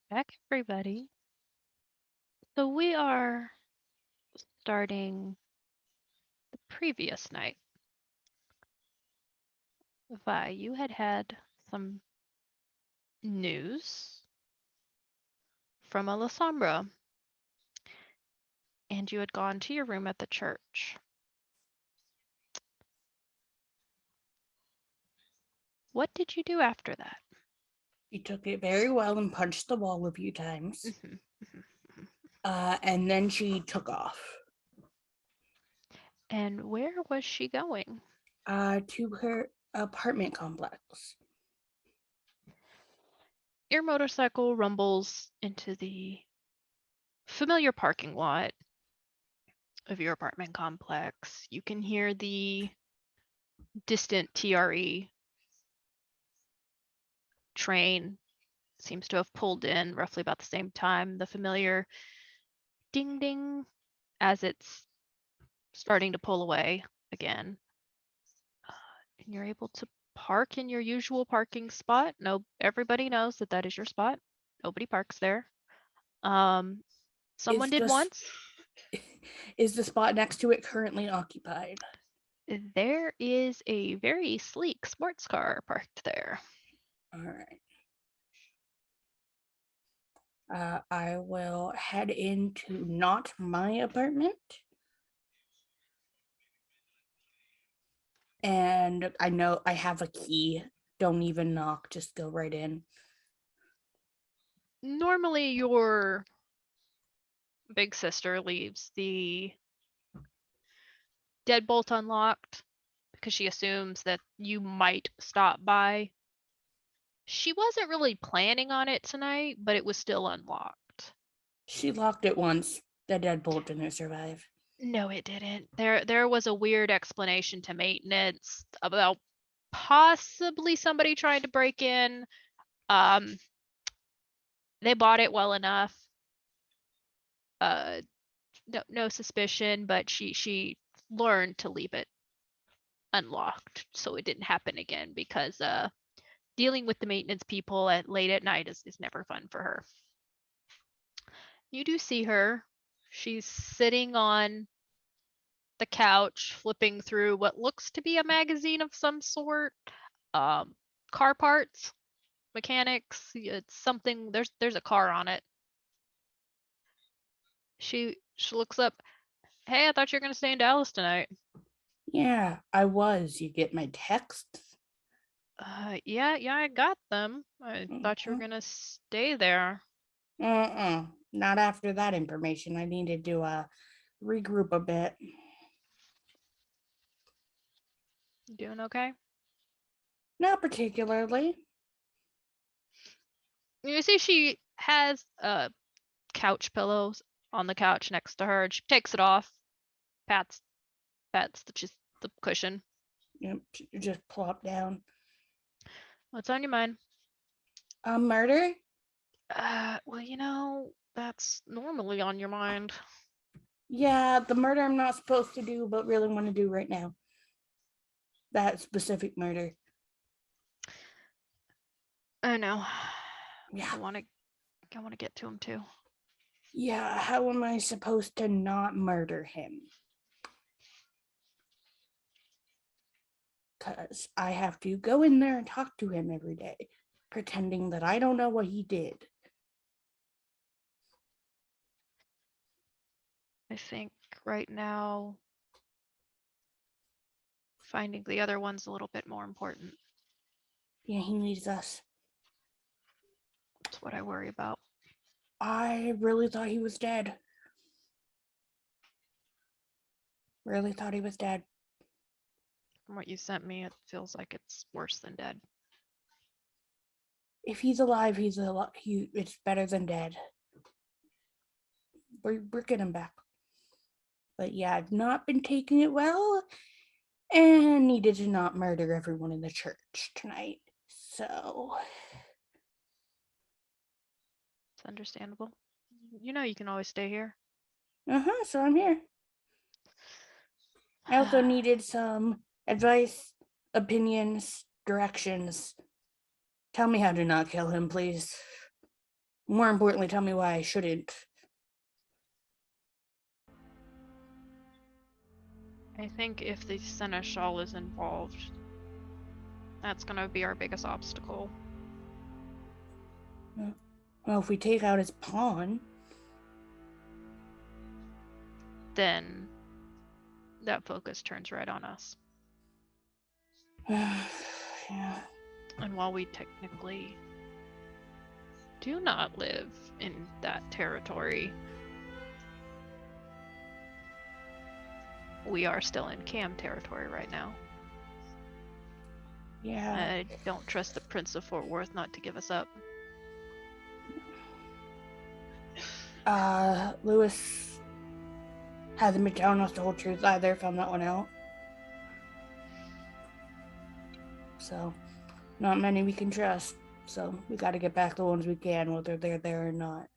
Back, everybody. So we are starting the previous night. Vi, you had some news from Alessandra, and you had gone to your room at the church. What did you do after that? She took it very well and punched the wall a few times. And then she took off. And where was she going? To her apartment complex. Your motorcycle rumbles into the familiar parking lot of your apartment complex. You can hear the distant TRE train seems to have pulled in roughly about the same time. The familiar ding ding as it's starting to pull away again. And you're able to park in your usual parking spot. No, everybody knows that that is your spot. Nobody parks there. Someone did once. Is the spot next to it currently occupied? There is a very sleek sports car parked there. All right. I will head into not my apartment. And I know I have a key. Don't even knock, just go right in. Normally, your big sister leaves the deadbolt unlocked because she assumes that you might stop by. She wasn't really planning on it tonight, but it was still unlocked. She locked it once. The deadbolt didn't survive. No, it didn't. There was a weird explanation to maintenance about possibly somebody trying to break in. They bought it well enough. No suspicion, but she learned to leave it unlocked so it didn't happen again because dealing with the maintenance people late at night is never fun for her. You do see her. She's sitting on the couch, flipping through what looks to be a magazine of some sort. Car parts, mechanics. It's something. There's a car on it. She looks up. Hey, I thought you were gonna stay in Dallas tonight. Yeah, I was. You get my texts? Yeah, I got them. I thought you were gonna stay there. Not after that information. I needed to regroup a bit. You doing okay? Not particularly. You see, she has couch pillows on the couch next to her, and she takes it off, pats the cushion. Yep, just plop down. What's on your mind? A murder? Well, that's normally on your mind. Yeah, the murder I'm not supposed to do, but really want to do right now. That specific murder. I know. Yeah. I want to get to him too. Yeah, how am I supposed to not murder him? Because I have to go in there and talk to him every day, pretending that I don't know what he did. I think right now finding the other one's a little bit more important. Yeah, he needs us. That's what I worry about. I really thought he was dead. Really thought he was dead. From what you sent me, it feels like it's worse than dead. If he's alive, he's alive. It's better than dead. We're getting him back. But yeah, I've not been taking it well and needed to not murder everyone in the church tonight. So It's understandable. You know you can always stay here. so I'm here. I also needed some advice, opinions, directions. Tell me how to not kill him, please. More importantly, tell me why I shouldn't. I think if the Seneschal is involved, that's gonna be our biggest obstacle. Well, if we take out his pawn, then that focus turns right on us. yeah. And while we technically do not live in that territory, we are still in Cam territory right now. Yeah. I don't trust the Prince of Fort Worth not to give us up. Lewis hasn't been telling us the whole truth either, found that one out. So, not many we can trust. So, we gotta get back the ones we can, whether they're there or not.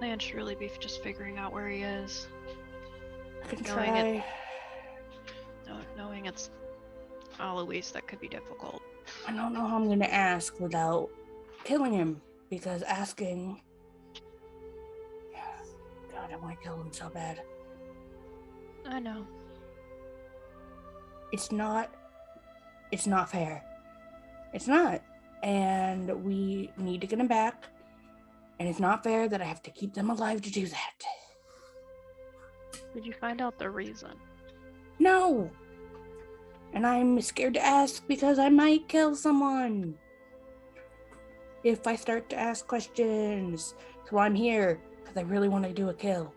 Lan should really be just figuring out where he is. I can Knowing try. Knowing it's Eloise, that could be difficult. I don't know how I'm gonna ask without killing him, because asking... God, I want to kill him so bad. I know. It's not fair. It's not. And we need to get him back. And it's not fair that I have to keep them alive to do that. Did you find out the reason? No! And I'm scared to ask because I might kill someone. If I start to ask questions. So I'm here because I really want to do a kill.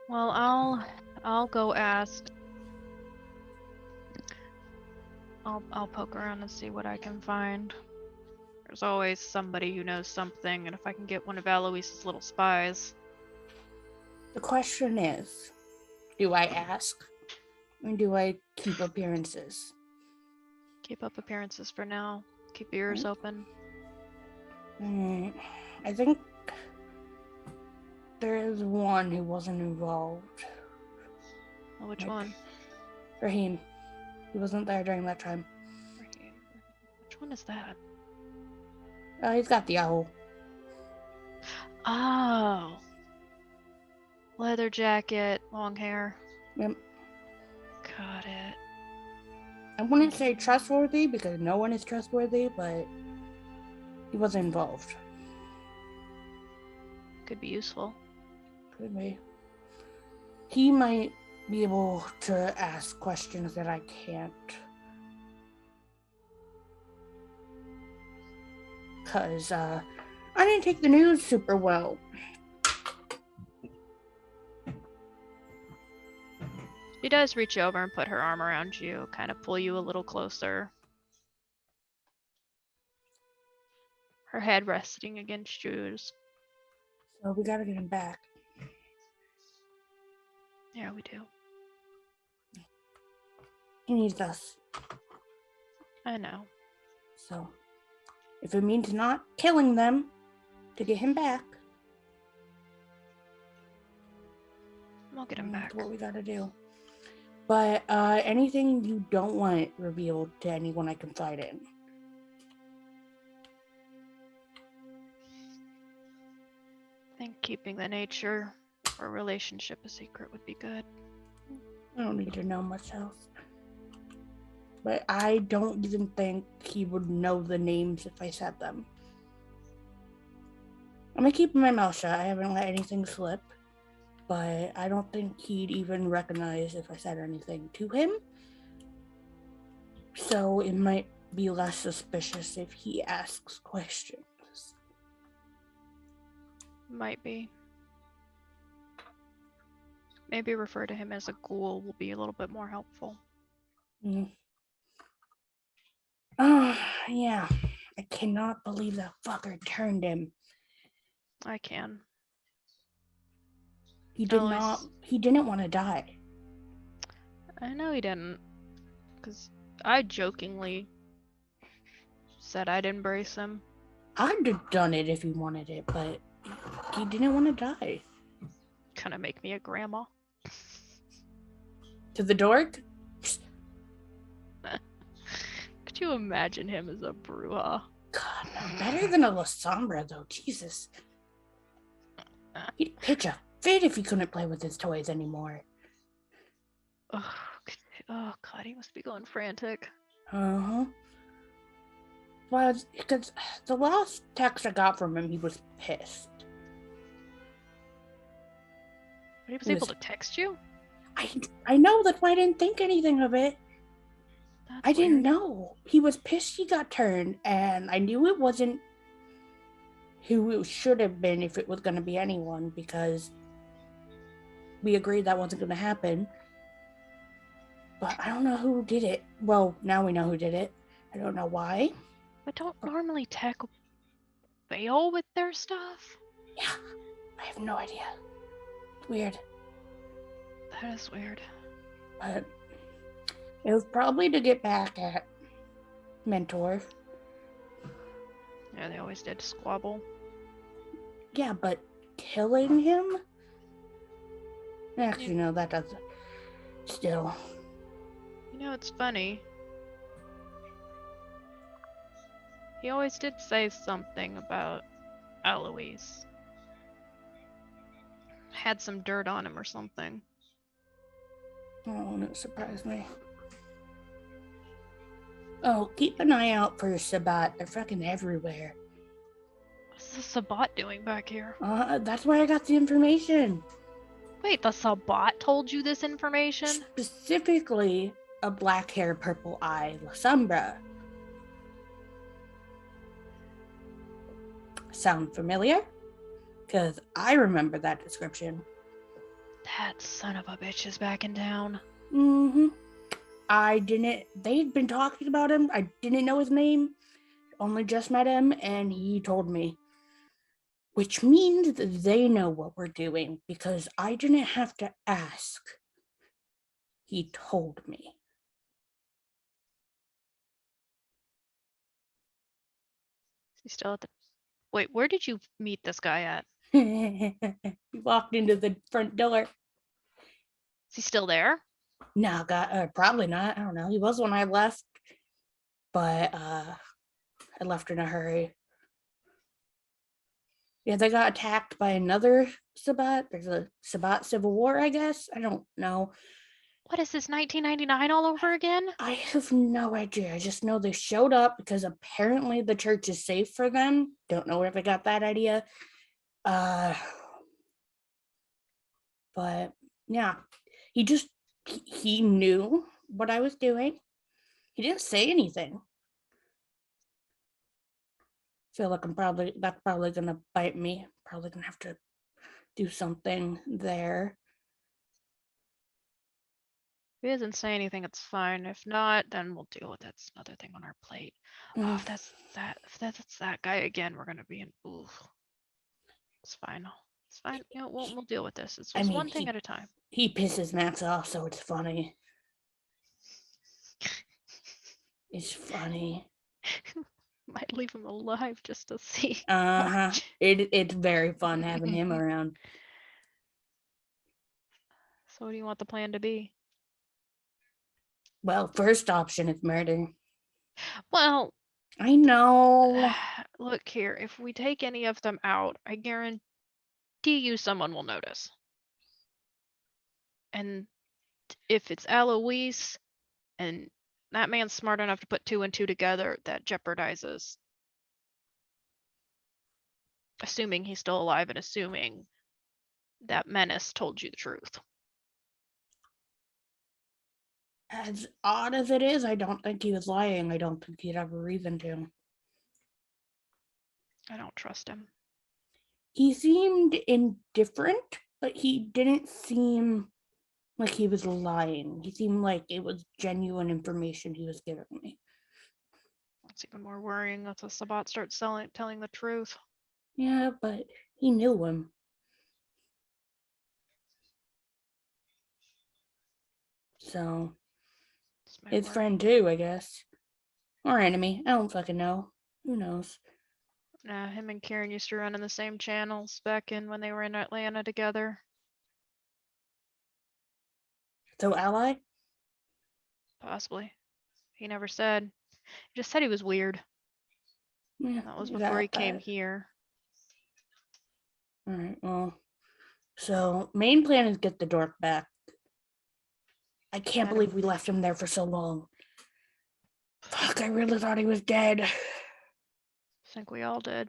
Well, I'll go ask. I'll poke around and see what I can find. There's always somebody who knows something, and if I can get one of Eloise's little spies. The question is, do I ask or do I keep appearances? Keep up appearances for now. Keep your ears open. I think there is one who wasn't involved. Well, which one? Raheem. He wasn't there during that time. Raheem. Which one is that? He's got the owl. Oh. Leather jacket, long hair. Yep. Got it. I wouldn't say trustworthy because no one is trustworthy, but he wasn't involved. Could be useful. Could be. He might be able to ask questions that I can't. Because I didn't take the news super well. She does reach over and put her arm around you, kind of pull you a little closer. Her head resting against yours. So we gotta get him back. Yeah, we do. He needs us. I know. So, if it means not killing them to get him back, I'll get him back. that's what we gotta do. But anything you don't want revealed to anyone I confide in. I think keeping the nature or relationship a secret would be good. I don't need to know much else. But I don't even think he would know the names if I said them. I'm gonna keep my mouth shut. I haven't let anything slip. But I don't think he'd even recognize if I said anything to him. So it might be less suspicious if he asks questions. Might be. Maybe refer to him as a ghoul will be a little bit more helpful. Yeah. I cannot believe that fucker turned him. I can. He didn't want to die. I know he didn't. Because I jokingly said I'd embrace him. I'd have done it if he wanted it, but he didn't want to die. Gonna make me a grandma. To the dork? Could you imagine him as a Bruja? God, no. Better than a La Sombra, though. Jesus. He'd pitch a fit if he couldn't play with his toys anymore. Oh, God, he must be going frantic. Uh-huh. Well, because the last text I got from him, he was pissed. But he was able to text you? I know, that's why I didn't think anything of it. That's I didn't weird. know. He was pissed he got turned, and I knew it wasn't who it should have been if it was going to be anyone, because we agreed that wasn't going to happen. But I don't know who did it. Well, now we know who did it. I don't know why. But don't normally tech fail with their stuff? Yeah, I have no idea. Weird. That is weird. But it was probably to get back at Mentor. Yeah, they always did squabble. Yeah, but killing him? Actually, no, that doesn't. Still. You know, it's funny. He always did say something about Eloise. Had some dirt on him or something. Oh, that surprised me. Oh, keep an eye out for Sabat. They're fucking everywhere. What's the Sabat doing back here? That's where I got the information. Wait, the Sabat told you this information? Specifically, a black hair, purple eye, La Sombra. Sound familiar? Because I remember that description. That son of a bitch is back in town. Mm-hmm. They'd been talking about him. I didn't know his name. Only just met him, and he told me. Which means that they know what we're doing, because I didn't have to ask. He told me. He's still at the... Wait, where did you meet this guy at? He walked into the front door. Is he still there? No, probably not. I don't know. He was when I left, but I left in a hurry. Yeah, they got attacked by another Sabat. There's a Sabat civil war, I guess. I don't know. What is this, 1999 all over again? I have no idea. I just know they showed up because apparently the church is safe for them. Don't know where they got that idea. But yeah, he knew what I was doing. He didn't say anything. Feel like that's probably gonna bite me. Probably gonna have to do something there. If he doesn't say anything, it's fine. If not, then we'll deal with it. It's another thing on our plate. Oh, if that's that guy again, we're gonna be in. Ooh, it's fine. It's fine. You know, we'll deal with this. It's just one thing at a time. He pisses Max off, so it's funny. It's funny. Might leave him alive just to see. It's very fun having him around. So what do you want the plan to be? Well, first option is murder. Well, I know. Look here, if we take any of them out, I guarantee you someone will notice. And if it's Eloise and that man's smart enough to put 2 and 2 together, that jeopardizes, assuming he's still alive and assuming that Menace told you the truth. As odd as it is, I don't think he was lying. I don't think he'd have a reason to. I don't trust him. He seemed indifferent, but he didn't seem like he was lying. He seemed like it was genuine information he was giving me. That's even more worrying. That's a Sabat starts telling the truth. Yeah, but he knew him. So, his friend too, I guess. Or enemy. I don't fucking know. Who knows? Nah, him and Kieran used to run in the same channels back in when they were in Atlanta together. So ally? Possibly. He never said. He just said he was weird. Yeah, That was you before he got came that. here. All right, well, so main plan is get the dork back. I can't believe we left him there for so long. Fuck, I really thought he was dead. I think we all did.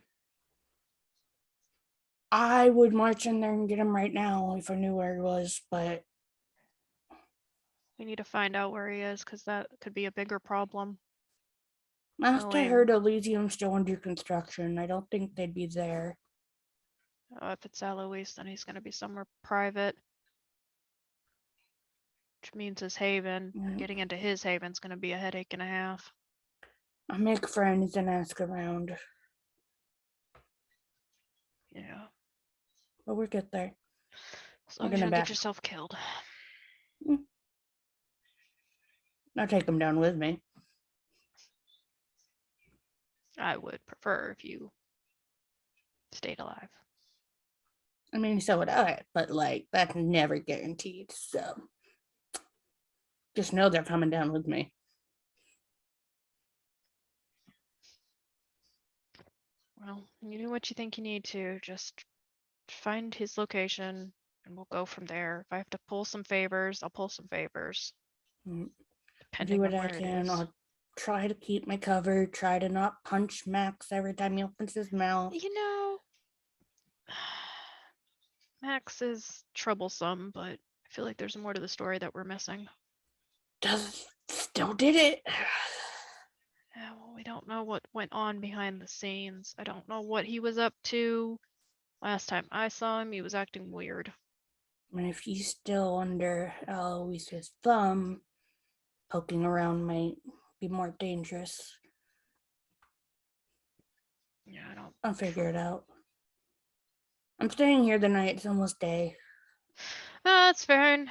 I would march in there and get him right now if I knew where he was, but We need to find out where he is because that could be a bigger problem. last I Knowing- heard Elysium's still under construction. I don't think they'd be there. If it's Eloise, then he's going to be somewhere private. Which means his haven. Mm. Getting into his haven's going to be a headache and a half. I'll make friends and ask around, Yeah. but we'll get there. As long We're as you gonna don't get back. yourself killed. I'll take him down with me. I would prefer if you stayed alive. I mean, so would I, but like, that's never guaranteed. So just know they're coming down with me. Well, you do what you think you need to. Just find his location and we'll go from there. If I have to pull some favors, I'll pull some favors. Mm. Depending Do on what I where it can. is. I'll try to keep my cover. Try to not punch Max every time he opens his mouth. You know, Max is troublesome, but I feel like there's more to the story that we're missing. Still did it. Yeah, well, we don't know what went on behind the scenes. I don't know what he was up to. Last time I saw him, he was acting weird. And if he's still under Eloise's thumb, poking around might be more dangerous. Yeah, I don't. I'll figure it out. I'm staying here the night. It's almost day. That's fair.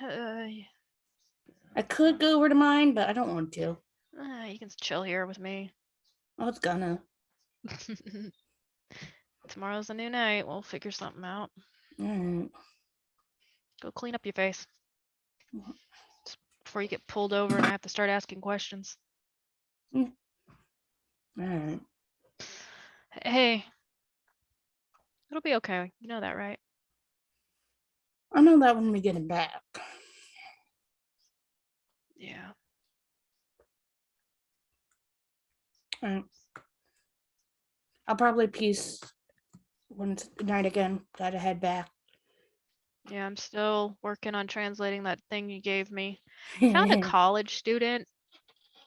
I could go over to mine, but I don't want to. You can chill here with me. I was gonna. Tomorrow's a new night. We'll figure something out. All right. Go clean up your face before you get pulled over and I have to start asking questions. All right. Hey, it'll be okay. You know that, right? I know that when we get him back. Yeah. All right. I'll probably piece once night again. Gotta head back. Yeah, I'm still working on translating that thing you gave me. Found a college student.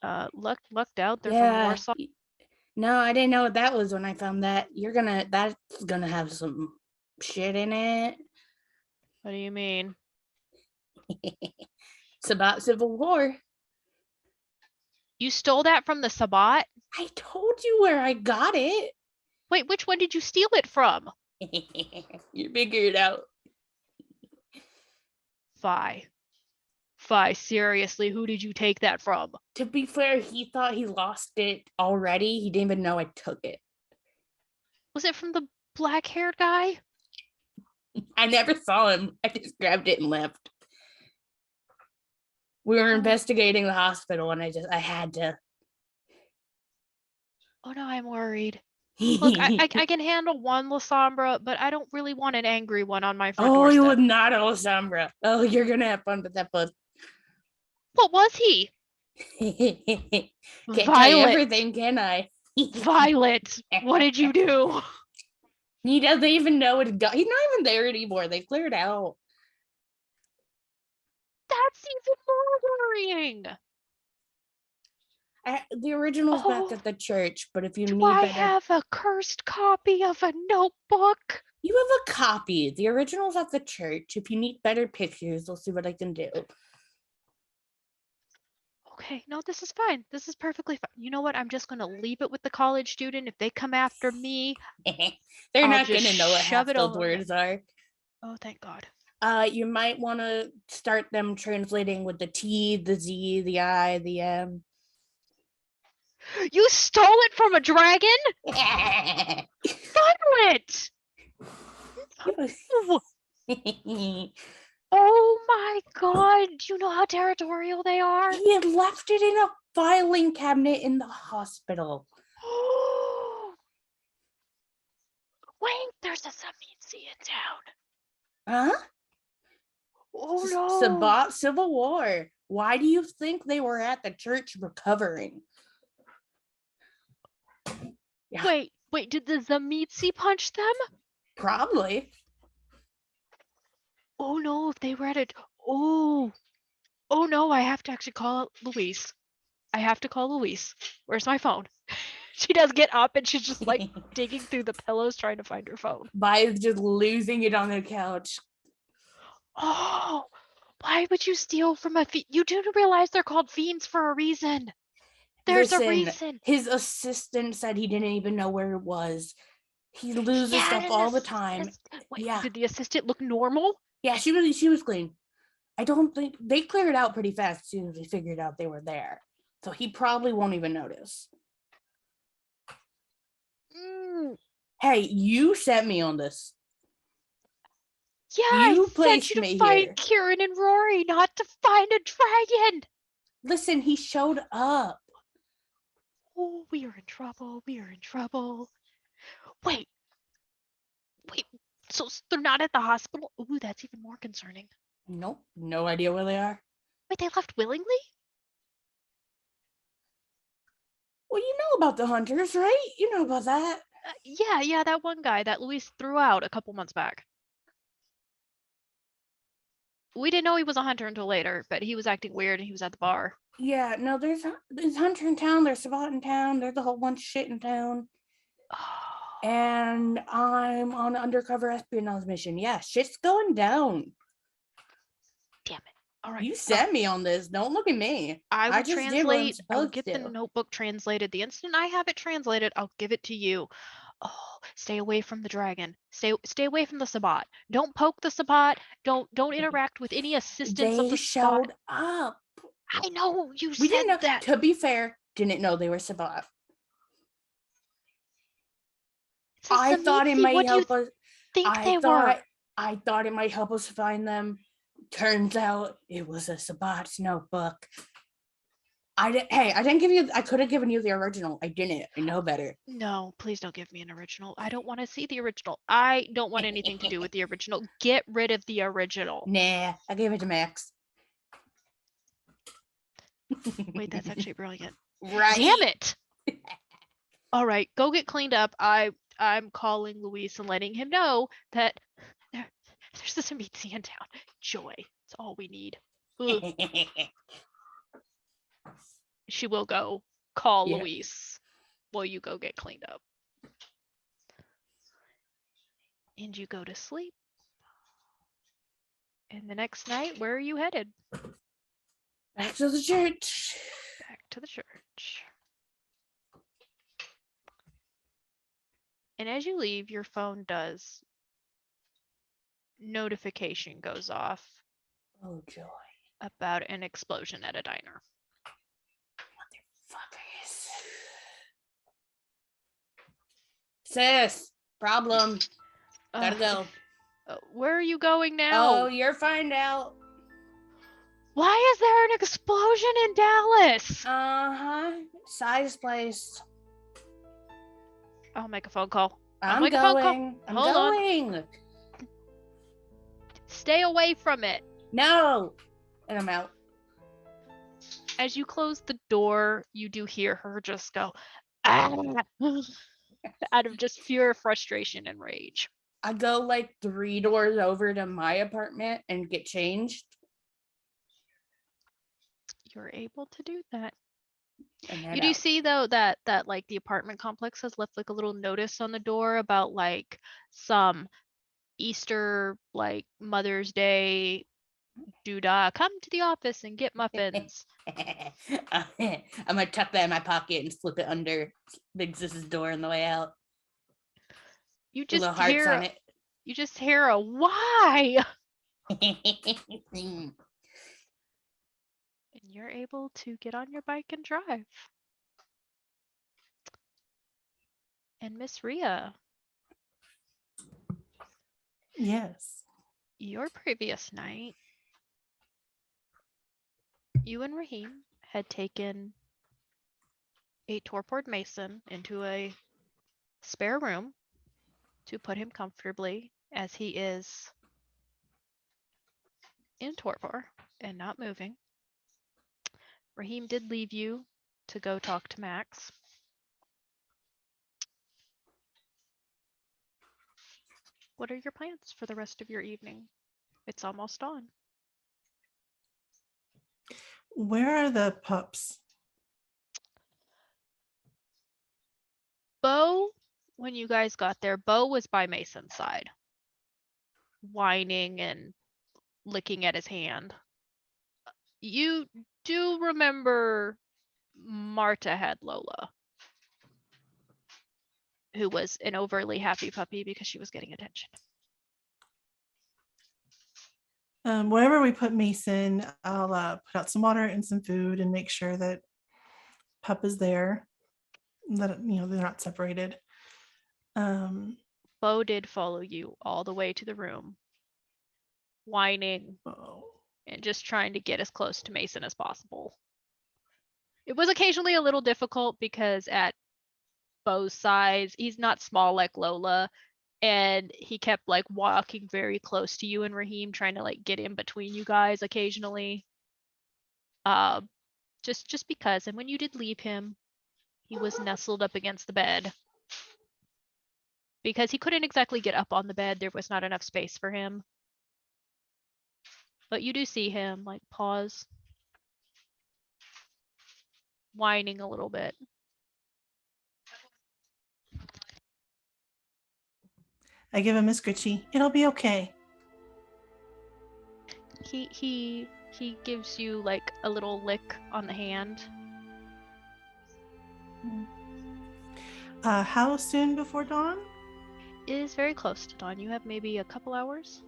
Lucked out. They're from Warsaw. No, I didn't know what that was when I found that. That's gonna have some shit in it. What do you mean? It's about Civil War. You stole that from the Sabbat? I told you where I got it. Wait, which one did you steal it from? You figure it out. Fi, seriously, who did you take that from? To be fair, he thought he lost it already. He didn't even know I took it. Was it from the black-haired guy? I never saw him. I just grabbed it and left. We were investigating the hospital and I had to. Oh no, I'm worried. Look, I can handle one La Sombra, but I don't really want an angry one on my front Oh, he was doorstep. not a Sombra. Oh, you're gonna have fun with that book. What was he? Can't tell you everything, can I? Violet, what did you do? He doesn't even know it got. He's not even there anymore. They cleared out. That's even more worrying. The original's back at the church, but if you need I better, have a cursed copy of a notebook? you have a copy. The original's at the church. If you need better pictures, I'll see what I can do. Okay, no, this is fine. This is perfectly fine. You know what? I'm just gonna leave it with the college student. If they come after me, They're I'll not just gonna know what half shove it those over words are. Oh, thank God. You might want to start them translating with the T, the Z, the I, the M. You stole it from a dragon? Violet! Oh my God! Do you know how territorial they are? He had left it in a filing cabinet in the hospital. Wait, there's a Samitsi in town. Huh? Oh no. Sabat Civil War. Why do you think they were at the church recovering? Yeah. Wait, did the Zamitsi punch them? Probably. Oh no, if they were at it. Oh no, I have to actually call Louise. I have to call Louise. Where's my phone? She does get up and she's just like digging through the pillows trying to find her phone. By just losing it on the couch. Oh, why would you steal from a fiend? You do realize they're called fiends for a reason. There's a reason. His assistant said he didn't even know where it was. He loses stuff all the time. Wait, Yeah. did the assistant look normal? Yeah, she was clean. I don't think they cleared it out pretty fast as soon as they figured out they were there. So he probably won't even notice. Hey, you sent me on this. Yeah, You I sent you to find Kieran and Rory, not to find a dragon. Listen, he showed up. Oh, we are in trouble. We are in trouble. Wait. So they're not at the hospital? Ooh, that's even more concerning. Nope, no idea where they are. Wait, they left willingly? Well, you know about the hunters, right? You know about that. Yeah, that one guy that Luis threw out a couple months back. We didn't know he was a hunter until later, but he was acting weird and he was at the bar. Yeah, no, there's hunter in town, there's Sabat in town, there's a whole bunch of shit in town. And I'm on an undercover espionage mission. Yeah, shit's going down. Damn it. All right. You sent me on this. Don't look at me. I will just did what I'm translate. I will supposed get to. the notebook translated. The instant I have it translated, I'll give it to you. Oh, stay away from the dragon. Stay away from the Sabat. Don't poke the Sabat. Don't interact with any assistants of the Sabat. They showed up. I know you We said didn't know that. To be fair, didn't know they were Sabat. I thought it might help us. I thought it might help us find them. Turns out it was a Sabat's notebook. I didn't give you. I could have given you the original. I didn't. I know better. No, please don't give me an original. I don't want to see the original. I don't want anything to do with the original. Get rid of the original. Nah, I gave it to Max. Wait, that's actually brilliant. Right. Damn it. All right, go get cleaned up. I'm calling Luis and letting him know that there's this Amitsi in town. Joy. It's all we need. She will go call Luis while you go get cleaned up. And you go to sleep. And the next night, where are you headed? Back to the church. Back to the church. And as you leave, your phone does. Notification goes off. Oh, joy. About an explosion at a diner. Motherfuckers. Sis, problem. Gotta go. Where are you going now? Oh, you're fine now. Why is there an explosion in Dallas? Size place. I'll make a phone call. I'm going. Hold on. Stay away from it. No. And I'm out. As you close the door, you do hear her just go, ah, out of just pure frustration and rage. I go like 3 doors over to my apartment and get changed. You're able to do that. You do see though that like the apartment complex has left like a little notice on the door about like some Easter, like Mother's Day doodah, come to the office and get muffins. I'm gonna tuck that in my pocket and slip it under Big Sis's door on the way out. You just hear a why. And you're able to get on your bike and drive. And Miss Rhea. Yes. Your previous night, you and Raheem had taken a torpored mason into a spare room to put him comfortably as he is in torpor and not moving. Raheem did leave you to go talk to Max. What are your plans for the rest of your evening? It's almost dawn. Where are the pups? Bo, when you guys got there, Bo was by Mason's side, whining and licking at his hand. You do remember Marta had Lola, who was an overly happy puppy because she was getting attention. Wherever we put Mason, I'll put out some water and some food and make sure that pup is there, that they're not separated. Bo did follow you all the way to the room, whining Oh. and just trying to get as close to Mason as possible. It was occasionally a little difficult because at Bo's size, he's not small like Lola, and he kept like walking very close to you and Raheem, trying to like get in between you guys occasionally. Just because. And when you did leave him, he was nestled up against the bed because he couldn't exactly get up on the bed. There was not enough space for him. But you do see him like pause, whining a little bit. I give him a scritchy. It'll be okay. He gives you like a little lick on the hand. How soon before dawn? It is very close to dawn. You have maybe a couple hours.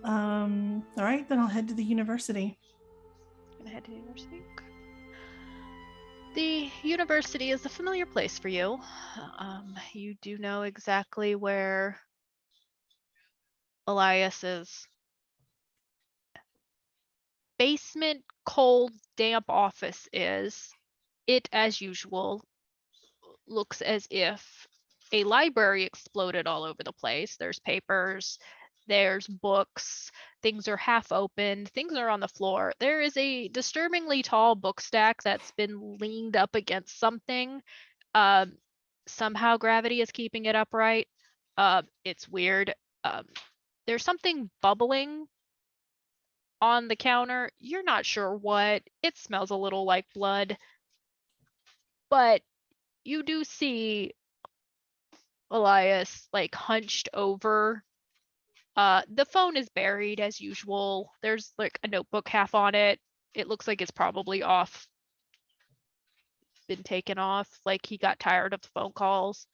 All right, then I'll head to the university. Gonna head to the university. The university is a familiar place for you. You do know exactly where Elias's basement, cold, damp office is. It, as usual, looks as if a library exploded all over the place. There's papers, there's books, things are half open, things are on the floor. There is a disturbingly tall book stack that's been leaned up against something. Somehow gravity is keeping it upright. It's weird. There's something bubbling on the counter. You're not sure what. It smells a little like blood. But you do see Elias like hunched over. The phone is buried as usual. There's like a notebook half on it. It looks like it's probably off. Been taken off. Like he got tired of the phone calls.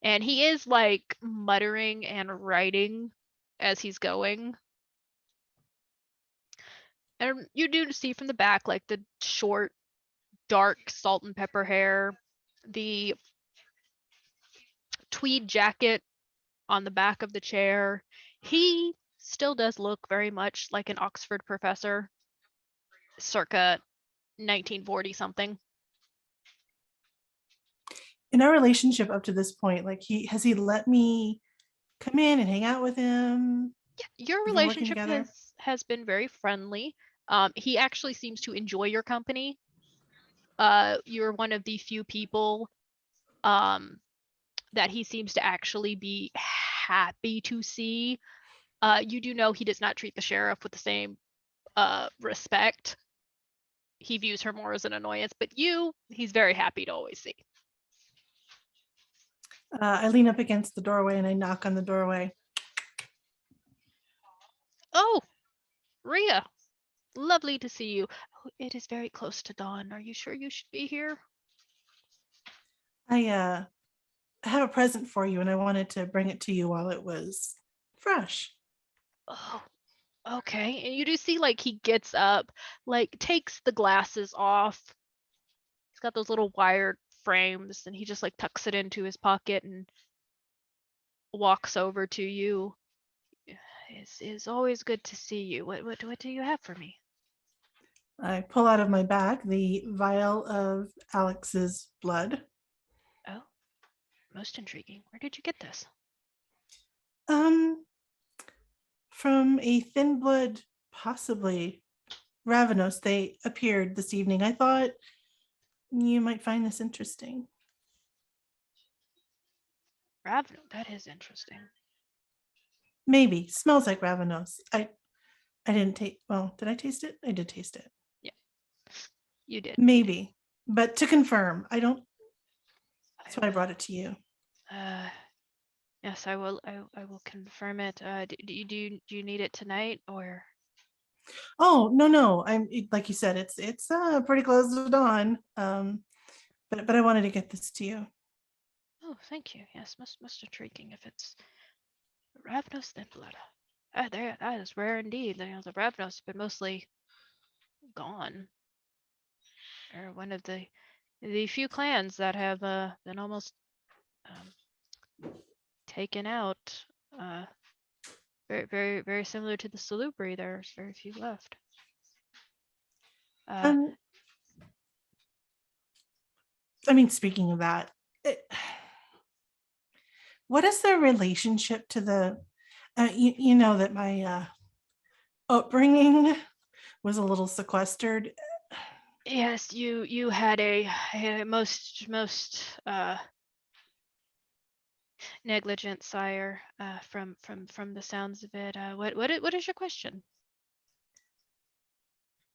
And he is like muttering and writing as he's going. And you do see from the back like the short, dark salt and pepper hair, the tweed jacket on the back of the chair. He still does look very much like an Oxford professor, circa 1940 something. In our relationship up to this point, like has he let me come in and hang out with him? Yeah, your We've been working relationship together. has been very friendly. He actually seems to enjoy your company. You're one of the few people that he seems to actually be happy to see. You do know he does not treat the sheriff with the same respect. He views her more as an annoyance, but he's very happy to always see. I lean up against the doorway and I knock on the doorway. Oh, Rhea, lovely to see you. Oh, it is very close to dawn. Are you sure you should be here? I have a present for you and I wanted to bring it to you while it was fresh. Oh, okay. And you do see like he gets up, like takes the glasses off. He's got those little wired frames and he just like tucks it into his pocket and walks over to you. It's always good to see you. What do you have for me? I pull out of my bag the vial of Alex's blood. Oh, most intriguing. Where did you get this? Um, from a thin blood, possibly Ravenos. They appeared this evening. I thought you might find this interesting. Ravno, that is interesting. Maybe smells like Ravenos. I didn't taste. Well, did I taste it? I did taste it. Yeah, you did. Maybe, but to confirm, I don't. That's why I will, brought it to you. Yes, I will. I will confirm it. Do you need it tonight or? Oh no! Like you said, it's pretty close to dawn. But I wanted to get this to you. Oh, thank you. Yes, most intriguing. If it's Ravnos, then blood. That is rare indeed. You know, the Ravnos have been mostly gone. They're one of the few clans that have been almost taken out. Very similar to the Salubri. There's very few left. I mean, speaking of that, what is their relationship to the? You know that my upbringing was a little sequestered. Yes, you had a most negligent sire. From the sounds of it. What is your question?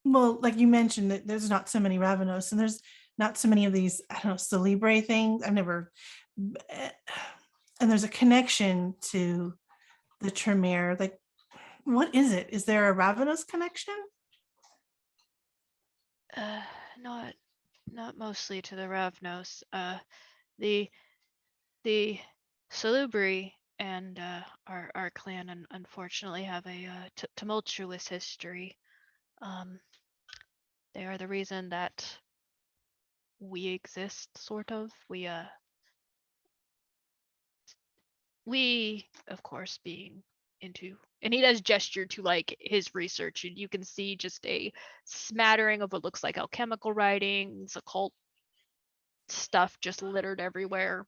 Well, like you mentioned, that there's not so many Ravenos, and there's not so many of these, I don't know, Celebre things. I've never, and there's a connection to the Tremere. Like, what is it? Is there a Ravenos connection? Not mostly to the Ravnos. The Salubri and our clan unfortunately have a tumultuous history. They are the reason that we exist, sort of. We of course being into, and he does gesture to like his research, and you can see just a smattering of what looks like alchemical writings, occult stuff just littered everywhere.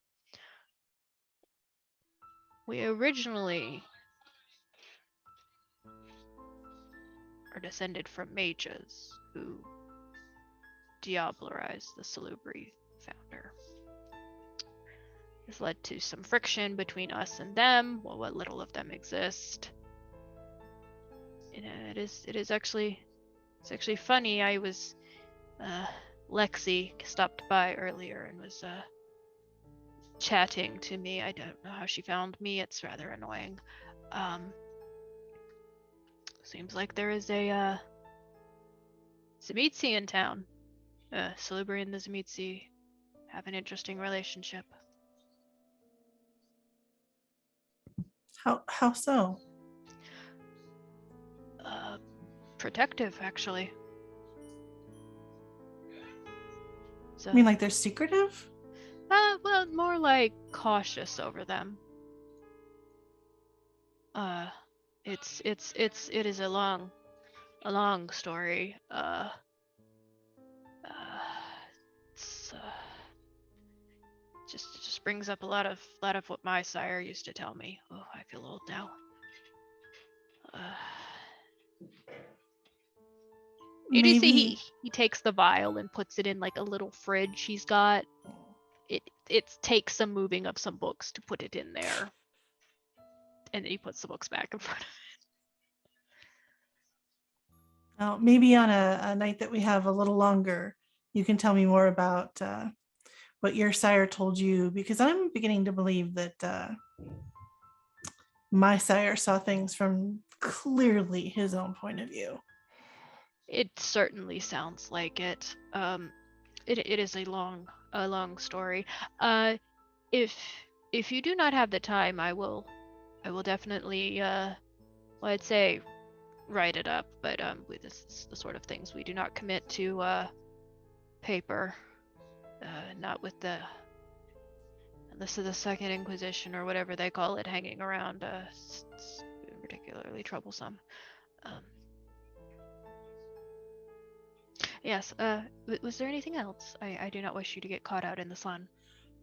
We originally are descended from mages who diablerized the Salubri founder. This led to some friction between us and them, well, what little of them exist. And it is actually, it's actually funny. I was, Lexi stopped by earlier and was chatting to me. I don't know how she found me. It's rather annoying. Seems like there is a Tzimitzi in town. Salubri and the Tzimitzi have an interesting relationship. How so? Protective, actually. So, I mean, like they're secretive? well, more like cautious over them. It is a long story. It's just brings up a lot of what my sire used to tell me. Oh, I feel old now. You do see he takes the vial and puts it in like a little fridge he's got. It takes some moving of some books to put it in there. And then he puts the books back in front of it. Oh, maybe on a night that we have a little longer, you can tell me more about what your sire told you, because I'm beginning to believe that my sire saw things from clearly his own point of view. It certainly sounds like it. It is a long story. If you do not have the time, I will definitely well, I'd say write it up, but this is the sort of things we do not commit to paper. Not with this is the Second Inquisition or whatever they call it hanging around. It's particularly troublesome. Yes. Was there anything else? I do not wish you to get caught out in the sun.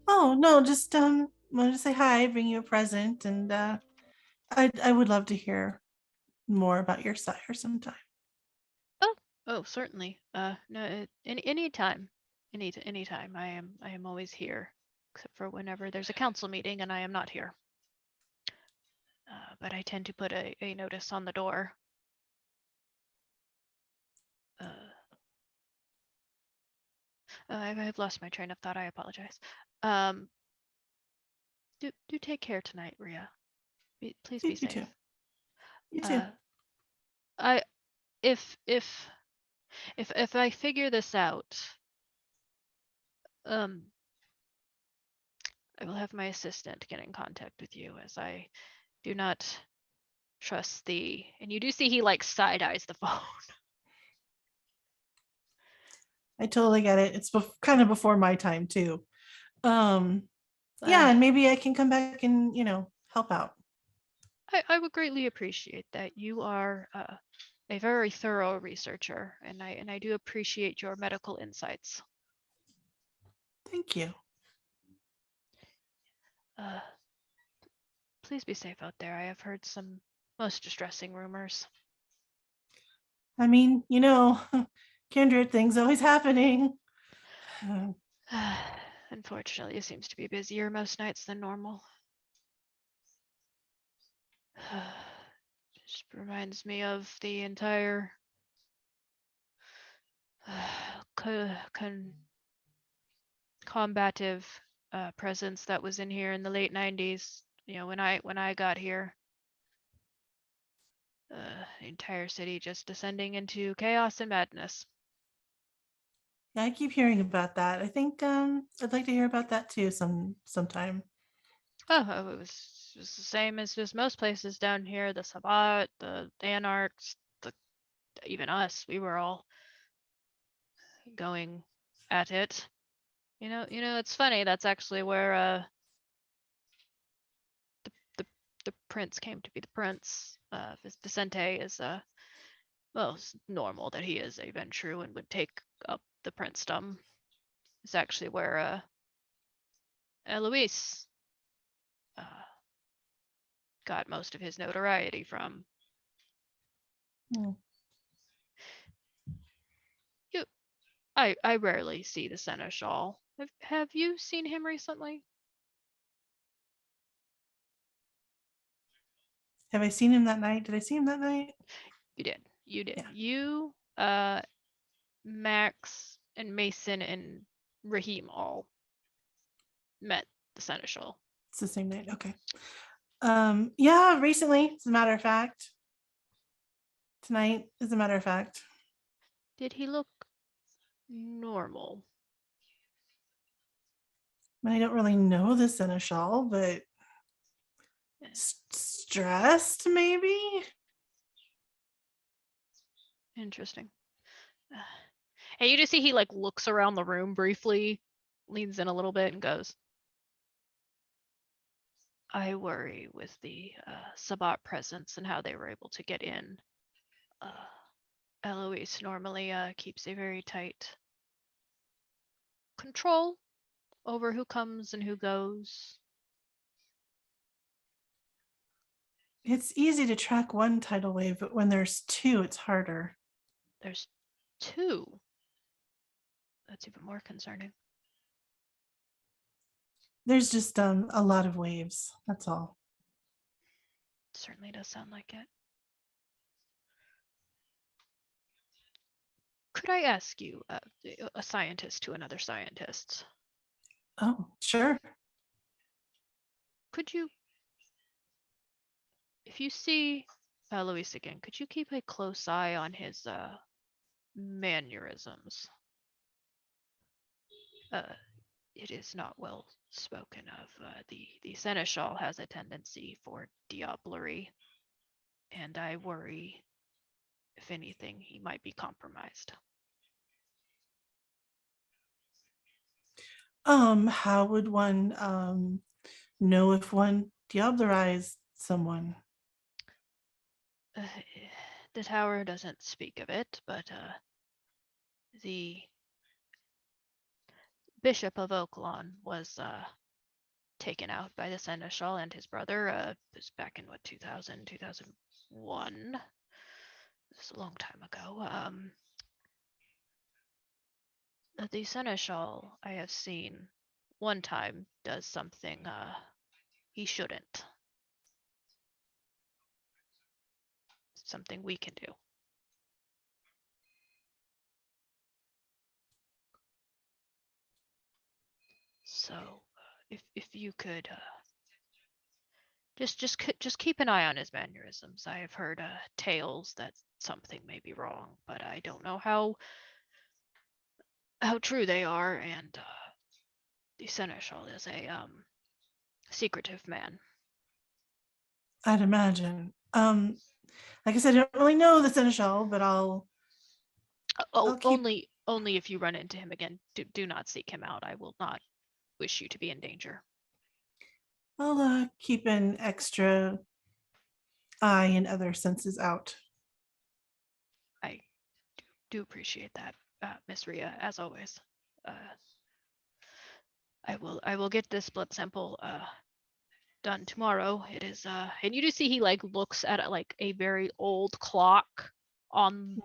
Oh no, just wanted to say hi, bring you a present, and I would love to hear more about your sire sometime. Oh, certainly. No, any time, any time. I am always here, except for whenever there's a council meeting and I am not here. But I tend to put a notice on the door. I've lost my train of thought. I apologize. Um, do take care tonight, Rhea. Please be You safe. too. You too. I if I figure this out, I will have my assistant get in contact with you, as I do not trust the. And you do see he like side eyes the phone. I totally get it. It's kind of before my time too. Yeah, and maybe I can come back and help out. I would greatly appreciate that. You are a very thorough researcher, and I do appreciate your medical insights. Thank you. Please be safe out there. I have heard some most distressing rumors. I mean, kindred things always happening. Unfortunately, it seems to be busier most nights than normal. Just reminds me of the entire combative presence that was in here in the late 90s. When I got here, the entire city just descending into chaos and madness. Yeah, I keep hearing about that. I think I'd like to hear about that too sometime. Oh, it was the same as just most places down here. The Sabbat, the Anarchs, even us. We were all going at it. It's funny. That's actually where the prince came to be the prince. Vicente is well, it's normal that he is a Ventru and would take up the princedom. It's actually where Eloise got most of his notoriety from. I rarely see the seneschal. Have you seen him recently? Have I seen him that night? Did I see him that night? You did. You did. Yeah. You, Max, and Mason and Raheem all met the seneschal. It's the same night. Okay. Yeah, recently, as a matter of fact. Tonight, as a matter of fact. Did he look normal? I don't really know the seneschal, but stressed maybe. Interesting. Hey, you just see he like looks around the room briefly, leans in a little bit, and goes, I worry with the Sabbat presence and how they were able to get in. Eloise normally keeps a very tight control over who comes and who goes. It's easy to track one tidal wave, but when there's two, it's harder. There's two. That's even more concerning. There's just a lot of waves. That's all. Certainly does sound like it. Could I ask you, a scientist to another scientist, Oh, sure. could you, if you see Luis again, could you keep a close eye on his mannerisms? It is not well spoken of. The seneschal has a tendency for diablerie, and I worry, if anything, he might be compromised. How would one know if one diablerized someone? The tower doesn't speak of it, but the Bishop of Oaklawn was taken out by the Seneschal and his brother. It was back in 2000, 2001. It's a long time ago. The Seneschal I have seen one time does something he shouldn't. Something we can do. So if you could just keep an eye on his mannerisms. I have heard tales that something may be wrong, but I don't know how true they are. And the Seneschal is a secretive man. I'd imagine. Like I said, I don't really know the Seneschal, but I'll keep- only if you run into him again. Do not seek him out. I will not wish you to be in danger. I'll keep an extra eye and other senses out. I do appreciate that, Miss Rhea, as always. I will get this blood sample done tomorrow. It is and you do see he like looks at like a very old clock on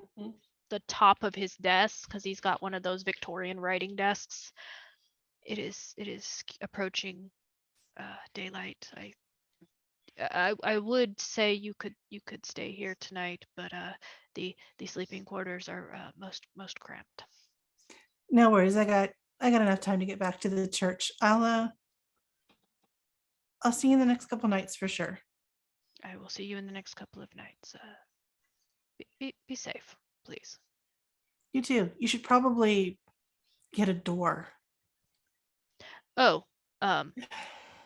the top of his desk, because he's got one of those Victorian writing desks. It is approaching daylight. I would say you could stay here tonight, but the sleeping quarters are most cramped. No worries. I got enough time to get back to the church. I'll see you in the next couple nights for sure. I will see you in the next couple of nights. Be safe, please. You too. You should probably get a door. Oh,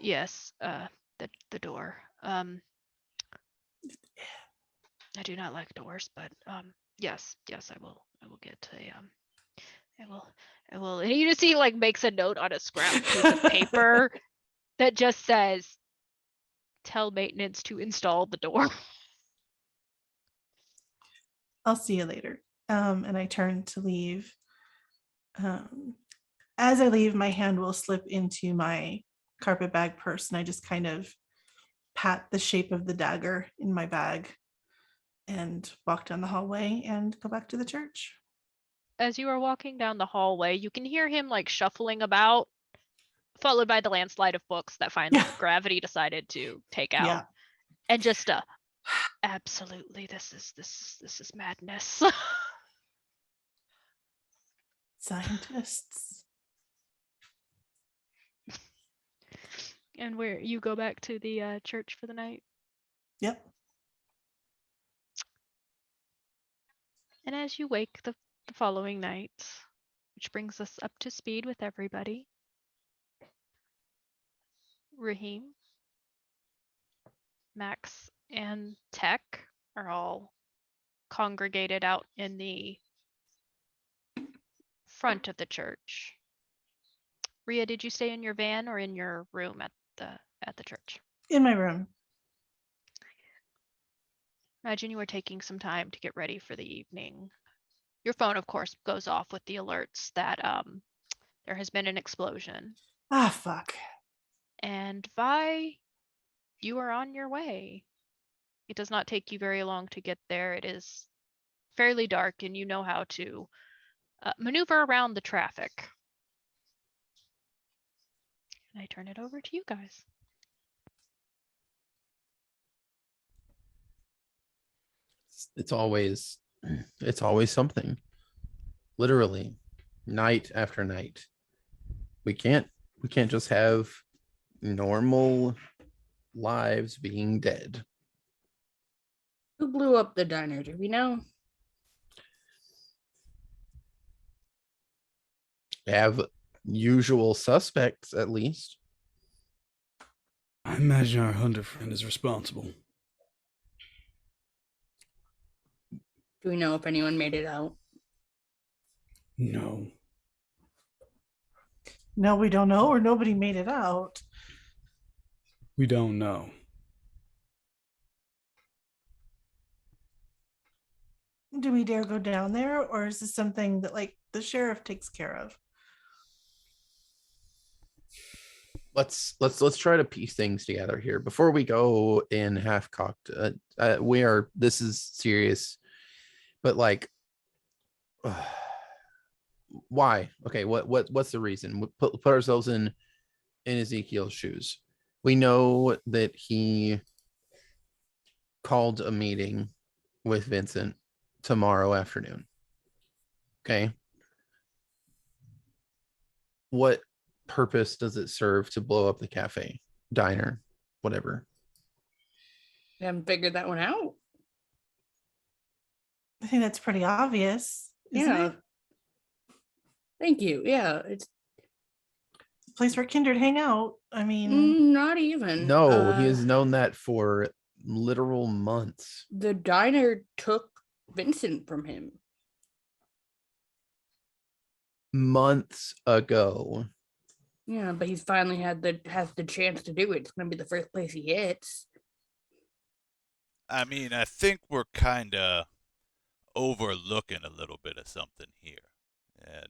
yes, the door. I do not like doors, but yes, I will get a I will. And you just see like makes a note on a scrap piece of paper that just says, "Tell maintenance to install the door." I'll see you later. And I turn to leave. As I leave, my hand will slip into my carpet bag purse, and I just kind of pat the shape of the dagger in my bag and walk down the hallway and go back to the church. As you are walking down the hallway, you can hear him like shuffling about, followed by the landslide of books that finally gravity decided to take out. Yeah. And just absolutely, this is madness. Scientists. And where you go back to the church for the night. Yep. And as you wake the following night, which brings us up to speed with everybody, Raheem, Max, and Tech are all congregated out in the front of the church. Rhea, did you stay in your van or in your room at the church? In my room. Imagine you were taking some time to get ready for the evening. Your phone, of course, goes off with the alerts that there has been an explosion. Ah, fuck. And Vi, you are on your way. It does not take you very long to get there. It is fairly dark, and you know how to maneuver around the traffic. And I turn it over to you guys. It's always something. Literally, night after night. We can't just have normal lives being dead. Who blew up the diner? Do we know? Have usual suspects, at least. I imagine our hunter friend is responsible. Do we know if anyone made it out? No. No, we don't know, or nobody made it out. We don't know. Do we dare go down there, or is this something that like the sheriff takes care of. Let's try to piece things together here before we go in half cocked. This is serious, but like, why? Okay, what's the reason? We put ourselves in Ezekiel's shoes. We know that he called a meeting with Vincent tomorrow afternoon. Okay. What purpose does it serve to blow up the cafe, diner, whatever? I haven't figured that one out. I think that's pretty obvious. Isn't Yeah. it? Thank you. Yeah, it's A place where kindred hang out. I mean, not even. No, he has known that for literal months. The diner took Vincent from him. Months ago. Yeah, but he's finally has the chance to do it. It's gonna be the first place he hits. I mean, I think we're kind of overlooking a little bit of something here. And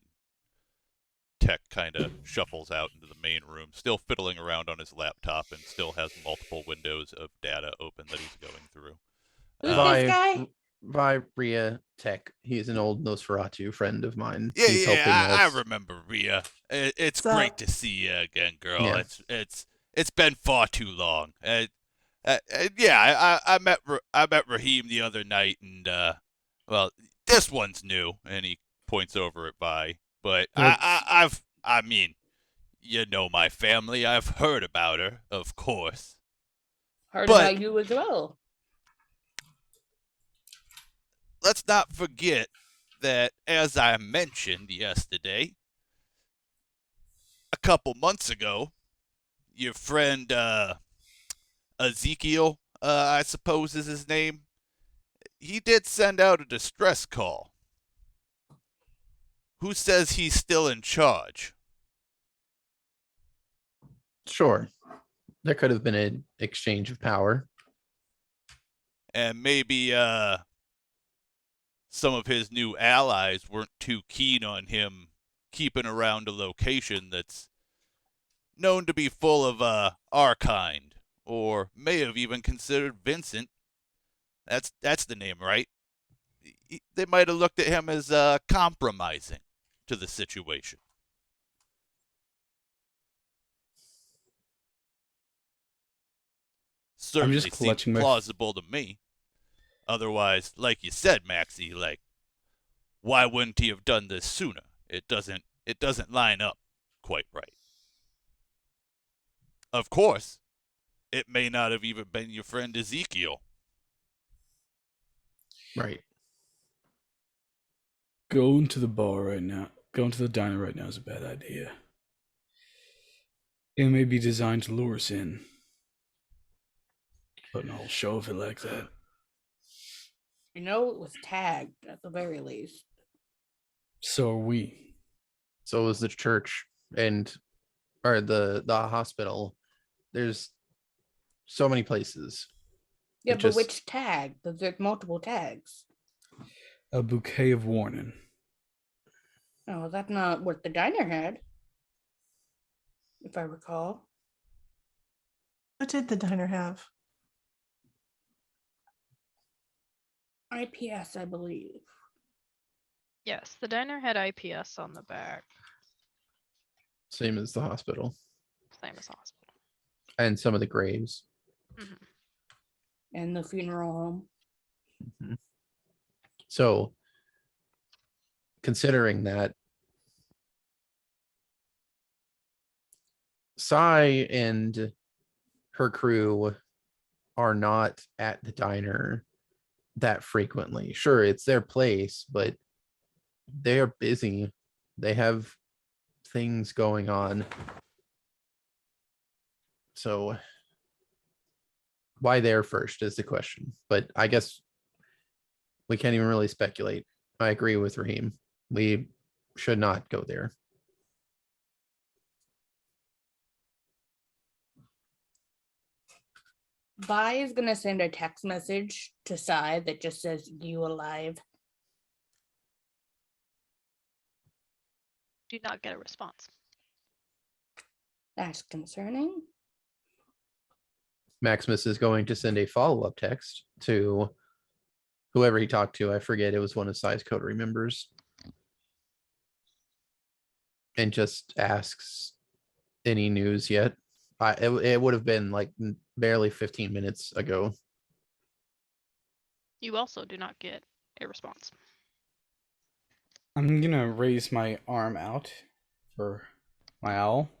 Tech kind of shuffles out into the main room, still fiddling around on his laptop and still has multiple windows of data open that he's going through. Who's this guy? By Rhea Tech. He's an old Nosferatu friend of mine. Yeah, He's helping I us. remember Rhea. It's So- great to see you again, girl. Yeah. It's been far too long. Yeah, I met Raheem the other night, and well, this one's new, and he points over at Vi. But I mean, you know my family. I've heard about her, of course. Heard But- about you as well. Let's not forget that, as I mentioned yesterday, a couple months ago, your friend Ezekiel, I suppose is his name, he did send out a distress call. Who says he's still in charge? Sure. There could have been an exchange of power. And maybe some of his new allies weren't too keen on him keeping around a location that's known to be full of our kind, or may have even considered Vincent. That's the name, right? They might have looked at him as compromising to the situation. Certainly just seems clutching my plausible to me. Otherwise, like you said, Maxie, like, why wouldn't he have done this sooner? It doesn't line up quite right. Of course, it may not have even been your friend Ezekiel. Right. Going to the bar right now, going to the diner right now is a bad idea. It may be designed to lure us in. Putting a whole show of it like that. You know, it was tagged at the very least. So are we. So is the church or the hospital. There's so many places. Yeah, It but just- which tag? Because there's multiple tags. A bouquet of warning. Oh, that's not what the diner had, if I recall. what did the diner have? IPS, I believe. Yes, the diner had IPS on the back, Same as the hospital. same as hospital. And some of the graves. And the funeral home. So considering that, Sai and her crew are not at the diner that frequently. Sure, it's their place, but they are busy. They have things going on. So why there first is the question. But I guess we can't even really speculate. I agree with Raheem. We should not go there. Vi is gonna send a text message to Sai that just says "you alive." Do not get a response. That's concerning. Maximus is going to send a follow-up text to whoever he talked to. I forget, it was one of Size Coterie members. And just asks any news yet. It would have been like barely 15 minutes ago. You also do not get a response. I'm gonna raise my arm out for my owl.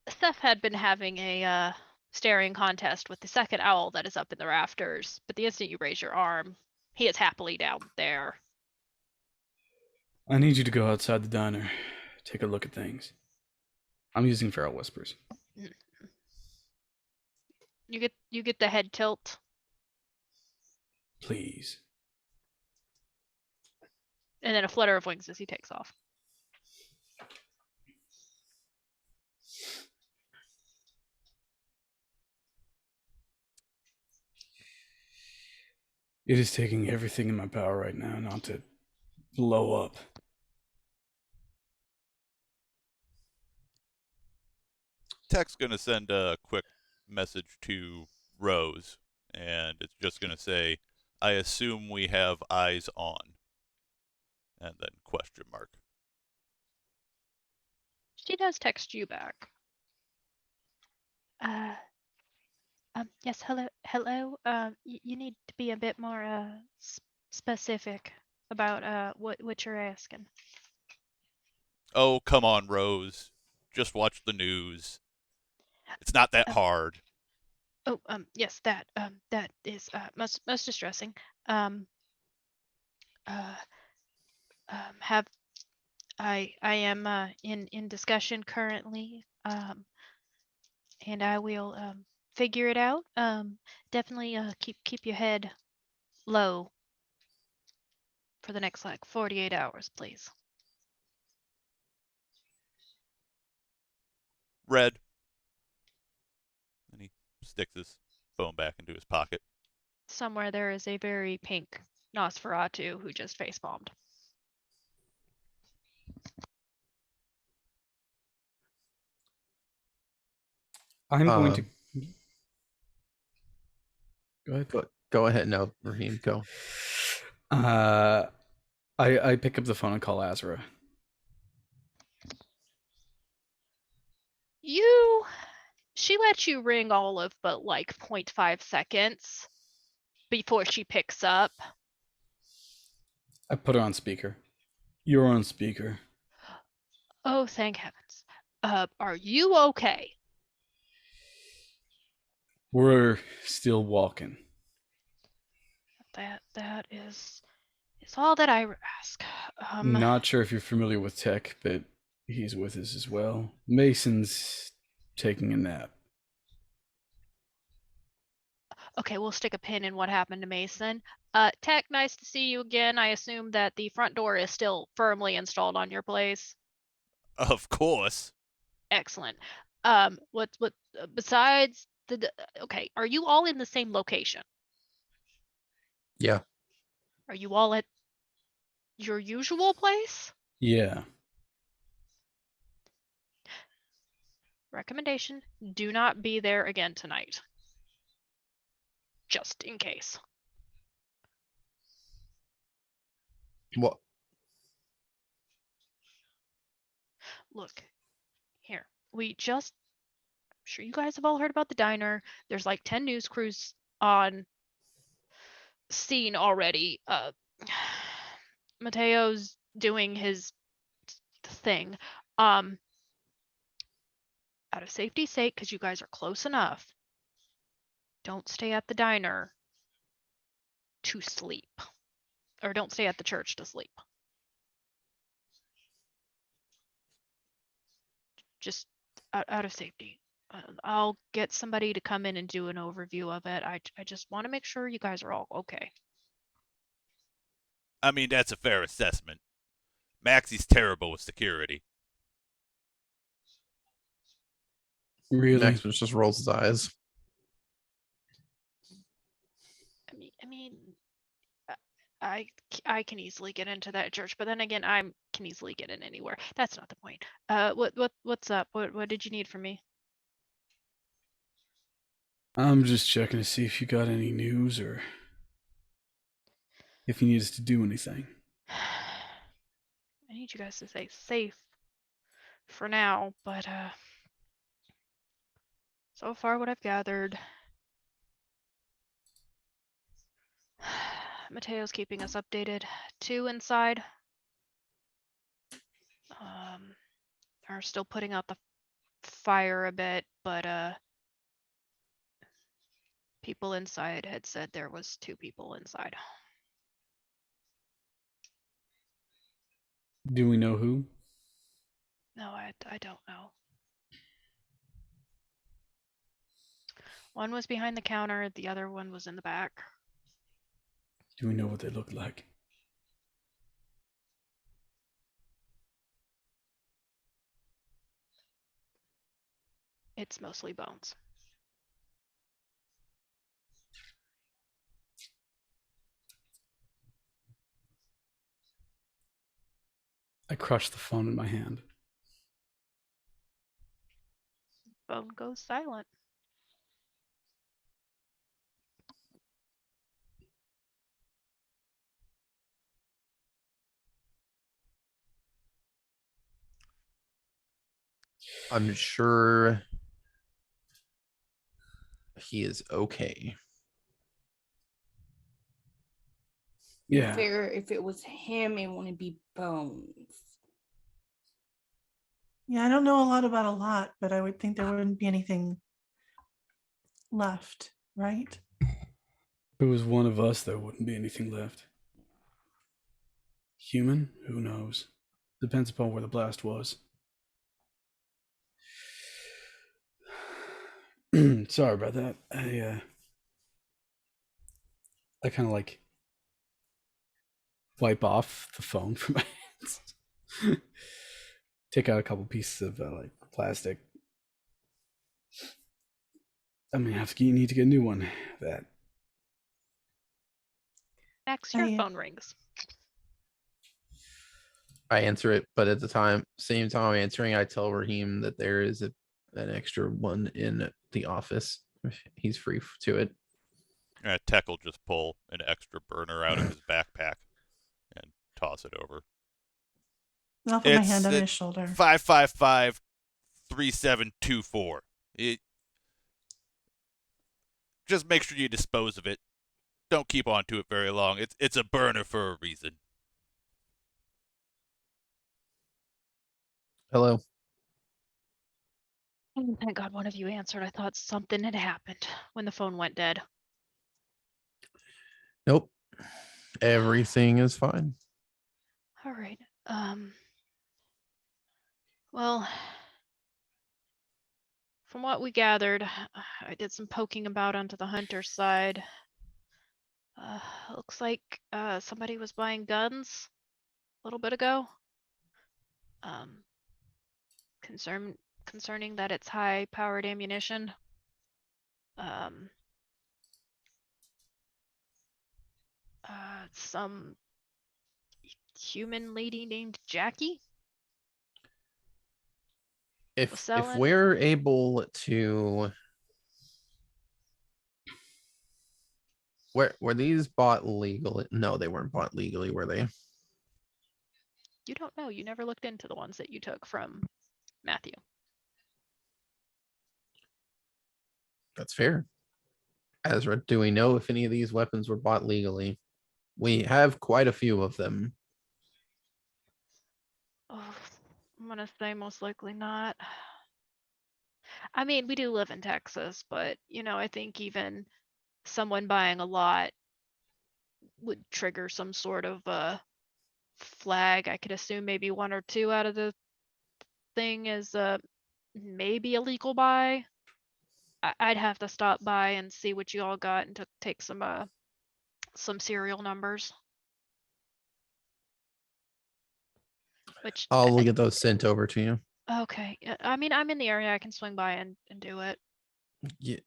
Seth had been having a staring contest with the second owl that is up in the rafters, but the instant you raise your arm, he is happily down there. I need you to go outside the diner, take a look at things. I'm using feral whispers. You get the head tilt. Please. And then a flutter of wings as he takes off. It is taking everything in my power right now not to blow up. Tech's gonna send a quick message to Rose, and it's just gonna say, "I assume we have eyes on," and then question mark. She does text you back. Yes, hello. You need to be a bit more specific about what you're asking. Oh, come on, Rose. Just watch the news. It's not that hard. Oh, yes, that is most distressing. Have I am in discussion currently. And I will figure it out. Definitely keep your head low for the next like 48 hours, please. Red. And he sticks his phone back into his pocket. Somewhere there is a very pink Nosferatu who just facepalmed. I'm going to go ahead. Go ahead. No, Raheem, go. I pick up the phone and call Azra. She lets you ring all of but like 0.5 seconds before she picks up. I put her on speaker. You're on speaker. Oh, thank heavens. Are you okay? We're still walking. That is all that I ask. Not sure if you're familiar with Tech, but he's with us as well. Mason's taking a nap. Okay, we'll stick a pin in what happened to Mason. Tech, nice to see you again. I assume that the front door is still firmly installed on your place. Of course. Excellent. What besides okay, are you all in the same location? Yeah. Are you all at your usual place? Yeah. Recommendation, do not be there again tonight. Just in case. What? Look, here. I'm sure you guys have all heard about the diner. There's like 10 news crews on scene already. Mateo's doing his thing. Out of safety's sake, because you guys are close enough, don't stay at the diner to sleep. Or don't stay at the church to sleep. Just out of safety. I'll get somebody to come in and do an overview of it. I just want to make sure you guys are all okay. I mean, that's a fair assessment. Maxie's terrible with security. Really? Maximus just rolls his eyes. I mean, I can easily get into that church, but then again, I can easily get in anywhere. That's not the point. What's up? What did you need from me? I'm just checking to see if you got any news or if you need us to do anything. I need you guys to stay safe for now, but so far what I've gathered, Mateo's keeping us updated. 2 inside are still putting out the fire a bit, but people inside had said there was 2 people inside. Do we know who? No, I don't know. One was behind the counter, the other one was in the back. Do we know what they look like? It's mostly bones. I crushed the phone in my hand. Phone goes silent. I'm sure he is okay. Yeah. Figure if it was him, it wouldn't be Bones. Yeah, I don't know a lot about a lot, but I would think there wouldn't be anything left, right? If it was one of us, there wouldn't be anything left. Human? Who knows? Depends upon where the blast was. Sorry about that. I kind of like wipe off the phone from my hands. Take out a couple pieces of like plastic. I mean, you need to get a new one. That. Next, your I- phone rings. I answer it, but at the same time I'm answering, I tell Raheem that there is an extra one in the office. He's free to it. Tech will just pull an extra burner out of his backpack and toss it over. I'll put my It's hand on his shoulder. 555-3724. Just make sure you dispose of it. Don't keep on to it very long. It's a burner for a reason. Hello. Oh, thank God one of you answered. I thought something had happened when the phone went dead. Nope. Everything is fine. All right. Well, from what we gathered, I did some poking about onto the hunter side. Looks like somebody was buying guns a little bit ago. Concerning that it's high-powered ammunition. Some human lady named Jackie. If selling. we're able to, were these bought legally? No, they weren't bought legally, were they? You don't know. You never looked into the ones that you took from Matthew. That's fair. Ezra, do we know if any of these weapons were bought legally? We have quite a few of them. Oh, I'm gonna say most likely not. I mean, we do live in Texas, but I think even someone buying a lot would trigger some sort of flag. I could assume maybe 1 or 2 out of the thing is maybe a legal buy. I'd have to stop by and see what you all got and take some serial numbers. Which I'll get those sent over to you. okay. I mean, I'm in the area. I can swing by and do it. Yeah.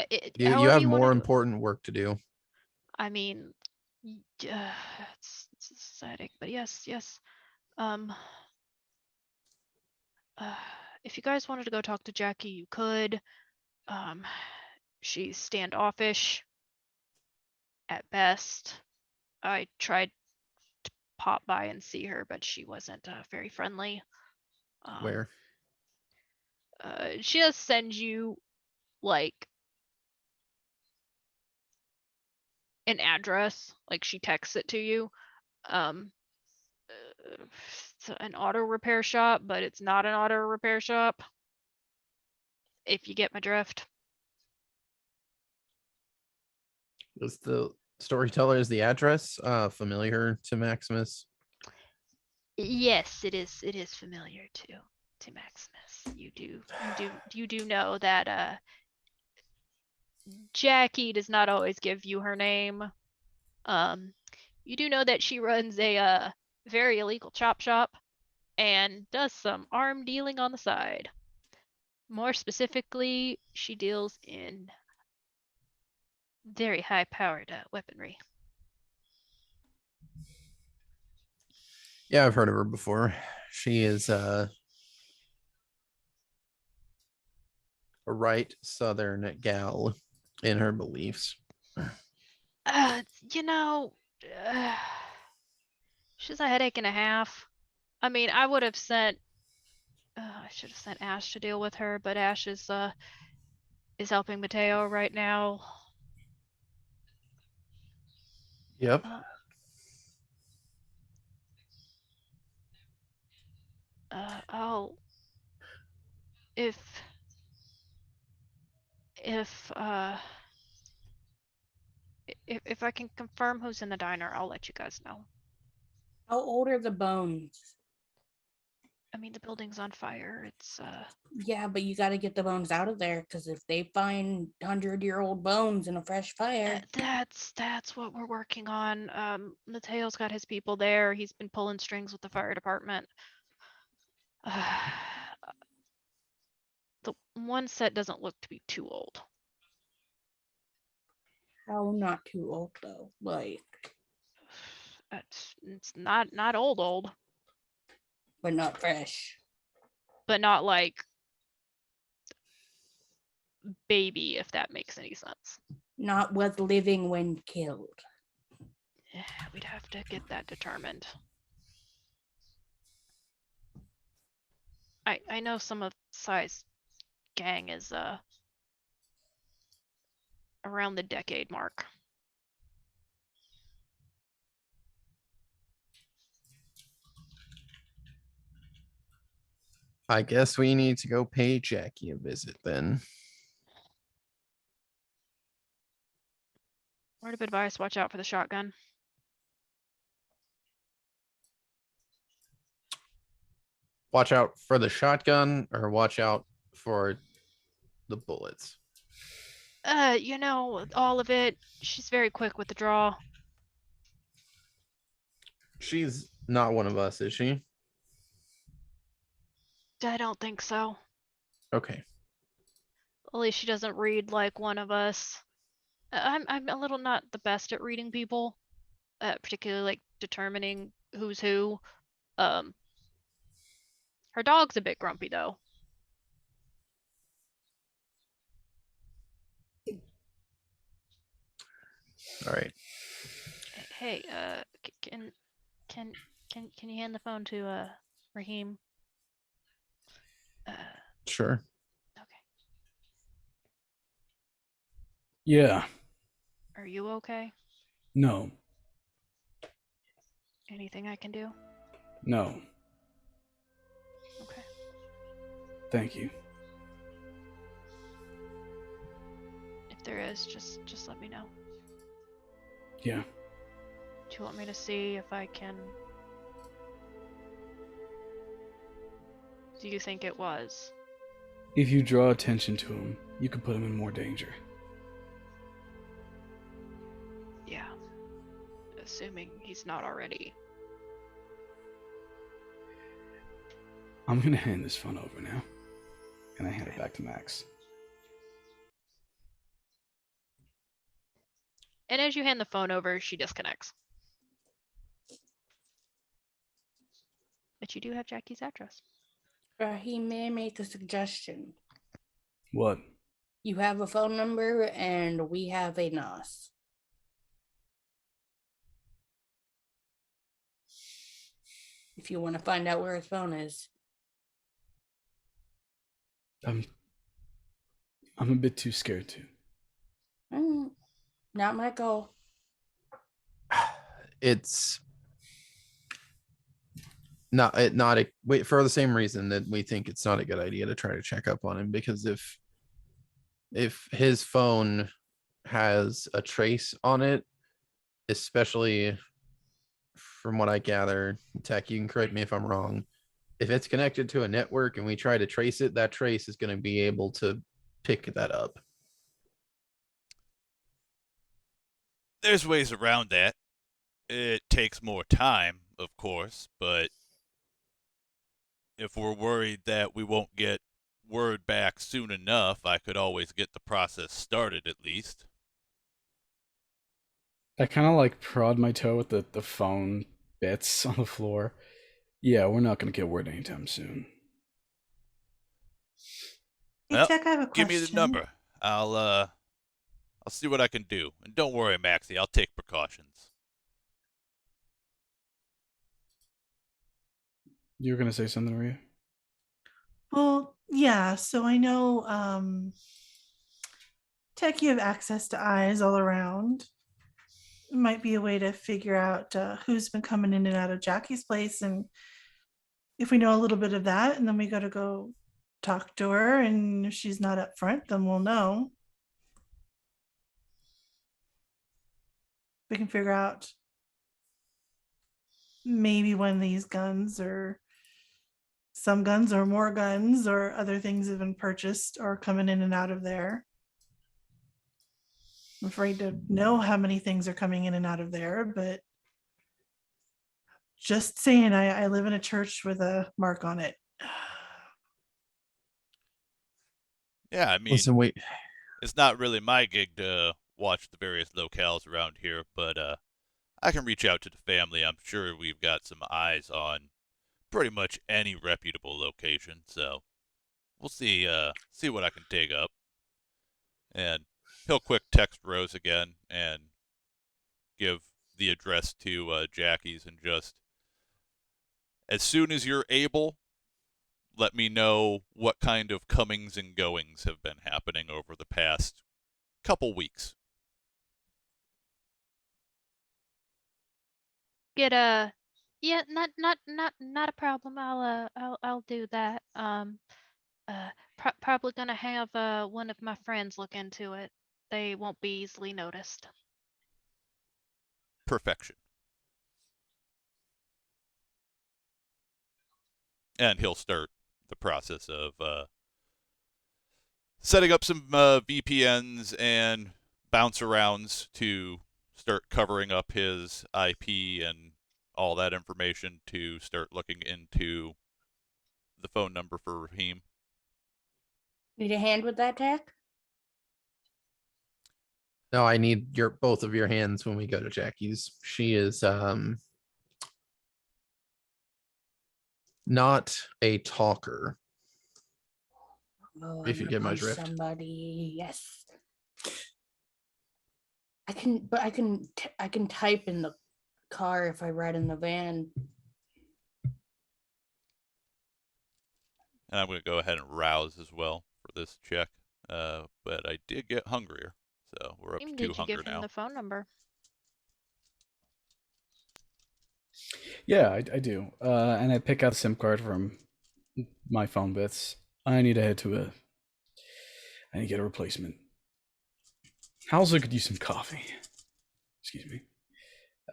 You You however have you wanna more do it. important work to do. I mean, It's exciting, but yes. Um, if you guys wanted to go talk to Jackie, you could. She's standoffish at best. I tried to pop by and see her, but she wasn't very friendly. Where? She just sends you like an address, like she texts it to you. It's an auto repair shop, but it's not an auto repair shop. If you get my drift. Was the storyteller's the address familiar to Maximus? Yes, it is. It is familiar to Maximus. You do know that Jackie does not always give you her name. You do know that she runs a very illegal chop shop and does some arm dealing on the side. More specifically, she deals in very high-powered weaponry. Yeah, I've heard of her before. She is a right southern gal in her beliefs. You know, she's a headache and a half. I mean, I would have sent. I should have sent Ash to deal with her, but Ash is helping Mateo right now. Yep. I'll if if I can confirm who's in the diner, I'll let you guys know. How old are the bones? I mean, the building's on fire. It's Yeah, but you got to get the bones out of there because if they find 100-year-old bones in a fresh fire, that's what we're working on. Mateo's got his people there. He's been pulling strings with the fire department. The one set doesn't look to be too old. how not too old though? Like, It's not old, but not fresh. but not like baby, if that makes any sense. Not was living when killed. We'd have to get that determined. I know some of size gang is around the decade mark. I guess we need to go pay Jackie a visit then. Word of advice, watch out for the shotgun. Watch out for the shotgun or watch out for the bullets. You know, all of it. She's very quick with the draw. She's not one of us, is she? I don't think so. Okay. At least she doesn't read like one of us. I'm a little not the best at reading people, particularly like determining who's who. Her dog's a bit grumpy though. All right. Hey, can you hand the phone to Raheem? Sure. Okay. Yeah. Are you okay? No. Anything I can do? No. Okay. Thank you. If there is, just let me know. Yeah. Do you want me to see if I can? Do you think it was? If you draw attention to him, you could put him in more danger. Yeah. Assuming he's not already. I'm gonna hand this phone over now. And I hand it back to Max. And as you hand the phone over, she disconnects. But you do have Jackie's address. He may make a suggestion. What? You have a phone number and we have a NOS. If you want to find out where his phone is. I'm a bit too scared to. Not my goal. It's not a wait for the same reason that we think it's not a good idea to try to check up on him, because if his phone has a trace on it, especially from what I gather, Tech, you can correct me if I'm wrong, if it's connected to a network and we try to trace it, that trace is going to be able to pick that up. There's ways around that. It takes more time, of course, but if we're worried that we won't get word back soon enough, I could always get the process started at least. I kind of like prod my toe with the phone bits on the floor. Yeah, we're not going to get word anytime soon. Hey, Well, Tech, I have a question. Give me the number. I'll see what I can do. And don't worry, Maxie, I'll take precautions. You were going to say something, were you? Well, yeah, so I know Tech, you have access to eyes all around. It might be a way to figure out who's been coming in and out of Jackie's place, and if we know a little bit of that, and then we got to go talk to her, and if she's not up front, then we'll know. We can figure out maybe when these guns or some guns or more guns or other things have been purchased or coming in and out of there. I'm afraid to know how many things are coming in and out of there, but just saying, I live in a church with a mark on it. Yeah, I mean, Listen, wait. it's not really my gig to watch the various locales around here, but I can reach out to the family. I'm sure we've got some eyes on pretty much any reputable location, so we'll see what I can dig up. And he'll quick text Rose again and give the address to Jackie's, and just as soon as you're able, let me know what kind of comings and goings have been happening over the past couple weeks. Get a yeah, not a problem. I'll do that. Probably gonna have one of my friends look into it. They won't be easily noticed. Perfection. And he'll start the process of setting up some VPNs and bounce arounds to start covering up his IP and all that information to start looking into the phone number for Raheem. Need a hand with that, Tech? No, I need both of your hands when we go to Jackie's. She is not a talker. Oh, If you I'm get gonna my punch drift. somebody. Yes. I can type in the car if I ride in the van. And I'm going to go ahead and rouse as well for this check. But I did get hungrier, so we're up to 2 Did you hunger give him now. the phone number? Yeah, I do. And I pick out a SIM card from my phone bits. I need to head to I need to get a replacement. How's could use some coffee? Excuse me.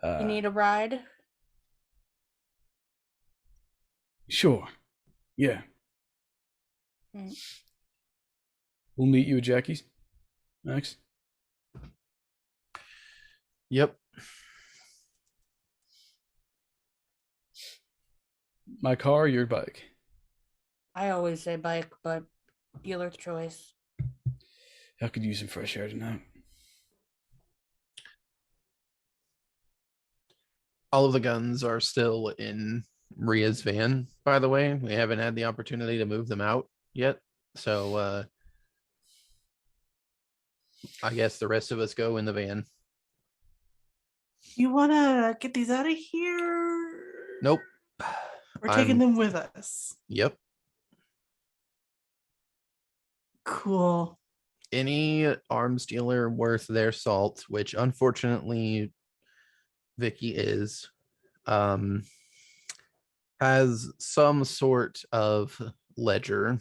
You need a ride? Sure. Yeah. Mm. We'll meet you at Jackie's. Max? Yep. My car, your bike. I always say bike, but dealer's choice. I could use some fresh air tonight. All of the guns are still in Ria's van, by the way. We haven't had the opportunity to move them out yet. So I guess the rest of us go in the van. You want to get these out of here? Nope. We're taking I'm- them with us. Yep. Cool. Any arms dealer worth their salt, which unfortunately Vicky is, has some sort of ledger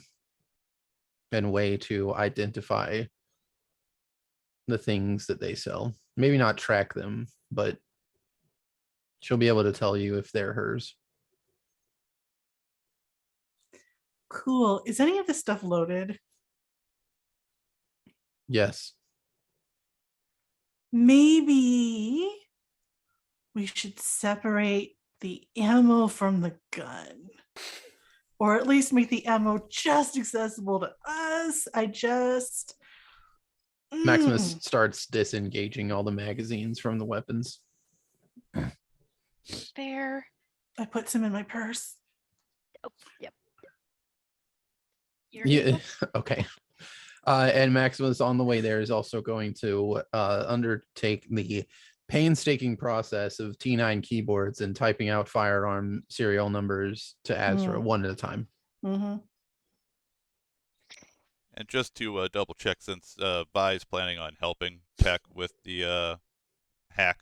and way to identify the things that they sell. Maybe not track them, but she'll be able to tell you if they're hers. Cool. Is any of this stuff loaded? Yes. Maybe we should separate the ammo from the gun. Or at least make the ammo just accessible to us. Maximus starts disengaging all the magazines from the weapons. Fair. I put some in my purse. Oh, yep. Yeah. Okay. And Maximus on the way there is also going to undertake the painstaking process of T9 keyboards and typing out firearm serial numbers to Azra one at a time. Mm-hmm. And just to double check, since Vi's planning on helping Tech with the hack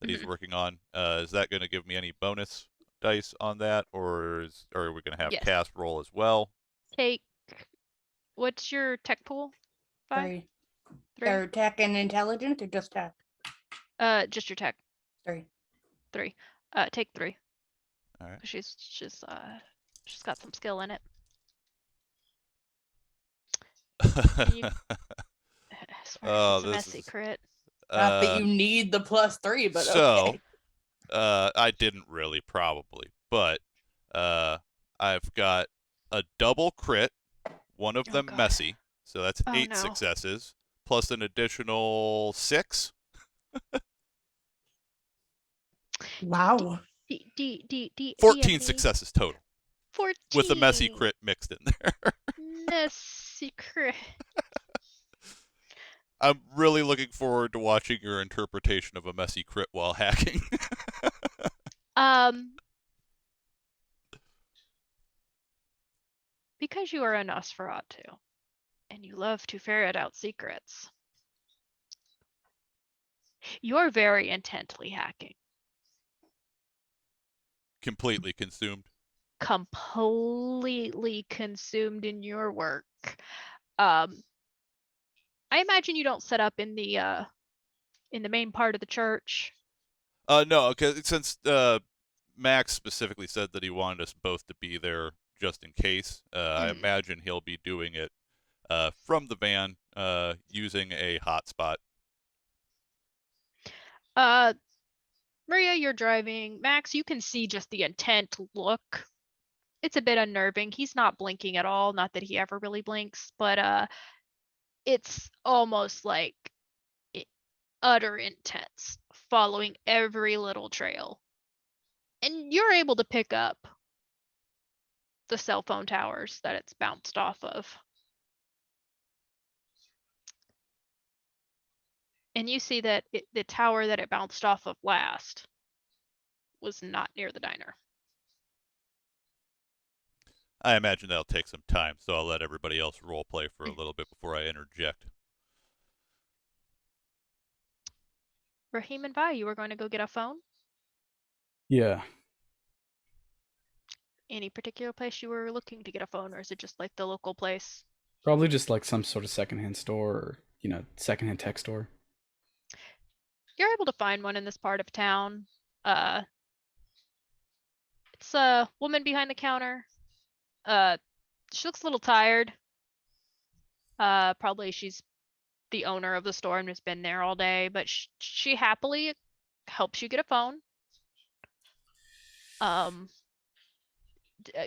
that he's working on, is that going to give me any bonus dice on that, or are we going to have Yes. cast roll as well? Take. What's your tech pool? 5? 3. 3? Or tech and intelligence, or just tech? Just your tech. 3. 3. Take 3. All right. She's got some skill in it. You- I swear, Oh, it's a this messy is- crit. Not that you need the +3, but so, okay. I didn't really, probably, but I've got a double crit, one of Oh, them God. messy, so that's Oh, 8 no. successes, plus an additional 6. Wow. 14 successes total, 14. with a messy crit mixed in there. Messy crit. I'm really looking forward to watching your interpretation of a messy crit while hacking. Because you are a Nosferatu, and you love to ferret out secrets, you're very intently hacking. Completely consumed. Completely consumed in your work. I imagine you don't set up in the main part of the church. No, because since Max specifically said that he wanted us both to be there just in case, I imagine he'll be doing it from the van using a hotspot. Maria, you're driving. Max, you can see just the intent look. It's a bit unnerving. He's not blinking at all. Not that he ever really blinks, but it's almost like utter intense, following every little trail. And you're able to pick up the cell phone towers that it's bounced off of. And you see that the tower that it bounced off of last was not near the diner. I imagine that'll take some time, so I'll let everybody else role play for a little bit before I interject. Raheem and Vi, you were going to go get a phone? Yeah. Any particular place you were looking to get a phone, or is it just like the local place? Probably just like some sort of secondhand store or, secondhand tech store. You're able to find one in this part of town. It's a woman behind the counter. She looks a little tired. Probably she's the owner of the store and has been there all day, but she happily helps you get a phone.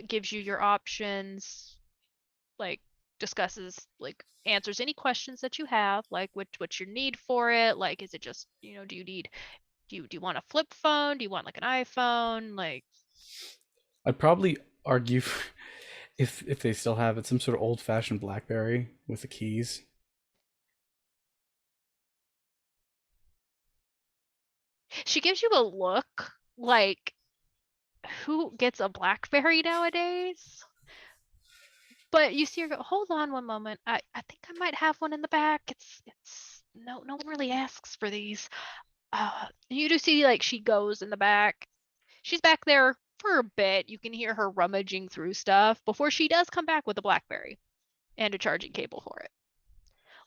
Gives you your options, like discusses, like answers any questions that you have, like what's your need for it, like is it just, do you need Do you want a flip phone? Do you want like an iPhone? Like, I'd probably argue if they still have it, some sort of old fashioned BlackBerry with the keys. she gives you a look like, who gets a BlackBerry nowadays? But you see her go, hold on one moment. I think I might have one in the back. It's no one really asks for these. You do see like she goes in the back. She's back there for a bit. You can hear her rummaging through stuff before she does come back with a BlackBerry and a charging cable for it.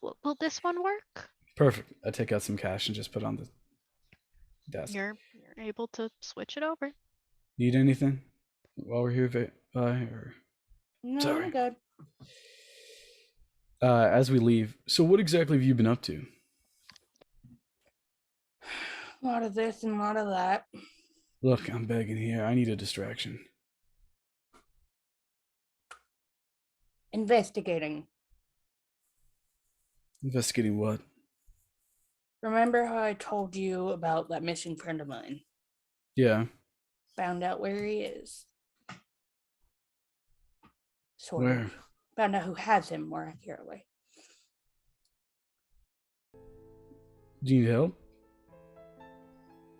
Will this one work? Perfect. I take out some cash and just put it on the desk. You're able to switch it over. Need anything while we're here, or No, Sorry. I'm good. as we leave? So, what exactly have you been up to? A lot of this and a lot of that. Look, I'm begging here. I need a distraction. Investigating. Investigating what? Remember how I told you about that missing friend of mine? Yeah. Found out where he is. Sort Where? of. Found out who has him more accurately. Do you need help?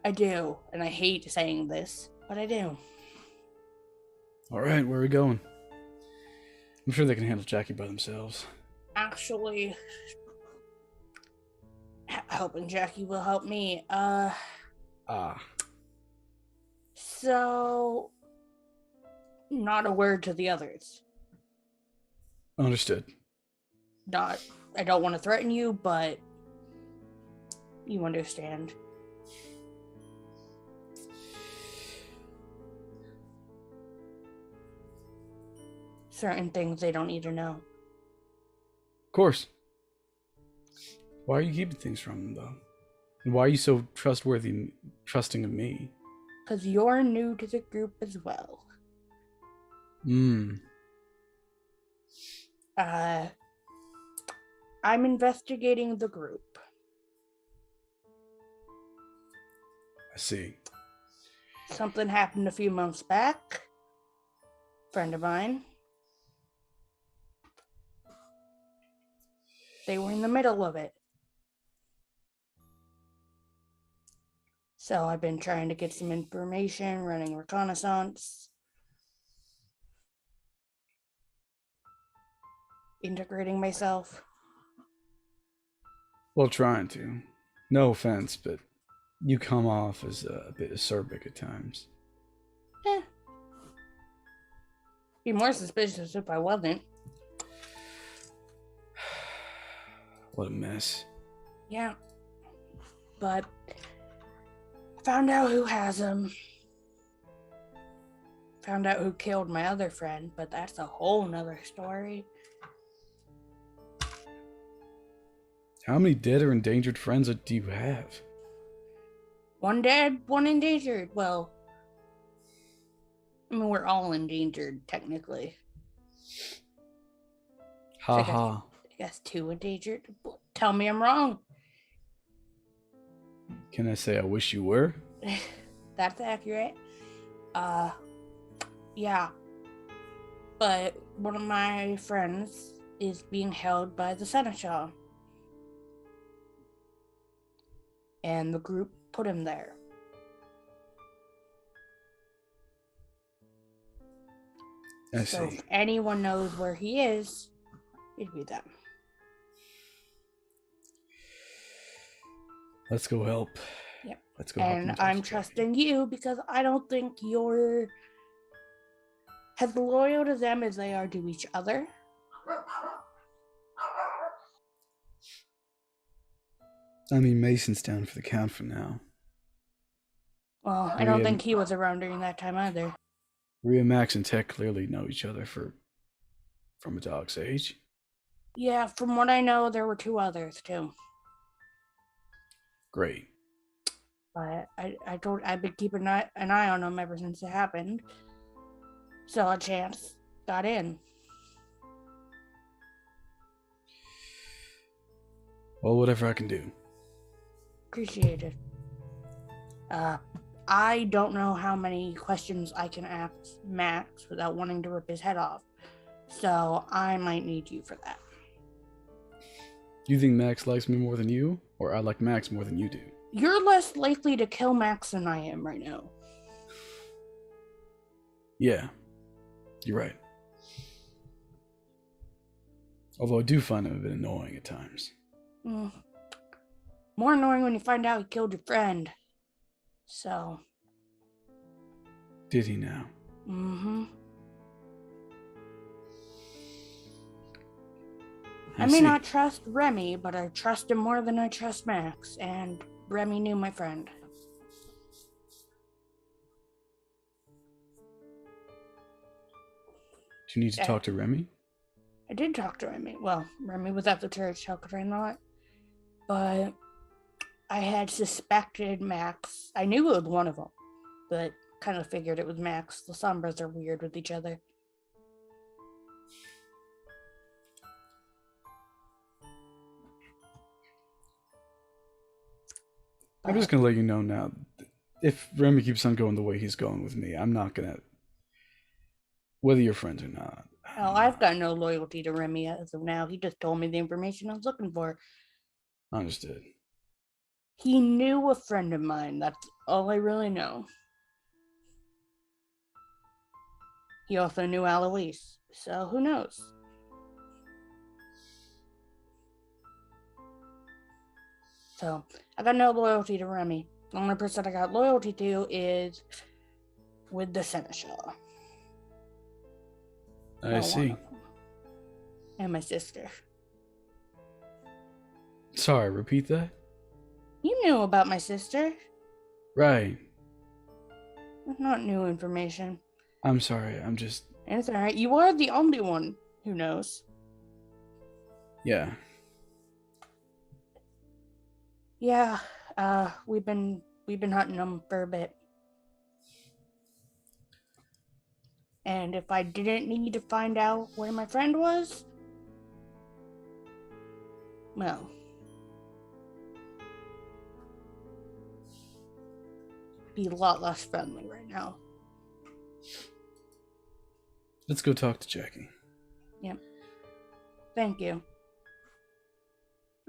I do, and I hate saying this, but I do. All right, where are we going? I'm sure they can handle Jackie by themselves. Actually, helping Jackie will help me. So, not a word to the others. Understood. I don't want to threaten you, but you understand. Certain things they don't need to know. Of course. Why are you keeping things from them, though? And why are you so trusting of me? Because you're new to the group as well. I'm investigating the group. I see. Something happened a few months back. Friend of mine. They were in the middle of it. So I've been trying to get some information, running reconnaissance, integrating myself. Well, trying to. No offense, but you come off as a bit acerbic at times. Be more suspicious if I wasn't. What a mess. Yeah. But I found out who has him. Found out who killed my other friend, but that's a whole nother story. How many dead or endangered friends do you have? One dead, one endangered. Well, I mean, we're all endangered, technically. Ha ha. I guess 2 endangered. Tell me I'm wrong. Can I say I wish you were? That's accurate. Yeah. But one of my friends is being held by the Seneschal. And the group put him there. I So see. if anyone knows where he is, it'd be them. Let's go help. Yep. Let's go help. And them I'm touch Jackie. trusting you because I don't think you're as loyal to them as they are to each other. I mean, Mason's down for the count for now. Well, I don't think he was around during that time either. Rhea, Max, and Tech clearly know each other from a dog's age. Yeah, from what I know, there were 2 others too. Great. But I've been keeping an eye on them ever since it happened. So a chance got in. Well, whatever I can do. Appreciate it. I don't know how many questions I can ask Max without wanting to rip his head off. So I might need you for that. You think Max likes me more than you, or I like Max more than you do? You're less likely to kill Max than I am right now. Yeah, you're right. Although I do find him a bit annoying at times. More annoying when you find out he killed your friend. So. Did he now? Mm-hmm. I I may see. not trust Remy, but I trust him more than I trust Max, and Remy knew my friend. Do you need to talk to Remy? I did talk to Remy. Well, Remy was at the church talking a lot. But I had suspected Max. I knew it was one of them, but kind of figured it was Max. The Sombras are weird with each other. I'm just gonna let you know now. If Remy keeps on going the way he's going with me, I'm not gonna. Whether you're friends or not. Oh, I've got no loyalty to Remy as of now. He just told me the information I was looking for. Understood. He knew a friend of mine. That's all I really know. He also knew Aloise. So who knows? So I got no loyalty to Remy. The only person I got loyalty to is with the Seneschal. I see. And my sister. Sorry, repeat that? You knew about my sister. Right. Not new information. I'm sorry, I'm just. It's alright. You are the only one who knows. Yeah. Yeah, we've been hunting them for a bit. And if I didn't need to find out where my friend was, well, be a lot less friendly right now. Let's go talk to Jackie. Yep. Thank you.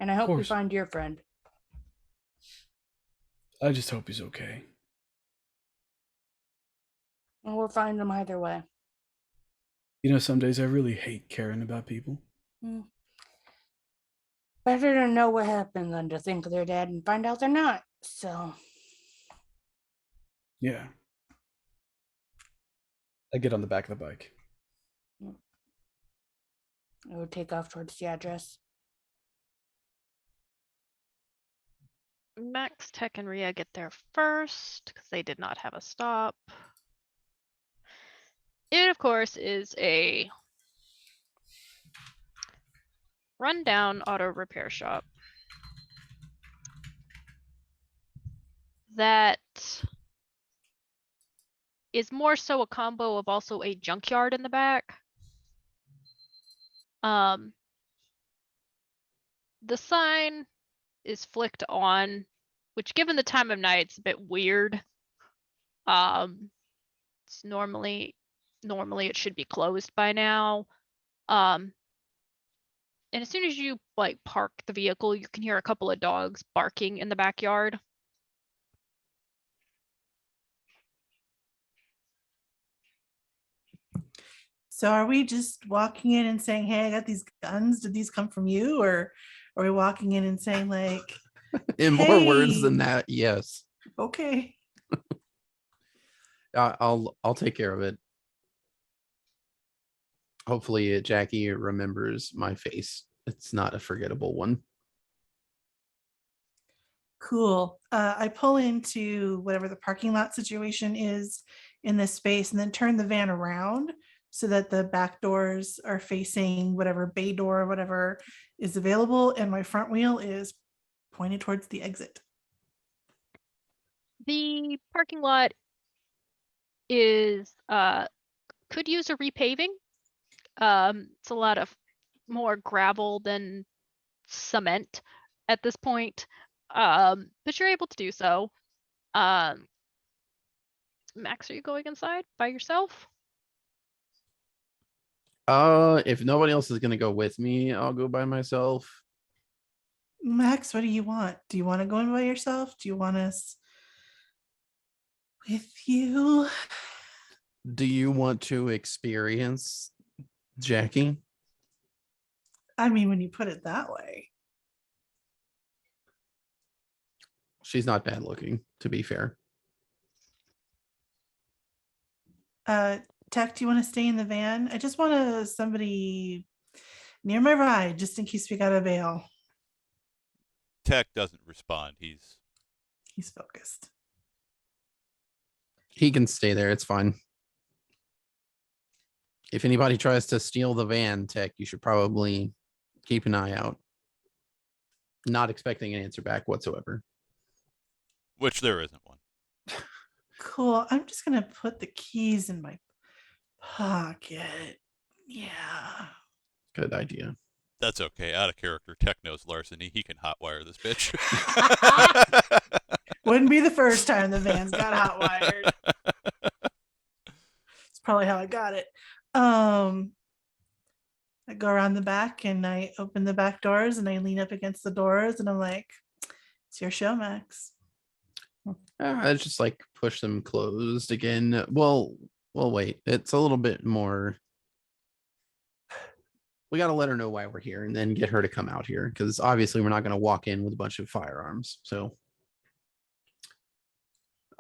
And I hope you find your friend. I just hope he's okay. And we'll find them either way. You know, some days I really hate caring about people. Better to know what happened than to think they're dead and find out they're not. So. Yeah. I get on the back of the bike. I would take off towards the address. Max, Tech, and Rhea get there first because they did not have a stop. It, of course, is a rundown auto repair shop that is more so a combo of also a junkyard in the back. The sign is flicked on, which given the time of night, it's a bit weird. It's normally it should be closed by now. And as soon as you like park the vehicle, you can hear a couple of dogs barking in the backyard. So are we just walking in and saying, hey, I got these guns. Did these come from you? Or are we walking in and saying like, In more words hey, than that, yes. okay. I'll take care of it. Hopefully Jackie remembers my face. It's not a forgettable one. Cool. I pull into whatever the parking lot situation is in this space and then turn the van around so that the back doors are facing whatever bay door or whatever is available. And my front wheel is pointed towards the exit. The parking lot is could use a repaving. It's a lot of more gravel than cement at this point, but you're able to do so. Um, Max, are you going inside by yourself? If nobody else is gonna go with me, I'll go by myself. Max, what do you want? Do you want to go in by yourself? Do you want us with you? Do you want to experience Jackie? I mean, when you put it that way. She's not bad looking, to be fair. Tech, do you want to stay in the van? I just want somebody near my ride, just in case we got to bail. Tech doesn't respond. He's focused. He can stay there. It's fine. If anybody tries to steal the van, Tech, you should probably keep an eye out. Not expecting an answer back whatsoever. which there isn't one. Cool. I'm just gonna put the keys in my pocket. Yeah. Good idea. That's okay. Out of character. Tech knows larceny. He can hotwire this bitch. Wouldn't be the first time the van's got hotwired. It's probably how I got it. I go around the back and I open the back doors and I lean up against the doors and I'm like, it's your show, Max. I just like push them closed again. Well, wait. It's a little bit more. We got to let her know why we're here and then get her to come out here because obviously we're not going to walk in with a bunch of firearms. So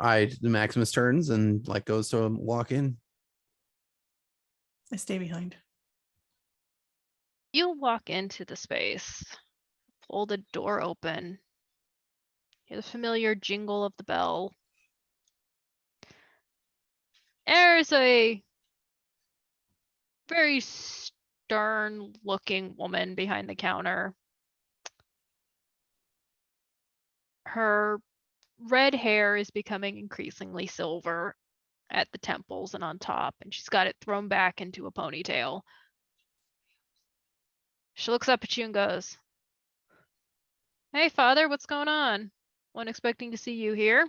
the Maximus turns and like goes to walk in. I stay behind. You walk into the space, pull the door open, hear the familiar jingle of the bell. There's a very stern looking woman behind the counter. Her red hair is becoming increasingly silver at the temples and on top, and she's got it thrown back into a ponytail. She looks up at you and goes, "Hey, Father, what's going on? Wasn't expecting to see you here."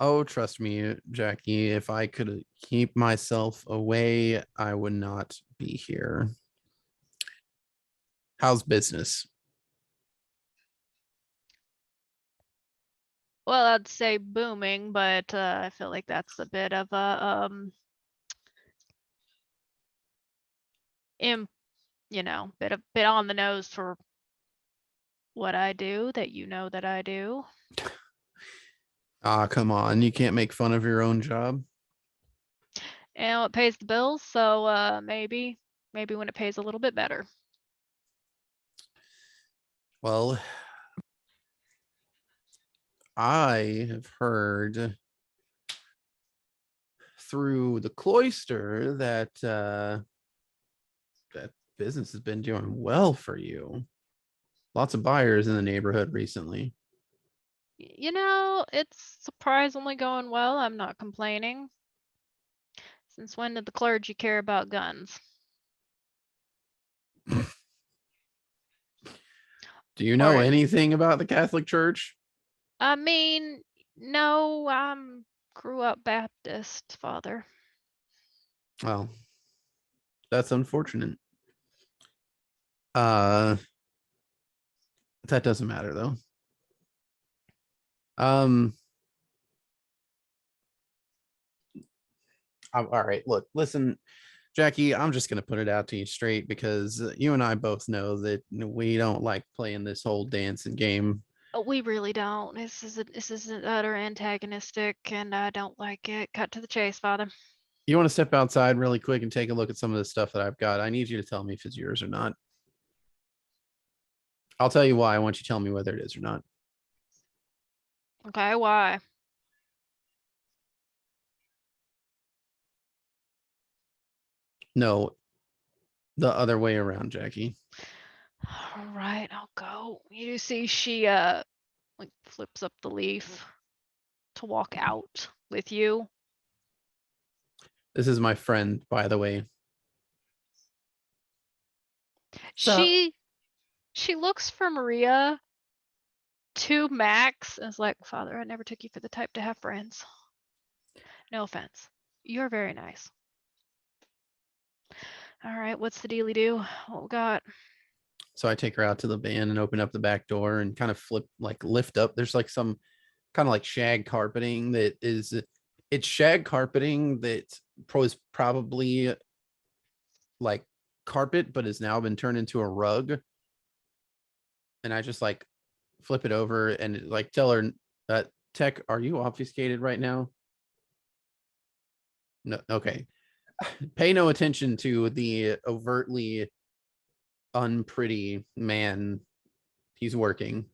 Oh, trust me, Jackie, if I could keep myself away, I would not be here. How's business? Well, I'd say booming, but I feel like that's a bit of a bit on the nose for what I do that you know that I do. Ah, come on. You can't make fun of your own job. And it pays the bills, so maybe when it pays a little bit better. Well, I have heard through the cloister that that business has been doing well for you. Lots of buyers in the neighborhood recently. You know, it's surprisingly going well. I'm not complaining. Since when did the clergy care about guns? Do you know Or- anything about the Catholic Church? I mean, no, grew up Baptist, Father. Well, that's unfortunate. That doesn't matter though. All right, look, listen, Jackie, I'm just gonna put it out to you straight because you and I both know that we don't like playing this whole dancing game. We really don't. This is utter antagonistic, and I don't like it. Cut to the chase, Father. You want to step outside really quick and take a look at some of the stuff that I've got? I need you to tell me if it's yours or not. I'll tell you why. I want you to tell me whether it is or not. Okay, why? No, the other way around, Jackie. All right, I'll go. You see, she like flips up the leaf to walk out with you. This is my friend, by the way. So- She looks for Maria 2 max. And it's like, Father, I never took you for the type to have friends. No offense. You're very nice. All right, what's the dealy do? What we got? So I take her out to the van and open up the back door and kind of lift up. There's like some kind of like shag carpeting it's shag carpeting that was probably like carpet, but has now been turned into a rug. And I just like flip it over and like tell her, Tech, are you obfuscated right now? No, okay. Pay no attention to the overtly unpretty man. He's working.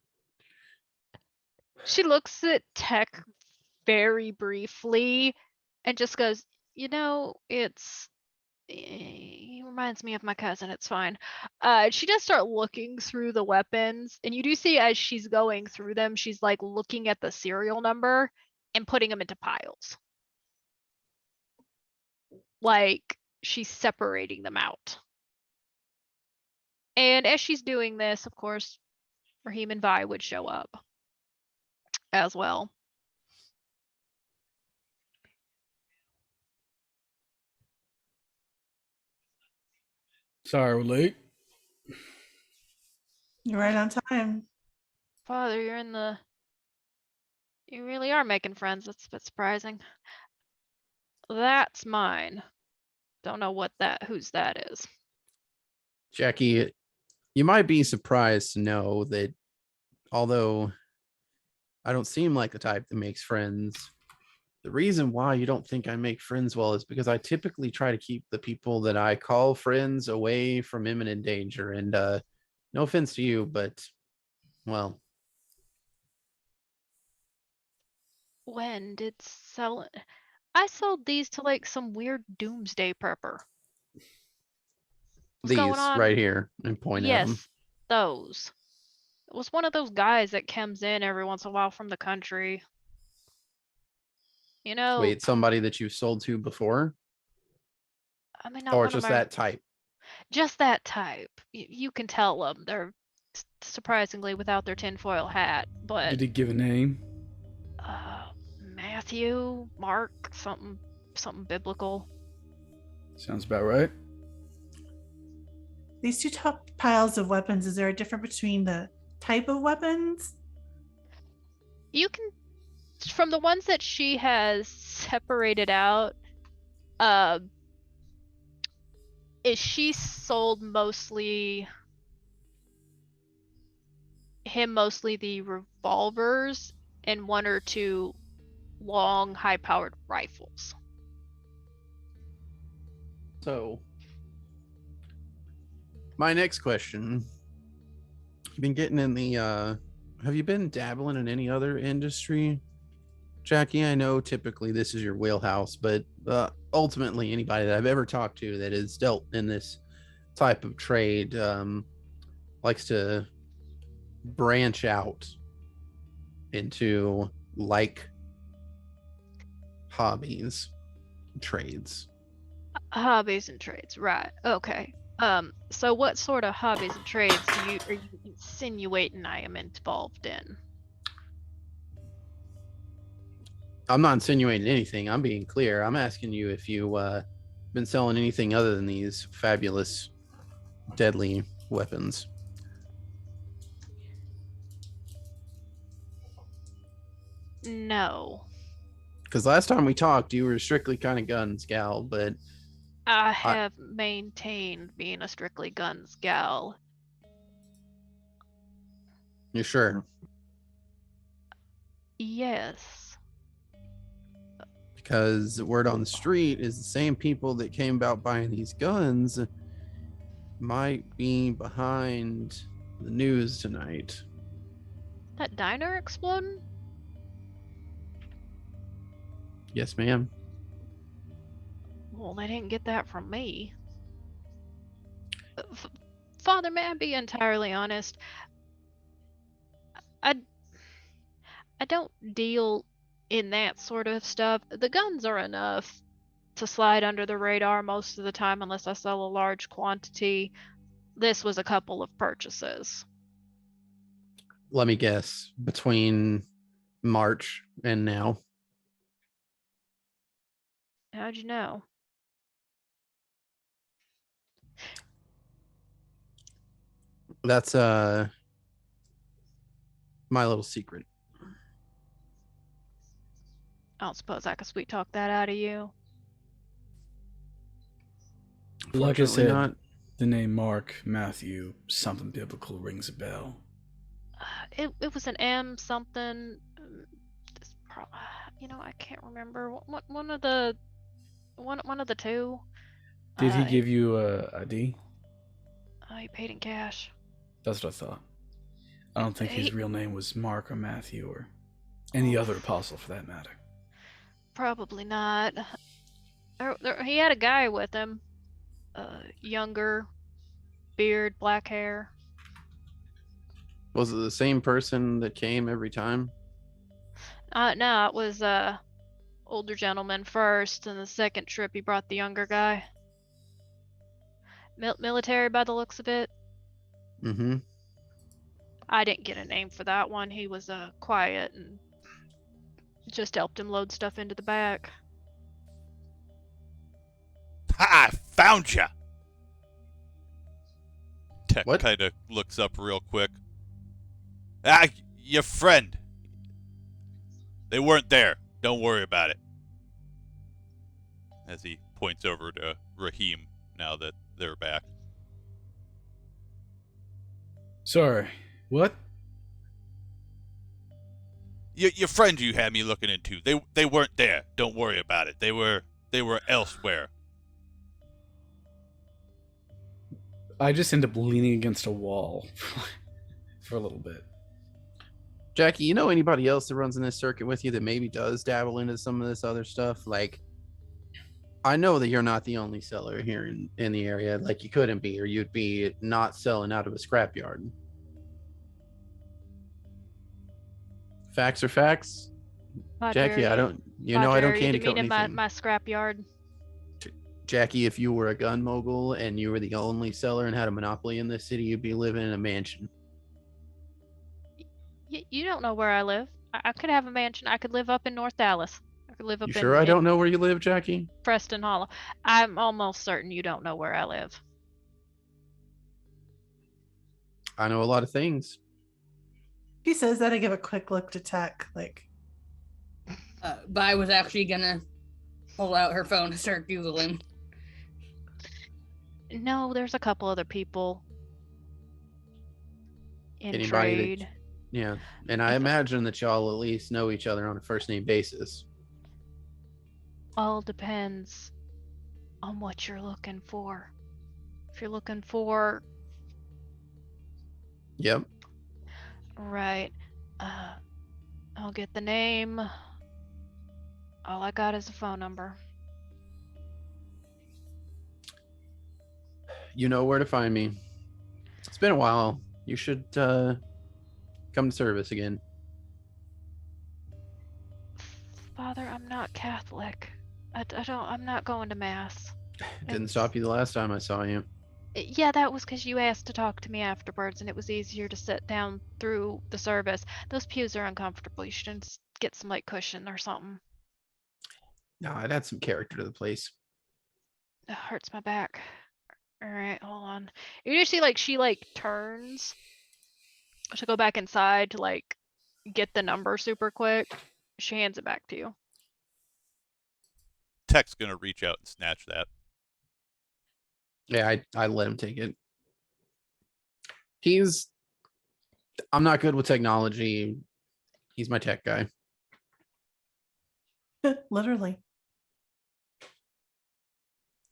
She looks at Tech very briefly and just goes, you know, he reminds me of my cousin. It's fine. She does start looking through the weapons, and you do see as she's going through them, she's like looking at the serial number and putting them into piles. Like she's separating them out. And as she's doing this, of course, Raheem and Vi would show up as well. Sorry, we're late. You're right on time. Father, you really are making friends. That's a bit surprising. That's mine. Don't know whose that is. Jackie, you might be surprised to know that although I don't seem like the type that makes friends, the reason why you don't think I make friends well is because I typically try to keep the people that I call friends away from imminent danger. And no offense to you, but well. When did sell? I sold these to like some weird doomsday prepper. What's going These on? right here and point at them. Yes, those. It was one of those guys that comes in every once in a while from the country. You know, Wait, somebody that you've sold to before? I mean, not Or one of just my, that type? just that type. You can tell them. They're surprisingly without their tinfoil hat, but Did he give a name? Matthew, Mark, something biblical. Sounds about right. These two top piles of weapons, is there a difference between the type of weapons? You can, from the ones that she has separated out, is she sold mostly the revolvers and 1 or 2 long high-powered rifles. So my next question, you've been getting in the have you been dabbling in any other industry, Jackie? I know typically this is your wheelhouse, but ultimately anybody that I've ever talked to that has dealt in this type of trade likes to branch out into like hobbies, trades. Hobbies and trades, right? Okay. So what sort of hobbies and trades are you insinuating I am involved in? I'm not insinuating anything. I'm being clear. I'm asking you if you been selling anything other than these fabulous, deadly weapons. No. Because last time we talked, you were strictly kind of guns gal, but I have maintained being a strictly guns gal. you're sure? Yes. Because the word on the street is the same people that came about buying these guns might be behind the news tonight. That diner exploding? Yes, ma'am. Well, they didn't get that from me. Father, may I be entirely honest? I don't deal in that sort of stuff. The guns are enough to slide under the radar most of the time unless I sell a large quantity. This was a couple of purchases. let me guess, between March and now. How'd you know? That's my little secret. I don't suppose I could sweet talk that out of you. Like I Fortunately said, not. the name Mark, Matthew, something biblical rings a bell. It was an M something. I can't remember. One of the two. Did he Uh, give you a ID? He paid in cash. That's what I thought. I don't think his He- real name was Mark or Matthew or any other apostle for that matter. Probably not. He had a guy with him. Younger, beard, black hair. Was it the same person that came every time? No, it was older gentleman first, and the second trip he brought the younger guy. Military by the looks of it. Mm-hmm. I didn't get a name for that one. He was quiet and just helped him load stuff into the back. Ha! I found ya! Tech What? kind of looks up real quick. Ah, your friend. They weren't there. Don't worry about it. As he points over to Raheem now that they're back. Sorry, what? Your friend you had me looking into. They weren't there. Don't worry about it. They were elsewhere. I just end up leaning against a wall for a little bit. Jackie, you know anybody else that runs in this circuit with you that maybe does dabble into some of this other stuff? Like, I know that you're not the only seller here in the area. Like, you couldn't be, or you'd be not selling out of a scrapyard. Facts are facts. How Jackie, dare I you. don't, you How know, I dare don't you candy coat demeaning anything. my scrapyard. Jackie, if you were a gun mogul and you were the only seller and had a monopoly in this city, you'd be living in a mansion. You don't know where I live. I could have a mansion. I could live up in North Dallas. I could live up You sure I in don't know where you live, Jackie? Preston Hollow. I'm almost certain you don't know where I live. I know a lot of things. He says that. I give a quick look to Tech, like, But I was actually gonna pull out her phone and start Googling. No, there's a couple other people in Anybody trade. that, yeah. And I If- imagine that y'all at least know each other on a first name basis. All depends on what you're looking for. If you're looking for Yep. right, I'll get the name. All I got is a phone number. You know where to find me. It's been a while. You should come to service again. Father, I'm not Catholic. I'm not going to mass. Didn't It's- stop you the last time I saw you. Yeah, that was because you asked to talk to me afterwards, and it was easier to sit down through the service. Those pews are uncomfortable. You should just get some like cushion or something. No, it adds some character to the place. It hurts my back. All right, hold on. You just see like she like turns to go back inside to like get the number super quick. She hands it back to you. Tech's gonna reach out and snatch that. Yeah, I let him take it. I'm not good with technology. He's my tech guy. literally.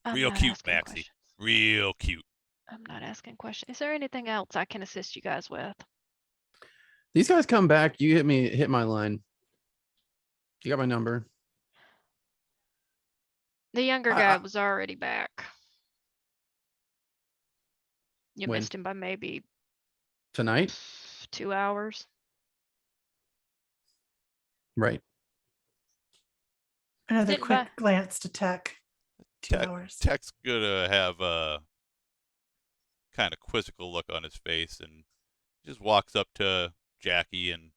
I'm Real not cute, asking Maxie. questions. Real cute. I'm not asking questions. Is there anything else I can assist you guys with? These guys come back. You hit my line. You got my number. The younger I- guy I- was already back. You When? missed him by maybe Tonight? 2 hours. Right. Another Didn't quick buy- glance to Tech. 2 Tech- hours. Tech's gonna have a kind of quizzical look on his face and just walks up to Jackie and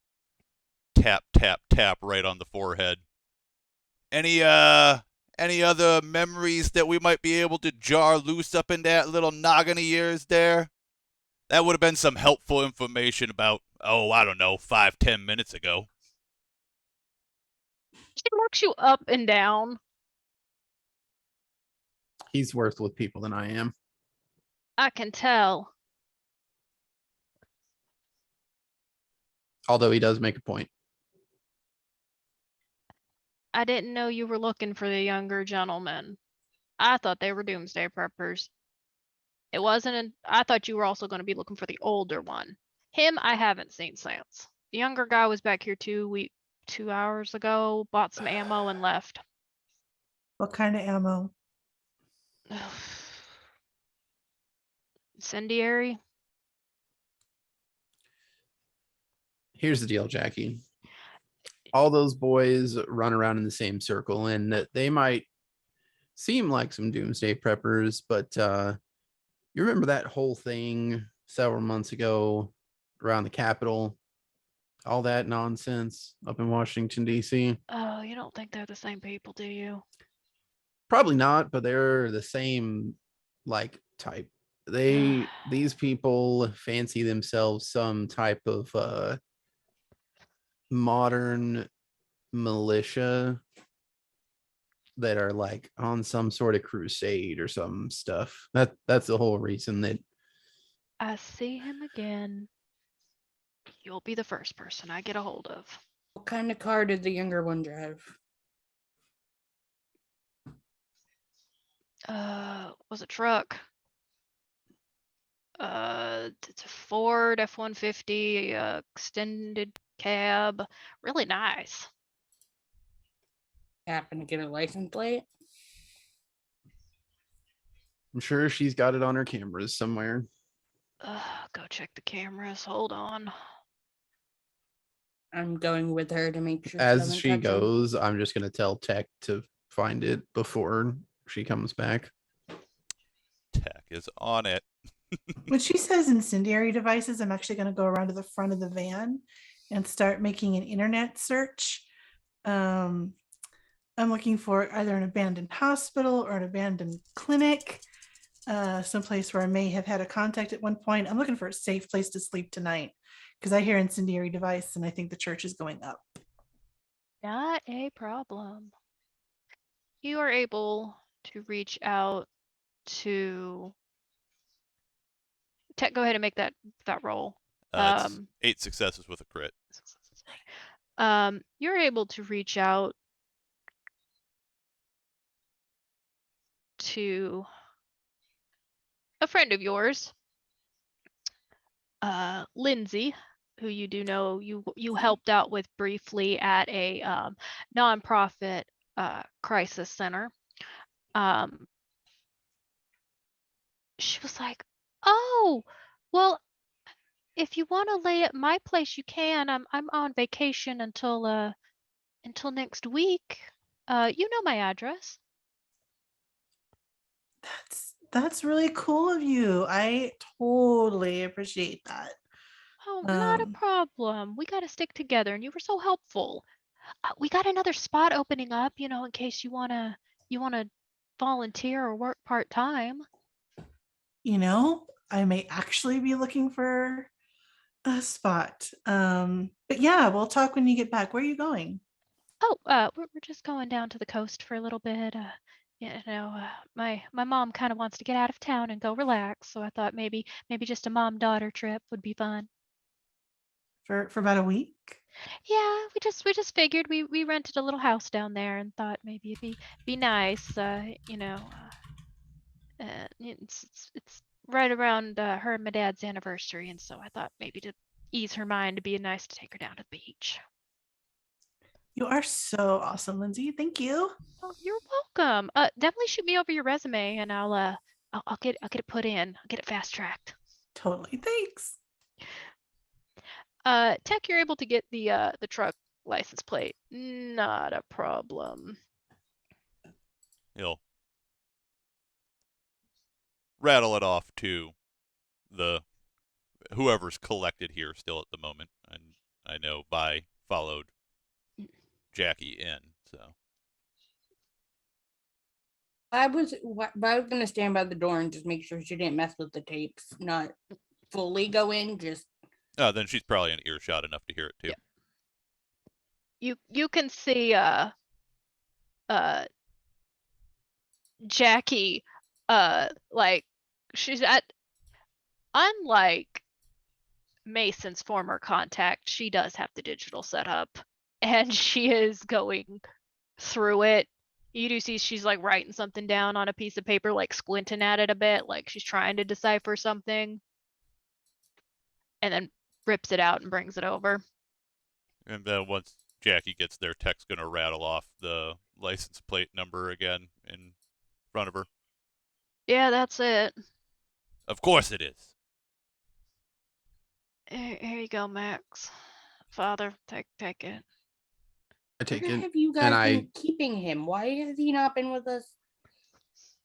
tap, tap, tap right on the forehead. Any other memories that we might be able to jar loose up in that little noggin of yours there? That would have been some helpful information about, I don't know, 5-10 minutes ago. She looks you up and down. He's worse with people than I am. I can tell. Although he does make a point. I didn't know you were looking for the younger gentleman. I thought they were doomsday preppers. It wasn't. I thought you were also going to be looking for the older one. Him, I haven't seen since. The younger guy was back here 2 hours ago, bought some ammo and left. What kind of ammo? Incendiary. Here's the deal, Jackie. All those boys run around in the same circle, and that they might seem like some doomsday preppers, but you remember that whole thing several months ago around the Capitol? All that nonsense up in Washington, D.C.? Oh, you don't think they're the same people, do you? Probably not, but they're the same like type. These people fancy themselves some type of modern militia that are like on some sort of crusade or some stuff. That's the whole reason that I see him again. You'll be the first person I get a hold of. What kind of car did the younger one drive? Was a truck. It's a Ford F-150, extended cab. Really nice. Happen to get a license plate? I'm sure she's got it on her cameras somewhere. Go check the cameras. Hold on. I'm going with her to make sure. As doesn't she touch 'em. goes, I'm just gonna tell Tech to find it before she comes back. Tech is on it. When she says incendiary devices, I'm actually going to go around to the front of the van and start making an internet search. I'm looking for either an abandoned hospital or an abandoned clinic, someplace where I may have had a contact at one point. I'm looking for a safe place to sleep tonight because I hear incendiary device and I think the church is going up. Not a problem. You are able to reach out to Tech. Go ahead and make that roll. It's 8 successes with a crit. You're able to reach out to a friend of yours, Lindsay, who you do know you helped out with briefly at a nonprofit crisis center. She was like, "Oh, well, if you want to lay at my place, you can. I'm on vacation until next week. You know my address." That's really cool of you. I totally appreciate that. Oh, not a problem. We got to stick together, and you were so helpful. We got another spot opening up, in case you wanna volunteer or work part-time. I may actually be looking for a spot. But yeah, we'll talk when you get back. Where are you going? Oh, we're just going down to the coast for a little bit. My mom kind of wants to get out of town and go relax, so I thought maybe just a mom-daughter trip would be fun. For about a week? Yeah, we just figured we rented a little house down there and thought maybe it'd be nice, it's right around her and my dad's anniversary, and so I thought maybe to ease her mind, it'd be nice to take her down to the beach. You are so awesome, Lindsay. Thank you. Oh, you're welcome. Definitely shoot me over your resume, and I'll get it put in. I'll get it fast tracked. Totally. Thanks. Tech, you're able to get the truck license plate. Not a problem. He'll rattle it off to the whoever's collected here still at the moment, and I know Vi followed Jackie in, so. I was gonna stand by the door and just make sure she didn't mess with the tapes, not fully go in, just Oh, then she's probably in earshot enough to hear it too. Yeah. You can see Jackie like she's at, unlike Mason's former contact, she does have the digital setup and she is going through it. You do see she's like writing something down on a piece of paper, like squinting at it a bit, like she's trying to decipher something, and then rips it out and brings it over. And then once Jackie gets there, Tech's gonna rattle off the license plate number again in front of her. Yeah, that's it. Of course it is. Here you go, Max. Father, take it. I take where it. have you guys And I been keeping him? Why has he not been with us?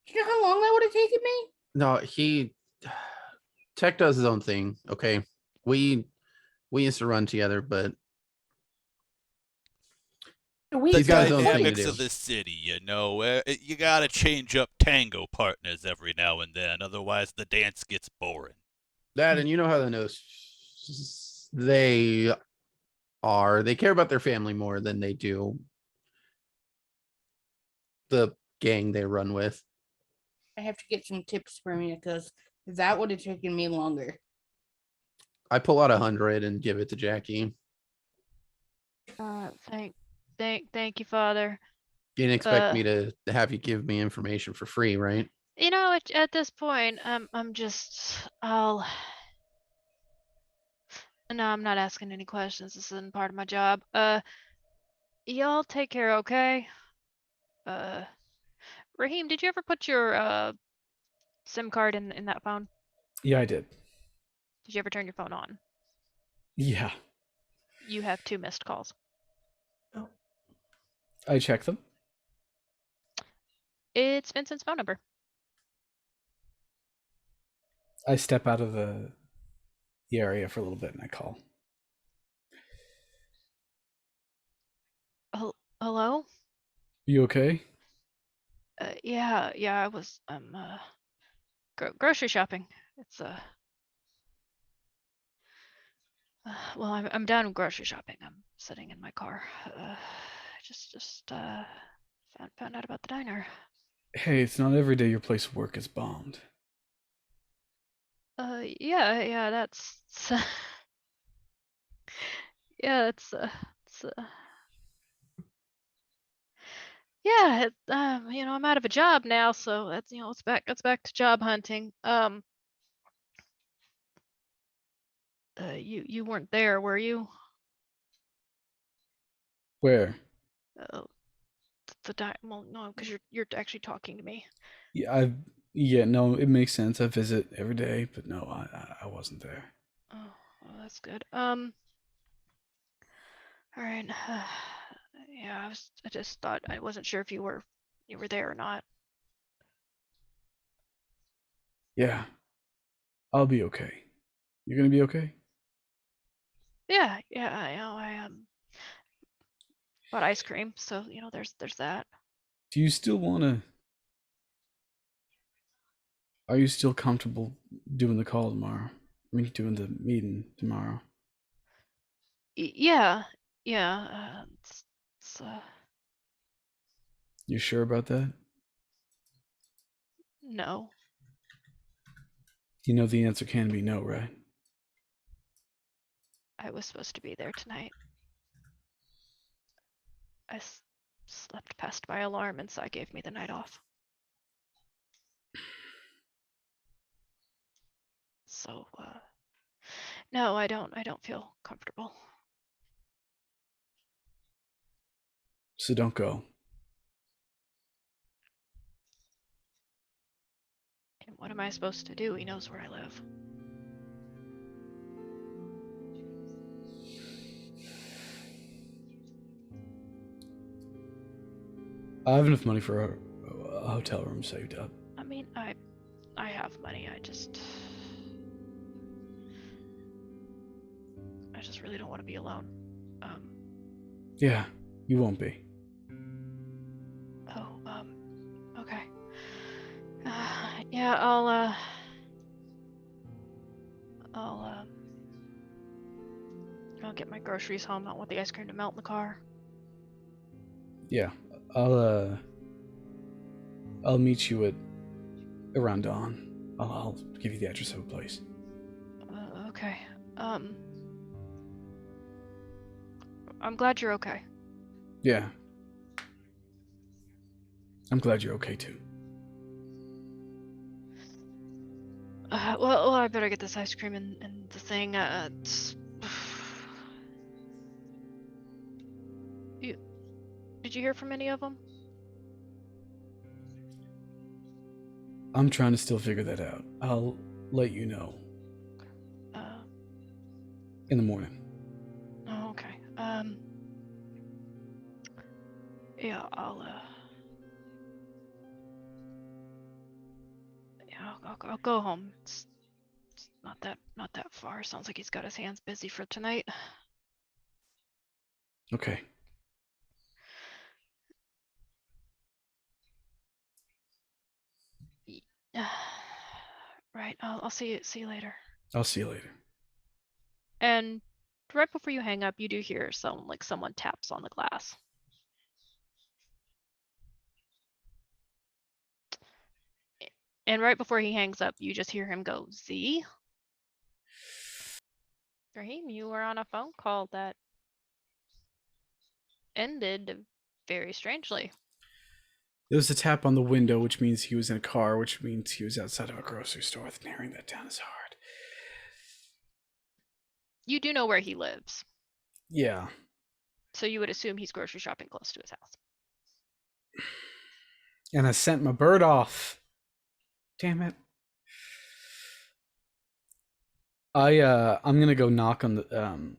Do you know how long that would have taken me? No, he Tech does his own thing. Okay. We used to run together, but We The He's got his own thing to dynamics do. of the city, you know. You gotta change up tango partners every now and then, otherwise the dance gets boring. that, and you know how the nose they care about their family more than they do the gang they run with. I have to get some tips from you because that would have taken me longer. I pull out 100 and give it to Jackie. Thank you, Father. You didn't expect me to have you give me information for free, right? You know, at this point, I'm just, no, I'm not asking any questions. This isn't part of my job. Y'all take care, okay? Raheem, did you ever put your SIM card in that phone? Yeah, I did. Did you ever turn your phone on? Yeah, You have 2 missed calls. I checked them. It's Vincent's phone number. I step out of the area for a little bit and I call. Hello? You okay? Yeah, I was, grocery shopping. It's, well, I'm done grocery shopping. I'm sitting in my car. Just found out about the diner. Hey, it's not every day your place of work is bombed. Yeah, that's, yeah, it's yeah, you know, I'm out of a job now, so that's, you know, it's back to job hunting. You weren't there, were you? Where? Oh, well, no, because you're actually talking to me. Yeah, no, it makes sense. I visit every day, but no, I wasn't there. Oh, well, that's good. All right. Yeah, I just thought, I wasn't sure if you were there or not. Yeah, I'll be okay. You're gonna be okay? Yeah, I know. I bought ice cream, so you know, there's that. Do you still wanna? Are you still comfortable doing the call tomorrow? I mean, doing the meeting tomorrow. Yeah, it's You sure about that? no. You know the answer can be no, right? I was supposed to be there tonight. I slept past my alarm, and so I gave me the night off. So, no, I don't feel comfortable. So don't go. And what am I supposed to do? He knows where I live. I have enough money for a hotel room saved up. I mean, I have money. I just really don't want to be alone. Yeah, you won't be. Oh, okay. Yeah, I'll get my groceries home. I don't want the ice cream to melt in the car. Yeah, I'll meet you at around dawn. I'll give you the address of a place. Okay. I'm glad you're okay. Yeah. I'm glad you're okay too. Well, I better get this ice cream and the thing. Did you hear from any of them? I'm trying to still figure that out. I'll let you know in the morning. Oh, okay. Yeah, I'll go home. It's not that far. Sounds like he's got his hands busy for tonight. Okay. Right. I'll see you later. I'll see you later. And right before you hang up, you do hear someone taps on the glass. And right before he hangs up, you just hear him go, Z? Raheem, you were on a phone call that ended very strangely. There was a tap on the window, which means he was in a car, which means he was outside of a grocery store. Narrowing that down is hard. You do know where he lives, Yeah. so you would assume he's grocery shopping close to his house. And I sent my bird off. Damn it. I'm gonna go knock on the I'm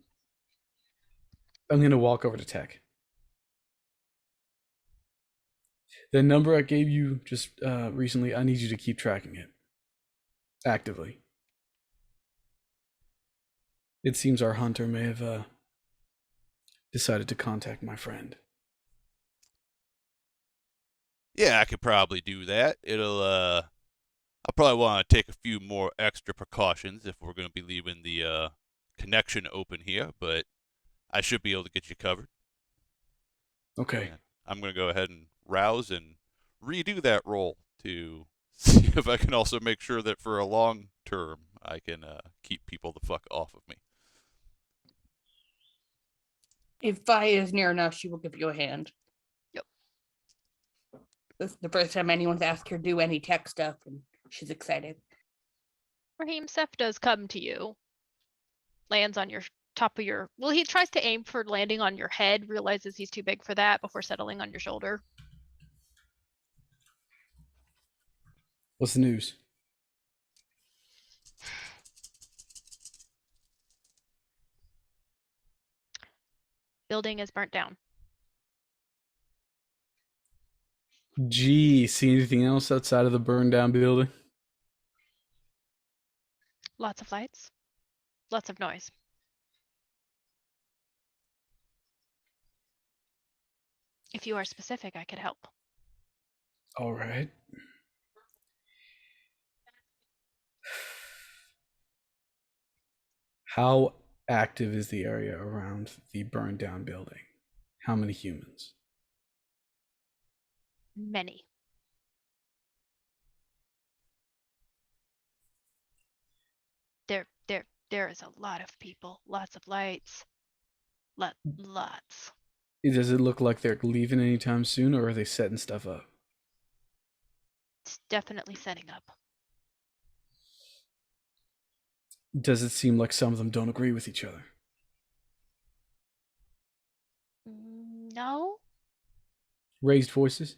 gonna walk over to Tech. The number I gave you just recently, I need you to keep tracking it actively. It seems our hunter may have decided to contact my friend. Yeah, I could probably do that. I'll probably want to take a few more extra precautions if we're going to be leaving the connection open here, but I should be able to get you covered. Okay. And I'm going to go ahead and rouse and redo that roll to see if I can also make sure that for a long term I can keep people the fuck off of me. If Vi is near enough, she will give you a hand. Yep. This is the first time anyone's asked her to do any tech stuff, and she's excited. Raheem, Seth does come to you. Lands on your top of your... Well, he tries to aim for landing on your head, realizes he's too big for that before settling on your shoulder. What's the news? Building is burnt down. Gee, see anything else outside of the burned down building? Lots of lights. Lots of noise. If you are specific, I could help. All right. How active is the area around the burned down building? How many humans? Many. There is a lot of people, lots of lights, lots. Does it look like they're leaving anytime soon, or are they setting stuff up? It's definitely setting up. Does it seem like some of them don't agree with each other? No. Raised voices?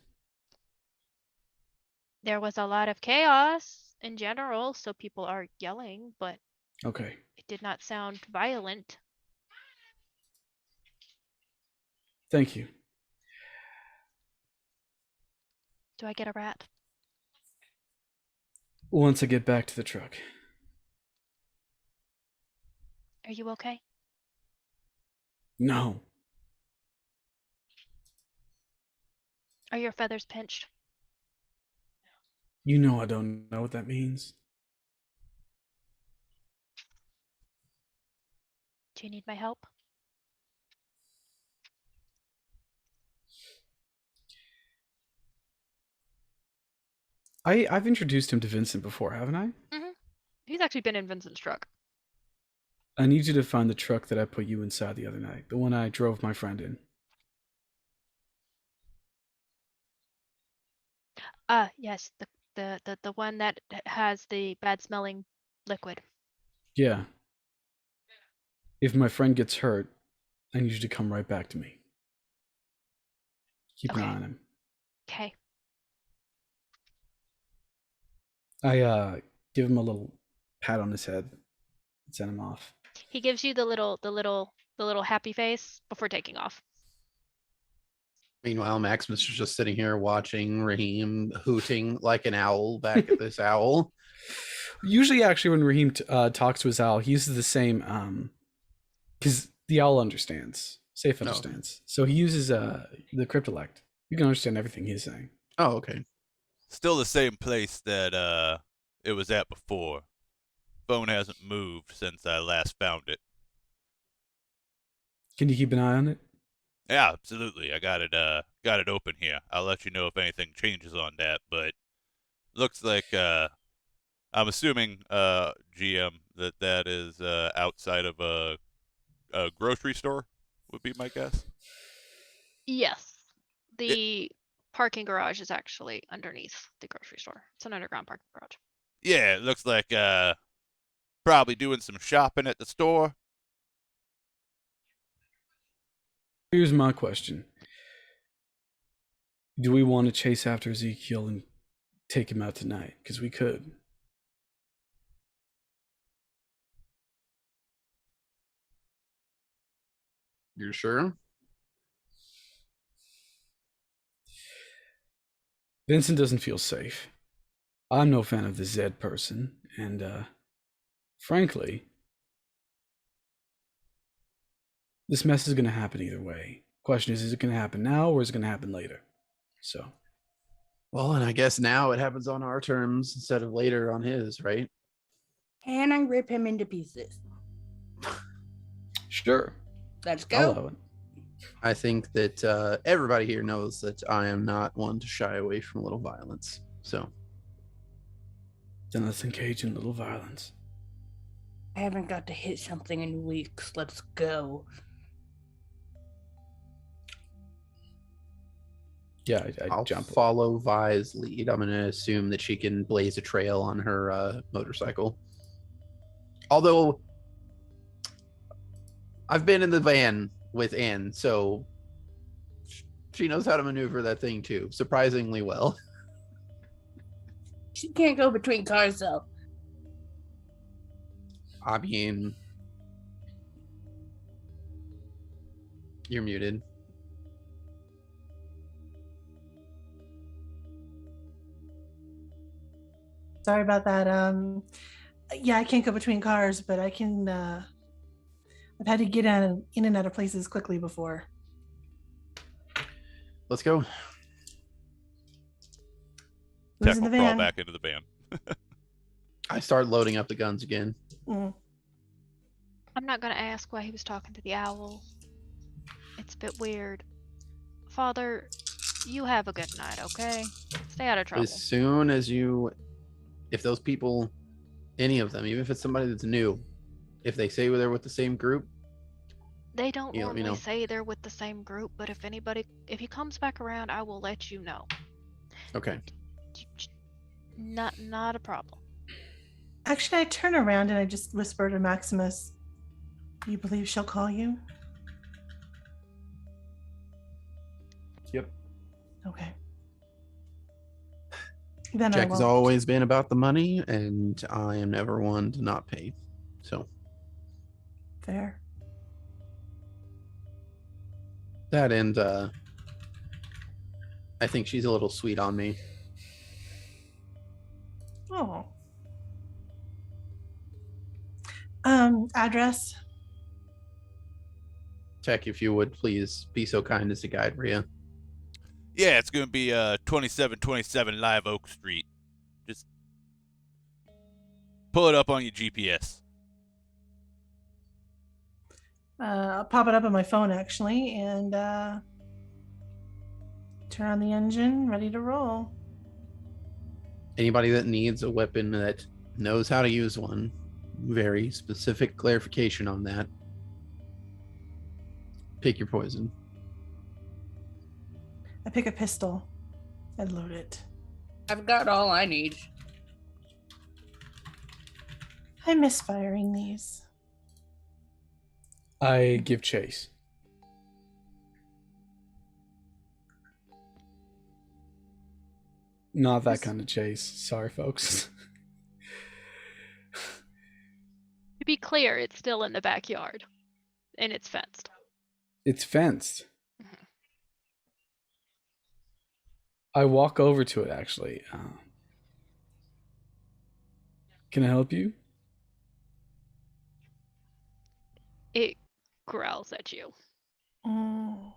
There was a lot of chaos in general, so people are yelling, but Okay. it did not sound violent. Thank you. Do I get a rat? Once I get back to the truck. Are you okay? No. Are your feathers pinched? You know I don't know what that means. Do you need my help? I've introduced him to Vincent before, haven't I? He's actually been in Vincent's truck. I need you to find the truck that I put you inside the other night. The one I drove my friend in. Yes, the one that has the bad smelling liquid. Yeah. If my friend gets hurt, I need you to come right back to me. Keep an Okay. eye on him. Okay. I give him a little pat on his head and send him off. He gives you the little happy face before taking off. Meanwhile, Maximus is just sitting here watching Raheem hooting like an owl back at this owl. Usually, actually, when Raheem talks to his owl, he uses the same because the owl understands. Safe Oh. understands. So he uses the cryptolect. You can understand everything he's saying. Oh, okay. Still the same place that it was at before. Phone hasn't moved since I last found it. Can you keep an eye on it? Yeah, absolutely. I got it open here. I'll let you know if anything changes on that, but looks like I'm assuming GM that is outside of a grocery store would be my guess. Yes. The parking garage is actually underneath the grocery store. It's an underground parking garage. Yeah, it looks like probably doing some shopping at the store. Here's my question. Do we want to chase after Ezekiel and take him out tonight? Because we could. You're sure? Vincent doesn't feel safe. I'm no fan of the Zed person, and frankly, this mess is going to happen either way. Question is it going to happen now or is it going to happen later? So, Well, and I guess now it happens on our terms instead of later on his, right? Can I rip him into pieces? sure, Let's I'll go. allow it. I think that everybody here knows that I am not one to shy away from a little violence. So, Then let's engage in little violence. I haven't got to hit something in weeks. Let's go. Yeah, I'll jump. follow Vi's lead. I'm going to assume that she can blaze a trail on her motorcycle. Although, I've been in the van with Anne, so she knows how to maneuver that thing too, surprisingly well. She can't go between cars though. I mean, you're muted. Sorry about that. Yeah, I can't go between cars, but I can. I've had to get in and out of places quickly before. Let's go. Who's Tech in will the crawl van? back into the van. I start loading up the guns again. Mm. I'm not gonna ask why he was talking to the owl. It's a bit weird. Father, you have a good night, okay? Stay out of trouble. As soon as if those people, any of them, even if it's somebody that's new, if they say they're with the same group, They don't you let me normally know. say they're with the same group, but if he comes back around, I will let you know. Okay. Not a problem. Actually, I turn around and I just whisper to Maximus, "You believe she'll call you?" Yep. Okay. Then Jack I has won't. always been about the money, and I am never one to not pay. So Fair. that and I think she's a little sweet on me. Oh. Address. Tech, if you would please be so kind as to guide Rhea. Yeah, it's going to be 2727 Live Oak Street. Just pull it up on your GPS. I'll pop it up on my phone actually, and turn on the engine, ready to roll. Anybody that needs a weapon that knows how to use one, very specific clarification on that. Pick your poison. I pick a pistol and load it. I've got all I need. I miss firing these. I give chase. Not that kind of chase. Sorry, folks. To be clear, it's still in the backyard, and it's fenced. It's fenced. Mhm. I walk over to it, actually. Can I help you? It growls at you. Mm.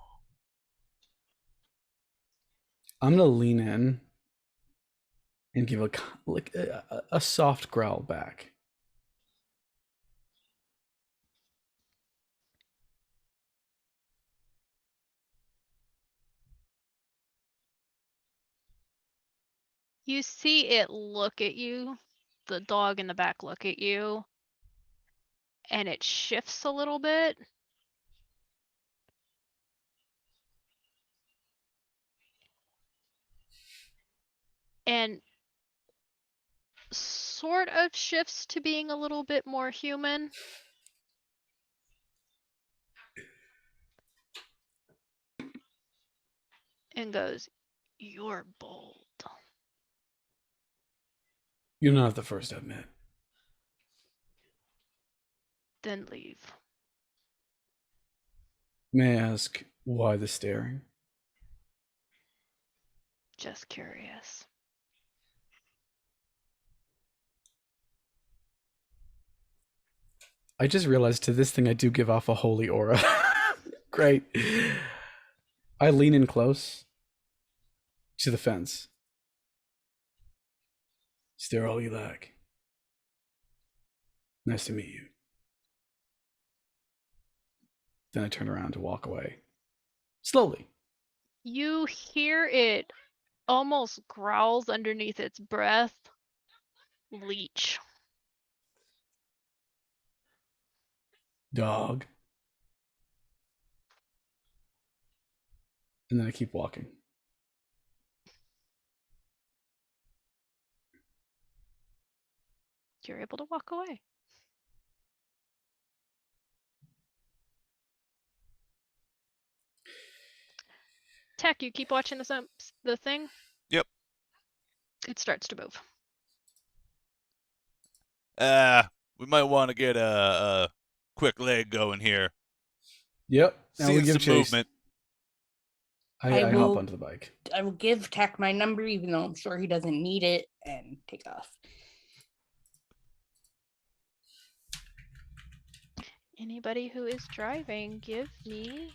I'm going to lean in and give a soft growl back. You see it look at you, the dog in the back look at you, and it shifts a little bit. And sort of shifts to being a little bit more human. And goes, "You're bold." You're not the first I've met. Then leave. May I ask why the staring? Just curious. I just realized to this thing I do give off a holy aura. Great. I lean in close to the fence. Stare all you like. Nice to meet you. Then I turn around to walk away. Slowly. You hear it almost growls underneath its breath. Leech. Dog. And then I keep walking. You're able to walk away. Tech, you keep watching the thing? Yep. It starts to move. We might want to get a quick leg going here. Yep. Now we Seeing give some chase. movement. I hop will- onto the bike. I will give Tack my number, even though I'm sure he doesn't need it, and take off. Anybody who is driving, give me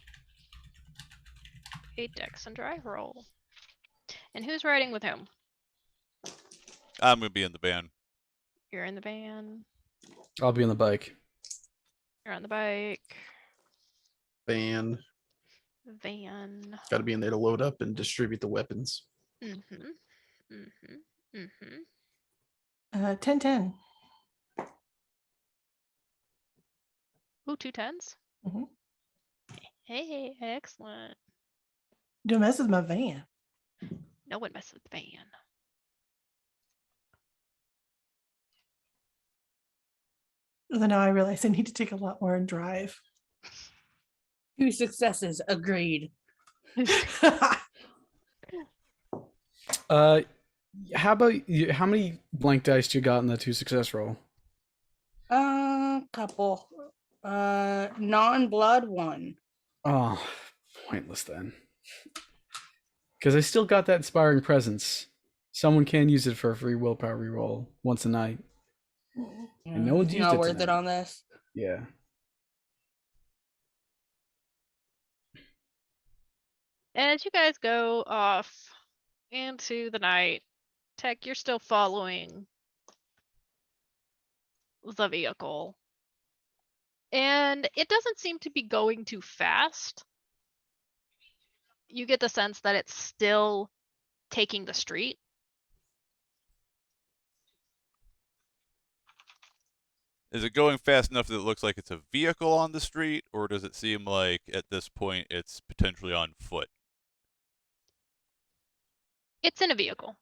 a dex and drive roll. And who's riding with whom? I'm going to be in the van. You're in the van. I'll be on the bike. You're on the bike. Van. Van. Got to be in there to load up and distribute the weapons. Mm-hmm. Mm-hmm. Mm-hmm. 10-10. Ooh, 2 10s? Mhm. Hey, excellent. Don't mess with my van. No one messes with the van. Although now I realize I need to take a lot more and drive. 2 successes, agreed. How about you? How many blank dice do you got in that 2 success roll? Couple. Non-blood 1. Oh, pointless then. Because I still got that inspiring presence. Someone can use it for a free willpower reroll once a night. And no one's It's used not it worth it tonight. on this. Yeah. And as you guys go off into the night, Tech, you're still following the vehicle. And it doesn't seem to be going too fast. You get the sense that it's still taking the street. Is it going fast enough that it looks like it's a vehicle on the street, or does it seem like at this point it's potentially on foot? It's in a vehicle.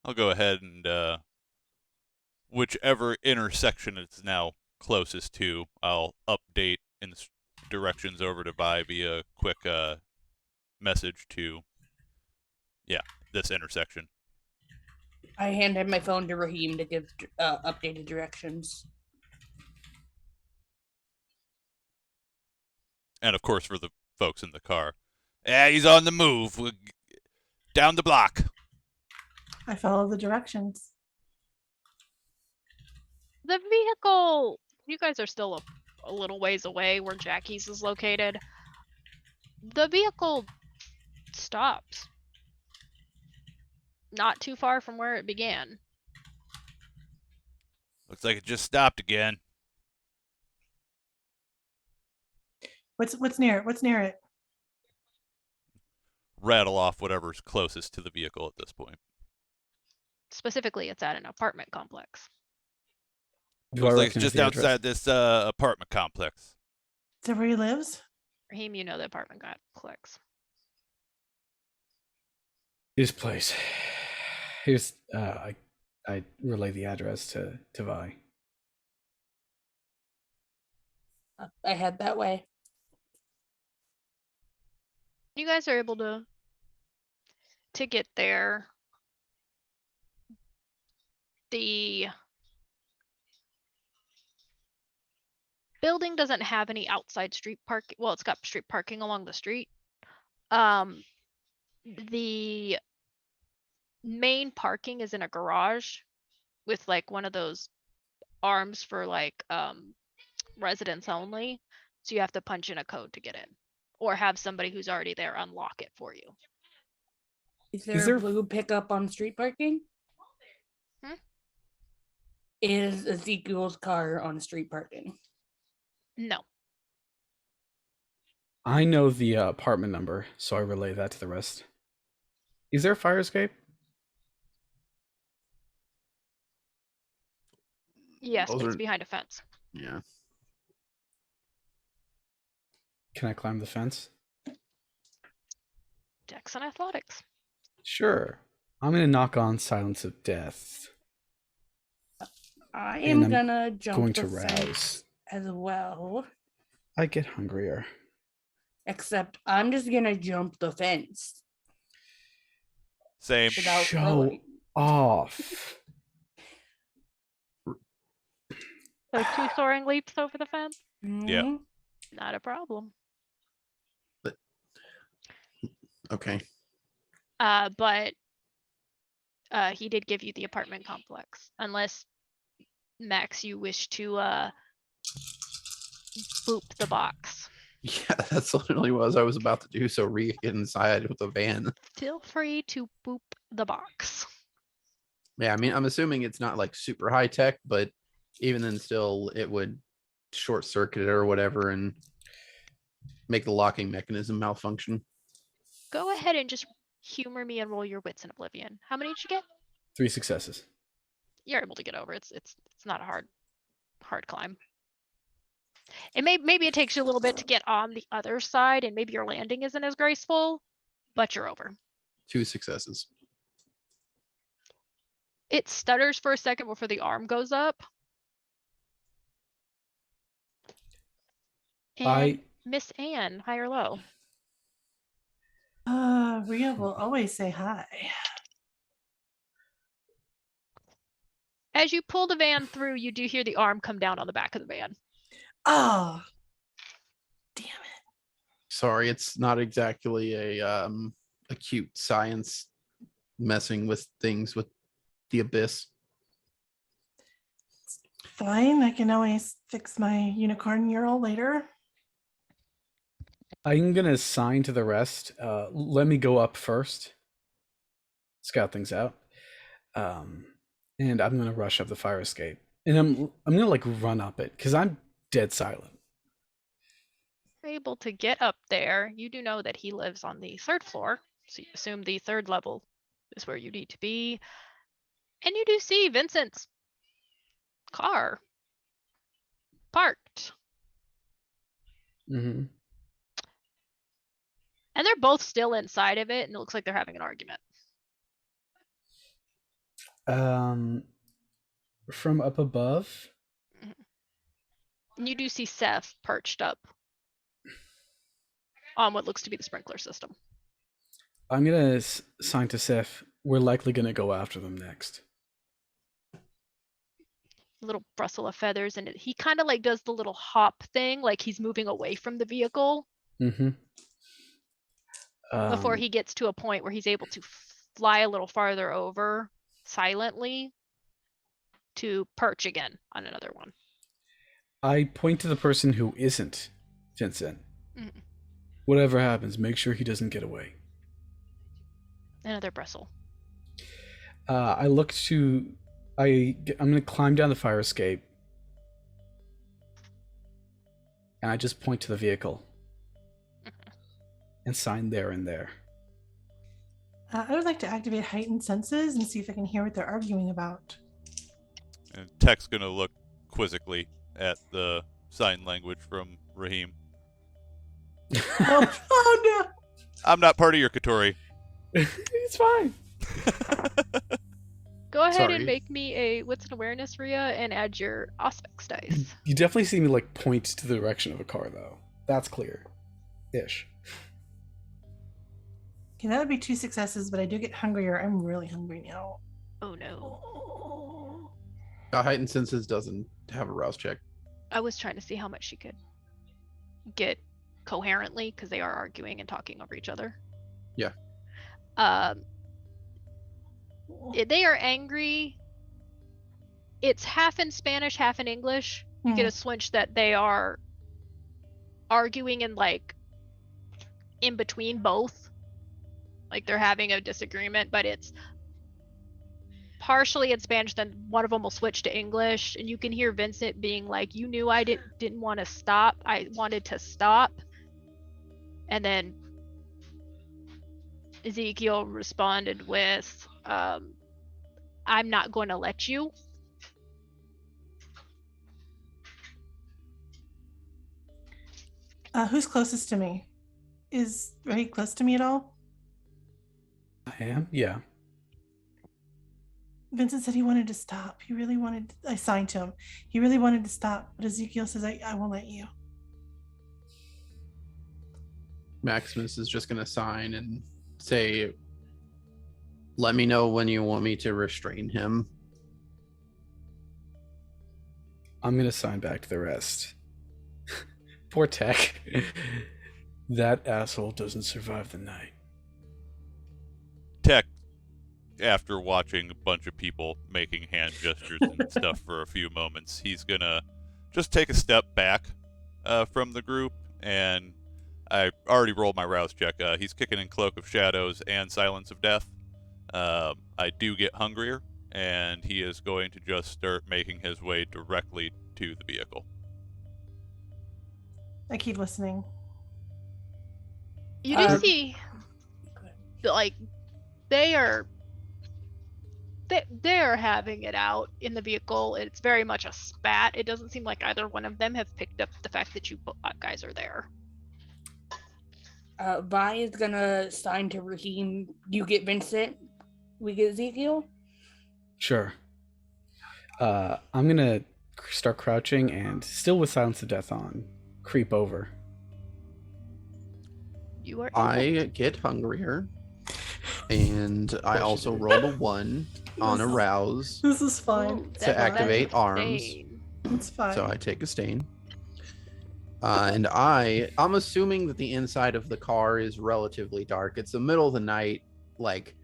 I'll go ahead and whichever intersection it's now closest to, I'll update in the directions over to Vi via quick message to, yeah, this intersection. I handed my phone to Raheem to give updated directions. And of course, for the folks in the car, he's on the move. Down the block. I follow the directions. The vehicle, you guys are still a little ways away where Jackie's is located. The vehicle stops. Not too far from where it began. Looks like it just stopped again. What's near it? What's near it? Rattle off whatever's closest to the vehicle at this point. Specifically, it's at an apartment complex. Do I Looks like it's recognize just the address? outside this apartment complex. Is that where he lives? Raheem, you know the apartment complex. His place. Here's I relay the address to Vi. I head that way. You guys are able to get there. The building doesn't have any outside street parking. Well, it's got street parking along the street. The main parking is in a garage with like one of those arms for like residents only. So you have to punch in a code to get in, or have somebody who's already there unlock it for you. Is there, there- a blue pickup on street parking? Hmm? Is Ezekiel's car on street parking? No. I know the apartment number, so I relay that to the rest. Is there a fire escape? Yes, Those but it's are- behind a fence. Yeah. Can I climb the fence? Dex and athletics. Sure. I'm gonna knock on Silence of Death. I And am I'm gonna jump going the to fence rouse. as well. I get hungrier. Except I'm just gonna jump the fence Same. without Show throwing. off. So 2 soaring leaps over the fence? Yeah. Mhm. Not a problem. Okay. But he did give you the apartment complex. Unless, Max, you wish to boop the box. Yeah, that's literally what I was about to do. So Rhea get inside with the van. Feel free to boop the box. Yeah, I mean, I'm assuming it's not like super high tech, but even then, still, it would short circuit it or whatever and make the locking mechanism malfunction. Go ahead and just humor me and roll your wits in oblivion. How many did you get? 3 successes. You're able to get over. It's not a hard climb. And maybe it takes you a little bit to get on the other side, and maybe your landing isn't as graceful, but you're over. 2 successes. It stutters for a second before the arm goes up. And I Miss Anne, high or low? Rhea will always say hi. As you pull the van through, you do hear the arm come down on the back of the van. Oh, damn it. Sorry, it's not exactly a acute science messing with things with the abyss. fine. I can always fix my unicorn mural later. I'm gonna assign to the rest. Let me go up first, scout things out, and I'm gonna rush up the fire escape, and I'm gonna like run up it because I'm dead silent. You're able to get up there. You do know that he lives on the 3rd floor, so you assume the 3rd level is where you need to be. And you do see Vincent's car parked. Mm-hmm. And they're both still inside of it, and it looks like they're having an argument. From up above, And you do see Seth perched up on what looks to be the sprinkler system. I'm gonna assign to Seth. We're likely gonna go after them next. Little rustle of feathers, and he kind of like does the little hop thing, like he's moving away from the vehicle Mm-hmm. before he gets to a point where he's able to fly a little farther over silently to perch again on another one. I point to the person who isn't Vincent. Mhm. Whatever happens, make sure he doesn't get away. Another bristle. I'm gonna climb down the fire escape, and I just point to the vehicle and sign there and there. I would like to activate heightened senses and see if I can hear what they're arguing about. And Tech's gonna look quizzically at the sign language from Raheem. Oh no! I'm not part of your Coterie. It's fine. Go ahead Sorry. and make me a wits and awareness, Rhea, and add your Auspex dice. You definitely see me like point to the direction of a car, though. That's clear. Ish. Okay, that would be 2 successes, but I do get hungrier. I'm really hungry now. Oh no. Heightened Senses doesn't have a rouse check. I was trying to see how much she could get coherently because they are arguing and talking over each other. Yeah. They are angry. It's half in Spanish, half in English. You get a swinch that they are arguing in like in between both. Like they're having a disagreement, but it's partially in Spanish, then one of them will switch to English, and you can hear Vincent being like, "You knew I didn't want to stop. I wanted to stop." And then Ezekiel responded with, "I'm not going to let you." Who's closest to me? Is Ray close to me at all? I am? Yeah. Vincent said he wanted to stop. He really wanted, I signed to him. He really wanted to stop, but Ezekiel says, I won't let you. Maximus is just going to sign and say, let me know when you want me to restrain him. I'm going to sign back to the rest. Poor Tech. That asshole doesn't survive the night. Tech, after watching a bunch of people making hand gestures and stuff for a few moments, he's gonna just take a step back from the group, and I already rolled my rouse check. He's kicking in Cloak of Shadows and Silence of Death. I do get hungrier, and he is going to just start making his way directly to the vehicle. I keep listening. You do see, like, they are having it out in the vehicle. It's very much a spat. It doesn't seem like either one of them have picked up the fact that you guys are there. Vi is gonna sign to Raheem. You get Vincent. We get Ezekiel. Sure. I'm gonna start crouching and, still with Silence of Death on, creep over. You are. I get hungrier, and I also rolled a 1 on a rouse, This is fine. Ooh, to that's activate arms. insane. It's fine. So I take a stain. And I'm assuming that the inside of the car is relatively dark. It's the middle of the night. Like,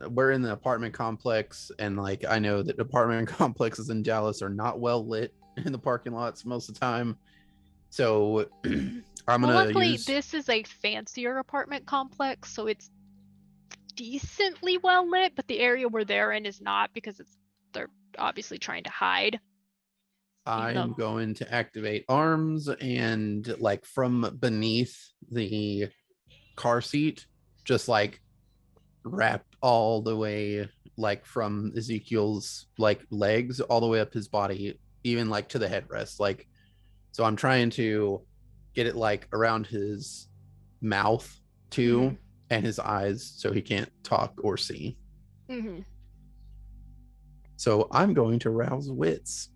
we're in the apartment complex, and like I know that apartment complexes in Dallas are not well lit in the parking lots most of the time. So I'm Well, gonna luckily, use. this is a fancier apartment complex, so it's decently well lit, but the area where they're in is not because they're obviously trying to hide. I'm going to activate arms and like from beneath the car seat, just like wrap all the way like from Ezekiel's like legs all the way up his body, even like to the headrest. Like, so I'm trying to get it like around his mouth too, and his eyes, so he can't talk or see. So I'm going to rouse wits.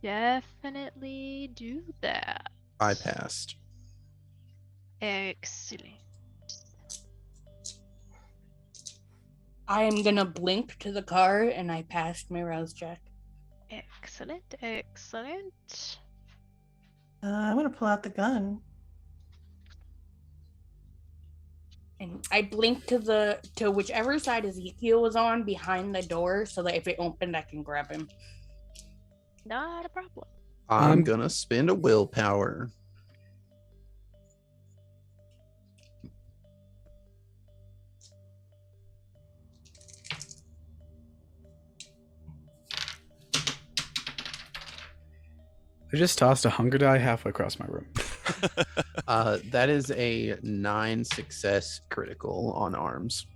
Definitely do that. I passed. Excellent. I am gonna blink to the car, and I passed my rouse check. Excellent. Excellent. I'm gonna pull out the gun. And I blink to whichever side Ezekiel was on behind the door, so that if it opened, I can grab him. Not a problem. I'm gonna spend a willpower. I just tossed a hunger die halfway across my room. That is a 9 success critical on arms.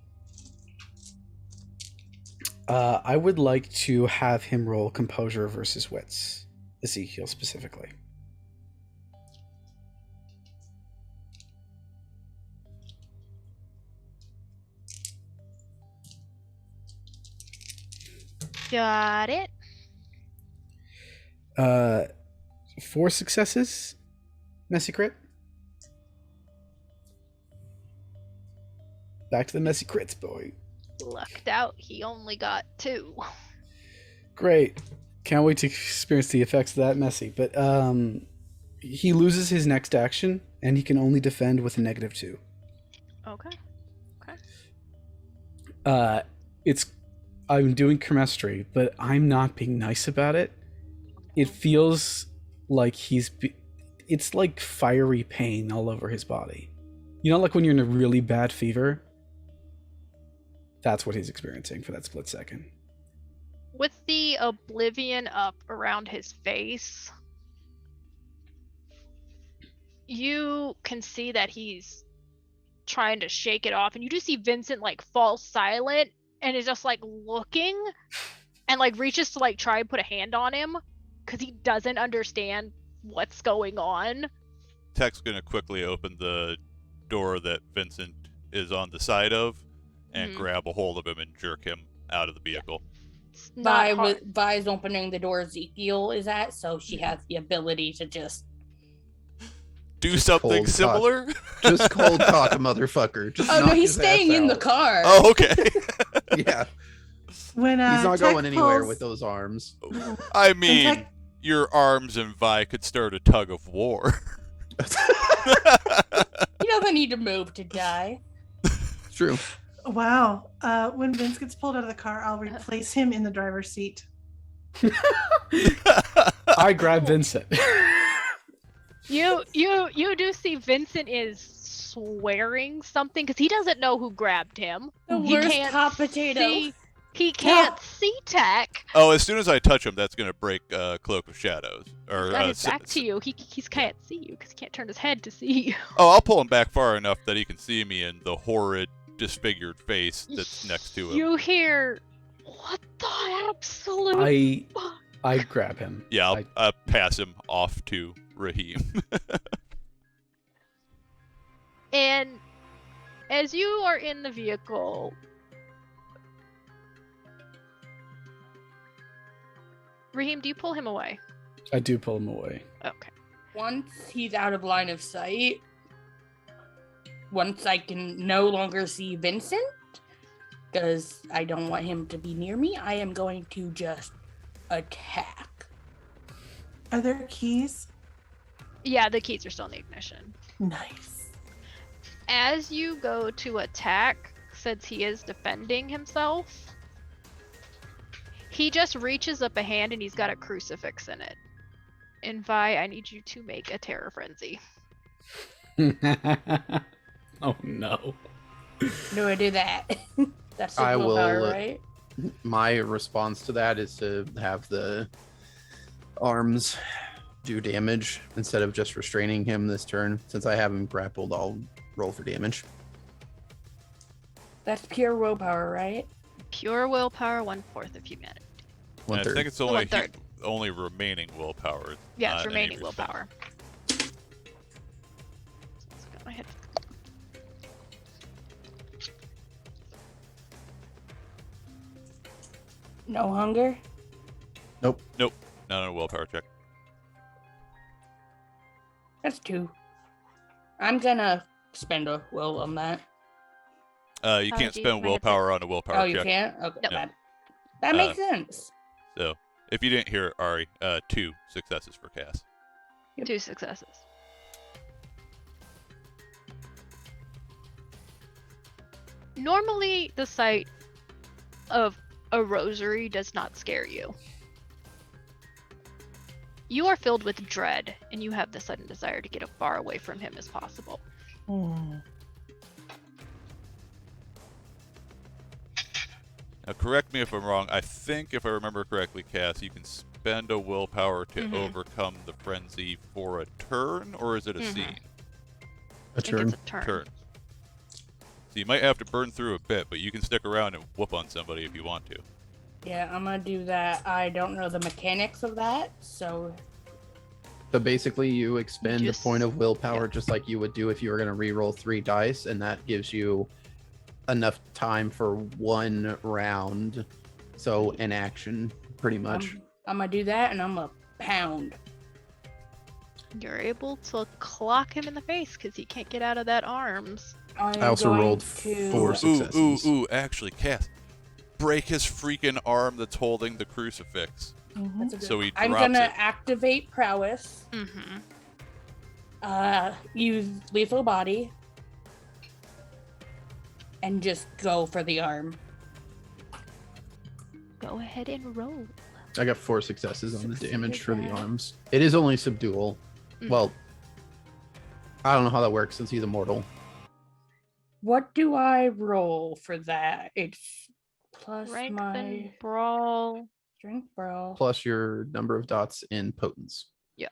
I would like to have him roll composure versus wits, Ezekiel specifically. Got it. 4 successes. Messy crit. Back to the messy crits, boy. Lucked out. He only got 2. Great. Can't wait to experience the effects of that messy. But he loses his next action, and he can only defend with a -2. Okay. I'm doing chemistry, but I'm not being nice about it. It feels like it's like fiery pain all over his body. You know, like when you're in a really bad fever? That's what he's experiencing for that split second. With the oblivion up around his face, you can see that he's trying to shake it off, and you do see Vincent like fall silent and is just like looking and like reaches to like try and put a hand on him because he doesn't understand what's going on. Tech's gonna quickly open the door that Vincent is on the side of and grab a hold of him and jerk him out of the vehicle. Vi's opening the door Ezekiel is at, so she has the ability to just do something similar. Just cold cock a motherfucker. Just no, he's staying in the car. Oh, okay. Yeah. When he's not Tech going anywhere pulls- with those arms. I mean, Tech- your arms and Vi could start a tug of war. He doesn't need to move to die. True. Wow. When Vince gets pulled out of the car, I'll replace him in the driver's seat. I grab Vincent. You do see Vincent is swearing something because he doesn't know who grabbed him. The He worst can't hot potato. He can't see Tech. Oh, as soon as I touch him, that's gonna break Cloak of Shadows. Or Got his back to you. He can't see you because he can't turn his head to see you. Oh, I'll pull him back far enough that he can see me and the horrid, disfigured face that's next to him. You hear, what the absolute fuck? I grab him. Yeah, I'll pass him off to Raheem. And as you are in the vehicle, Raheem, do you pull him away? I do pull him away. Okay. Once he's out of line of sight, once I can no longer see Vincent, because I don't want him to be near me, I am going to just attack. Are there keys? Yeah, the keys are still in the ignition. Nice. As you go to attack, since he is defending himself, he just reaches up a hand and he's got a crucifix in it. And Vi, I need you to make a terror frenzy. Oh no. Do I do that? That's I the willpower, will, right? My response to that is to have the arms do damage instead of just restraining him this turn. Since I have him grappled, I'll roll for damage. That's pure willpower, right? Pure willpower, 1/4 of humanity. And I 1/3. think it's only 1/3. only remaining willpower. Yeah, not it's any remaining restraint. willpower. Let's go ahead. No hunger? Nope, not a willpower check. That's 2. I'm gonna spend a will on that. You Oh, can't geez, spend my headset. willpower on a willpower Oh, you check. can't? Okay, No. bad. That makes sense. So, if you didn't hear it, Ari, 2 successes for Cass. 2 successes. Normally, the sight of a rosary does not scare you. You are filled with dread, and you have the sudden desire to get as far away from him as possible. Hmm. Now, correct me if I'm wrong. I think, if I remember correctly, Cass, you can spend a willpower to Mhm. overcome the frenzy for a turn, or is it a Mhm. scene? A I think turn. it's a turn. Turn. So you might have to burn through a bit, but you can stick around and whoop on somebody if you want to. Yeah, I'm gonna do that. I don't know the mechanics of that, so So basically, you expend Just- a point of willpower just like you would do if you were going to re-roll 3 dice, and that gives you enough time for 1 round. So an action, pretty much. I'm gonna do that, and I'm gonna pound. You're able to clock him in the face because he can't get out of that arms. I'm I also going rolled to... 4 successes. Actually, Cass, break his freaking arm that's holding the crucifix. Mhm. That's a good- So he I'm drops gonna it. activate prowess. Mm-hmm. Use lethal body, and just go for the arm. Go ahead and roll. I got 4 successes on the damage for the Succeeded. arms. It is only subdual. Mhm. Well, I don't know how that works since he's immortal. What do I roll for that? It's plus Strength my and brawl. strength, bro. Plus your number of dots in potence. Yeah.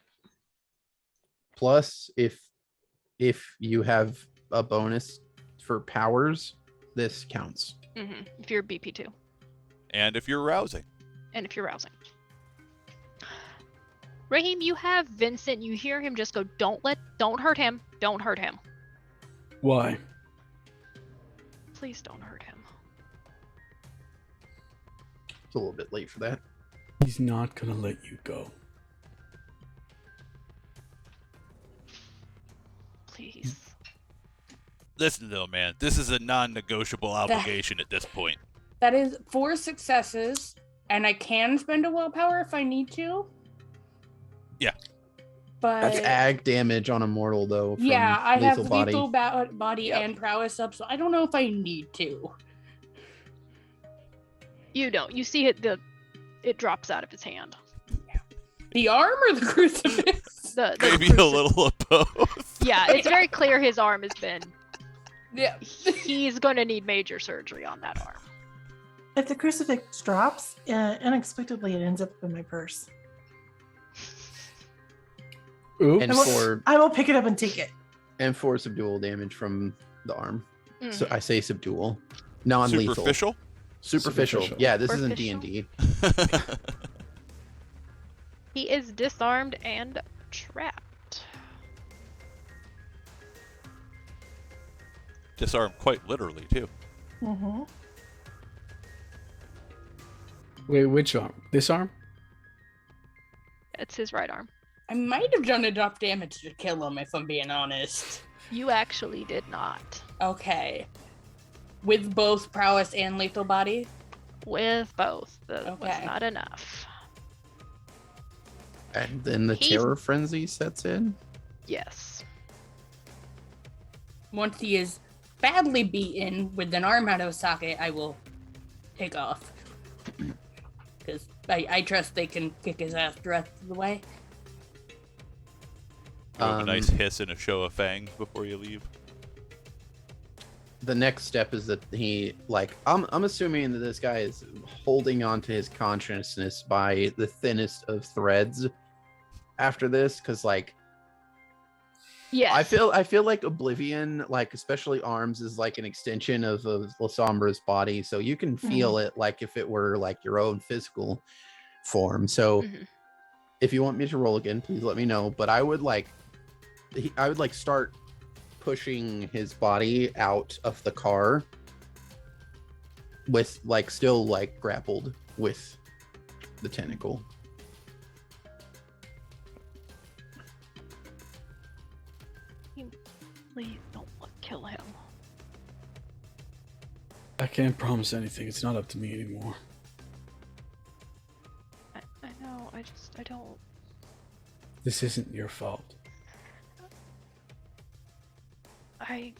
Plus, if you have a bonus for powers, this counts. Mm-hmm. If you're BP2. And if you're rousing. And if you're rousing. Raheem, you have Vincent. You hear him just go, don't hurt him. Don't hurt him. Why? Please don't hurt him. It's a little bit late for that. He's not gonna let you go. Please. Listen, though, man, this is a non-negotiable obligation at this point. That is 4 successes, and I can spend a willpower if I need to. Yeah. But That's ag damage on a mortal, though. From yeah, I have lethal body. lethal body Yep. and prowess up, so I don't know if I need to. You don't. You see it drops out of his hand. The arm or the crucifix? The Maybe a crucif- little of both. Yeah, it's very clear his arm has been. Yeah. He's going to need major surgery on that arm. If the crucifix drops, unexpectedly it ends up in my purse. Oops. And I will, for I will pick it up and take it. subdual damage from the arm. So Mhm. I say subdual. Non-lethal. Superficial? Superficial. Superficial. Yeah, this isn't Superficial? D&D. He is disarmed and trapped. Disarmed quite literally, too. Mm-hmm. Wait, which arm? This arm? It's his right arm. I might have done enough damage to kill him, if I'm being honest. You actually did not. Okay. With both prowess and lethal body? With both. That was Okay. not enough. And then the He's- terror frenzy sets in. Yes. Once he is badly beaten with an arm out of socket, I will take off. Because I trust they can kick his ass the rest of the way. You have a nice hiss and a show of fangs before you leave. The next step is that he, like, I'm assuming that this guy is holding on to his consciousness by the thinnest of threads after this, because, like, Yes. I feel like Oblivion, like, especially arms, is like an extension of Lasombra's body, so you can feel it like if it were like your own physical form. So if you want me to roll again, please let me know. But I would like start pushing his body out of the car with, like, still, like, grappled with the tentacle. Please don't kill him. I can't promise anything. It's not up to me anymore. I know, I don't... This isn't your fault. I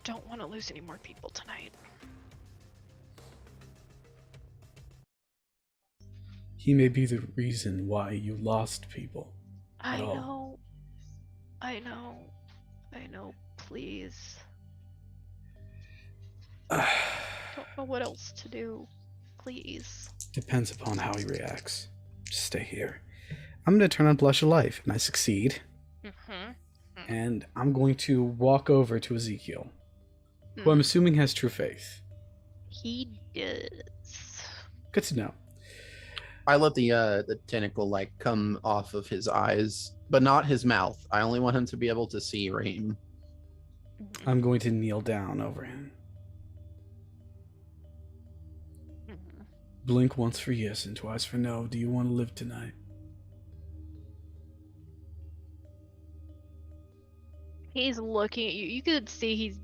don't want to lose any more people tonight. He may be the reason why you lost people. I all. know. I know, please. Don't know what else to do. Please. Depends upon how he reacts. Just stay here. I'm going to turn on Blush of Life, and I succeed. And I'm going to walk over to Ezekiel, who I'm assuming has true faith. He does. Good to know. I let the tentacle, like, come off of his eyes, but not his mouth. I only want him to be able to see Raheem. I'm going to kneel down over him. Blink once for yes and twice for no. Do you want to live tonight? He's looking at you. You could see he's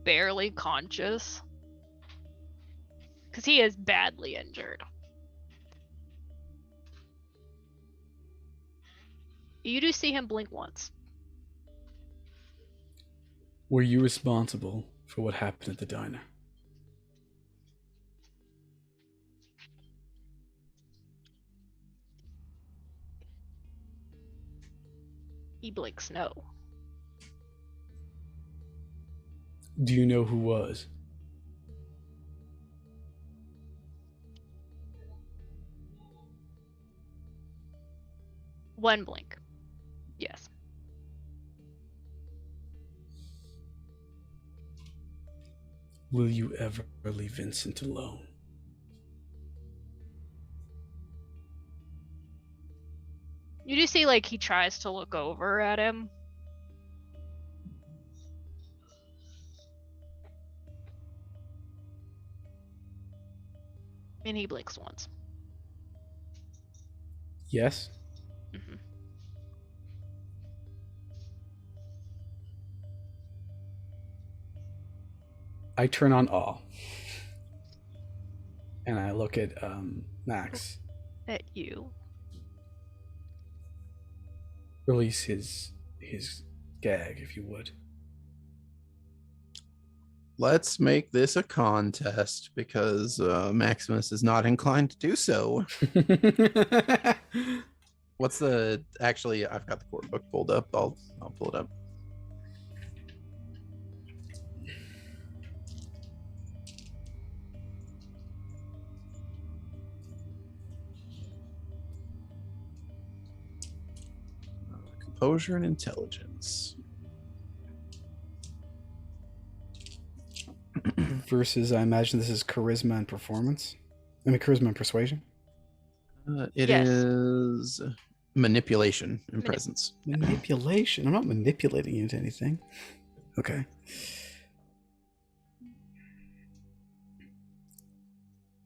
barely conscious. Because he is badly injured. You do see him blink once. Were you responsible for what happened at the diner? He blinks no. Do you know who was? One blink. Yes. Will you ever leave Vincent alone? You do see, like, he tries to look over at him. And he blinks once. Yes? I turn on awe. And I look at Max. At you. Release his gag, if you would. Let's make this a contest, because Maximus is not inclined to do so. What's the... Actually, I've got the court book pulled up. I'll pull it up. Composure and intelligence. Versus, I imagine this is charisma and performance. I mean, charisma and persuasion. It Yes. is manipulation and presence. Manipulation. I'm not manipulating you into anything. Okay.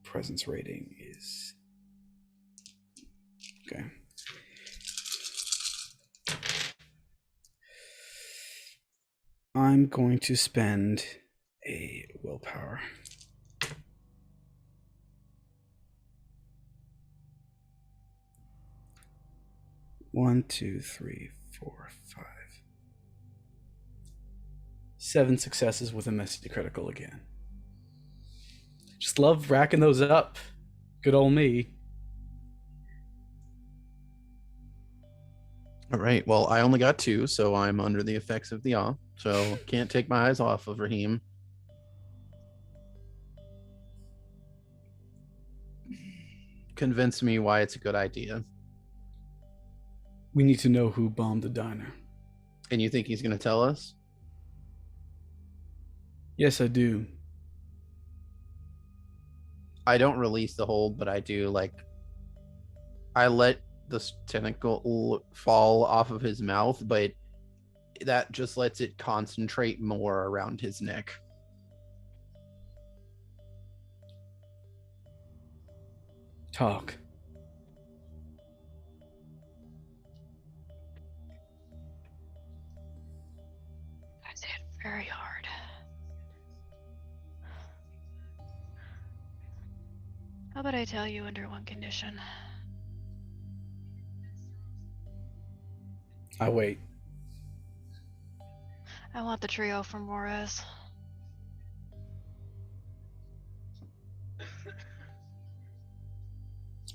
Presence rating is... Okay. I'm going to spend a willpower. One, two, three, four, 5, 7 successes with a messy critical again. Just love racking those up. Good old me. All right. Well, I only got 2, so I'm under the effects of the awe. So can't take my eyes off of Raheem. Convince me why it's a good idea. We need to know who bombed the diner. And you think he's going to tell us? Yes, I do. I don't release the hold, but I do, like, I let the tentacle fall off of his mouth, but that just lets it concentrate more around his neck. Talk. Guys hit very hard. How about I tell you under one condition? I wait. I want the trio from Juarez.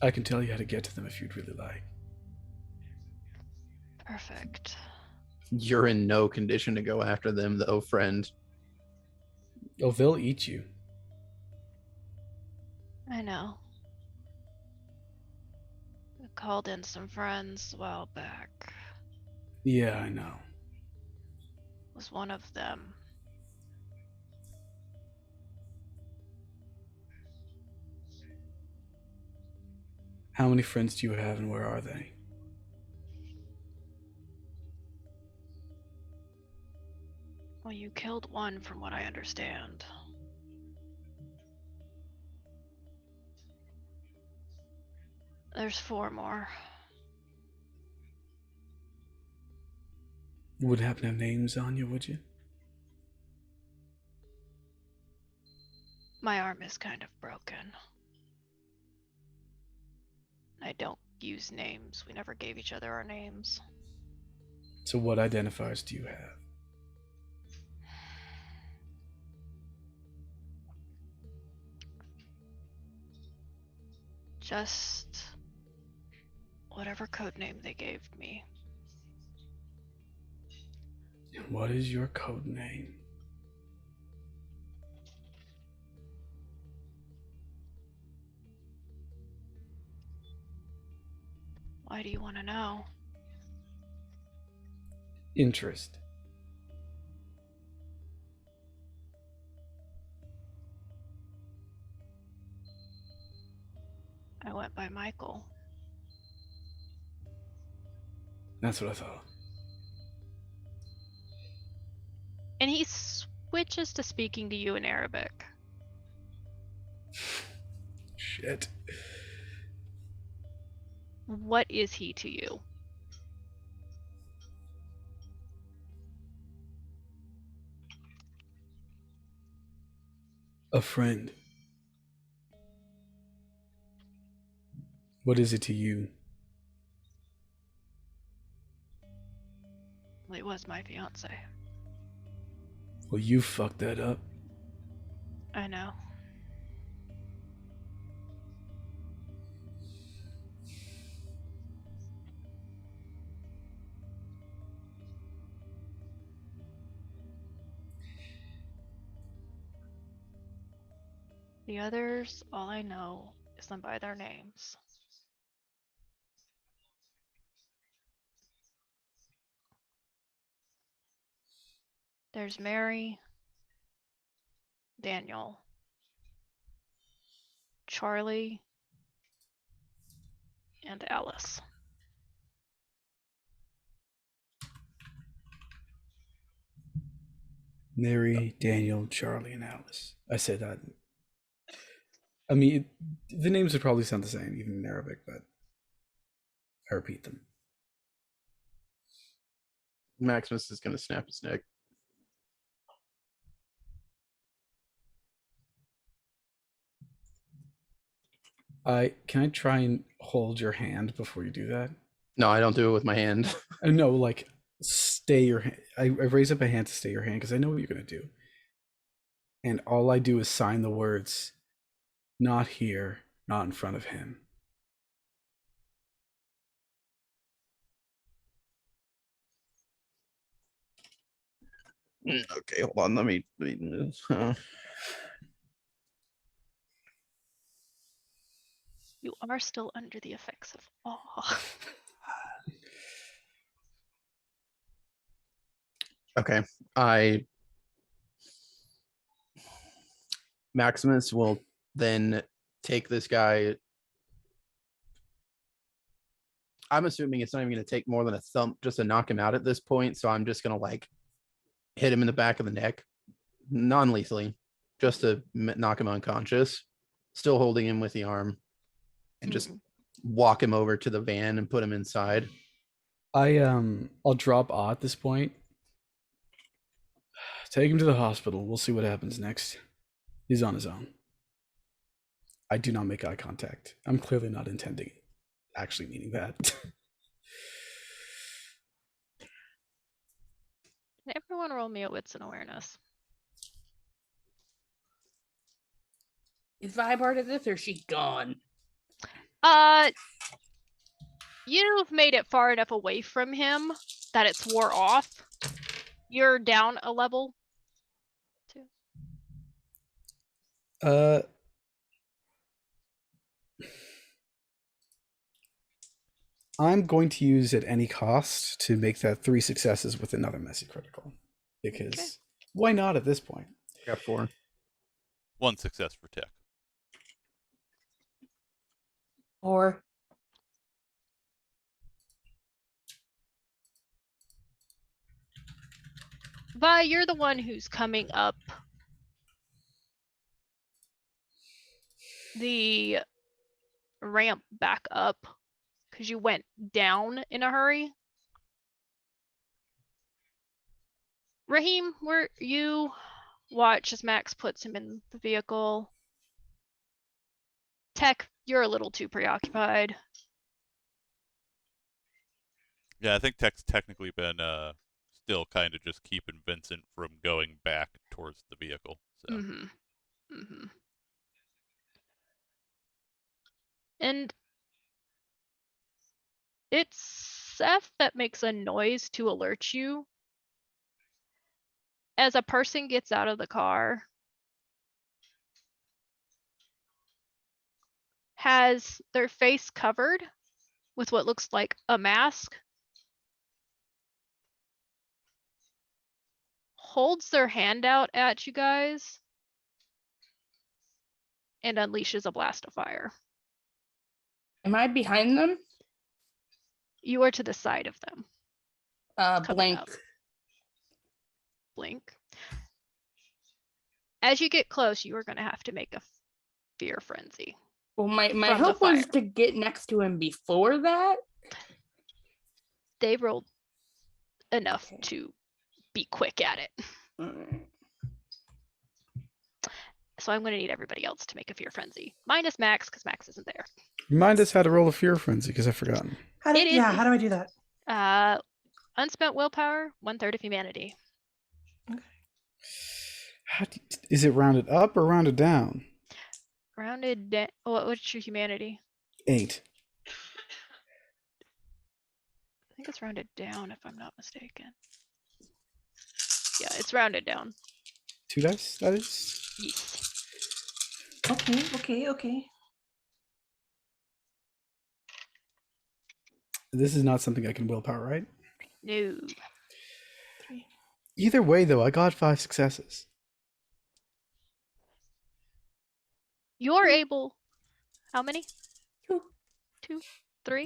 I can tell you how to get to them if you'd really like. Perfect. You're in no condition to go after them, though, friend. Oh, they'll eat you. I know. I called in some friends a while back. Yeah, I know. Was one of them. How many friends do you have and where are they? Well, you killed one from what I understand. There's 4 more. You wouldn't happen to have names on you, would you? My arm is kind of broken. I don't use names. We never gave each other our names. So what identifiers do you have? Just whatever code name they gave me. And what is your code name? Why do you want to know? Interest. I went by Michael. That's what I thought. And he switches to speaking to you in Arabic. Shit. What is he to you? A friend. What is it to you? Well, he was my fiance. Well, you fucked that up. I know. The others, all I know is them by their names. There's Mary, Daniel, Charlie, and Alice. Mary, Daniel, Charlie, and Alice. I said that. I mean, the names would probably sound the same, even in Arabic, but I repeat them. Maximus is going to snap his neck. Can I try and hold your hand before you do that? No, I don't do it with my hand. No, like stay your hand. I raise up a hand to stay your hand because I know what you're gonna do. And all I do is sign the words, "Not here, not in front of him." Okay, hold on. Let me read this. You are still under the effects of awe. Okay, Maximus will then take this guy. I'm assuming it's not even going to take more than a thump just to knock him out at this point. So I'm just going to like hit him in the back of the neck, non-lethally, just to knock him unconscious, still holding him with the arm, and just walk him over to the van and put him inside. I'll drop A at this point. Take him to the hospital. We'll see what happens next. He's on his own. I do not make eye contact. I'm clearly not intending it. Actually meaning that. Everyone roll me a wits and awareness. Is Vi part of this or is she gone? You've made it far enough away from him that it's wore off. You're down a level. I'm going to use at any cost to make that 3 successes with another messy critical. Because why not at this point? Got 4. 1 success for Tech. Or Vi, you're the one who's coming up the ramp back up because you went down in a hurry. Raheem, where you watch as Max puts him in the vehicle. Tech, you're a little too preoccupied. Yeah, I think Tech's technically been still kind of just keeping Vincent from going back towards the vehicle. So. And it's Seth that makes a noise to alert you. As a person gets out of the car, has their face covered with what looks like a mask, holds their hand out at you guys, and unleashes a blast of fire. am I behind them? You are to the side of them. Coming Blank. up. Blink. As you get close, you are going to have to make a fear frenzy. Well, my From the hope was fire. to get next to him before that. They rolled enough Okay. to be quick at it. Alright. So I'm going to need everybody else to make a fear frenzy. Minus Max, because Max isn't there. Remind us how to roll a fear frenzy, because I've forgotten. How do It is- how do I do that? Unspent willpower, 1/3 of humanity. Is it rounded up or rounded down? Rounded down. What's your humanity? 8. I think it's rounded down if I'm not mistaken. Yeah, it's rounded down. 2 dice, that is? Yes. Okay. This is not something I can willpower, right? No. 3. Either way, though, I got 5 successes. You're able. How many? 2. 2, 3.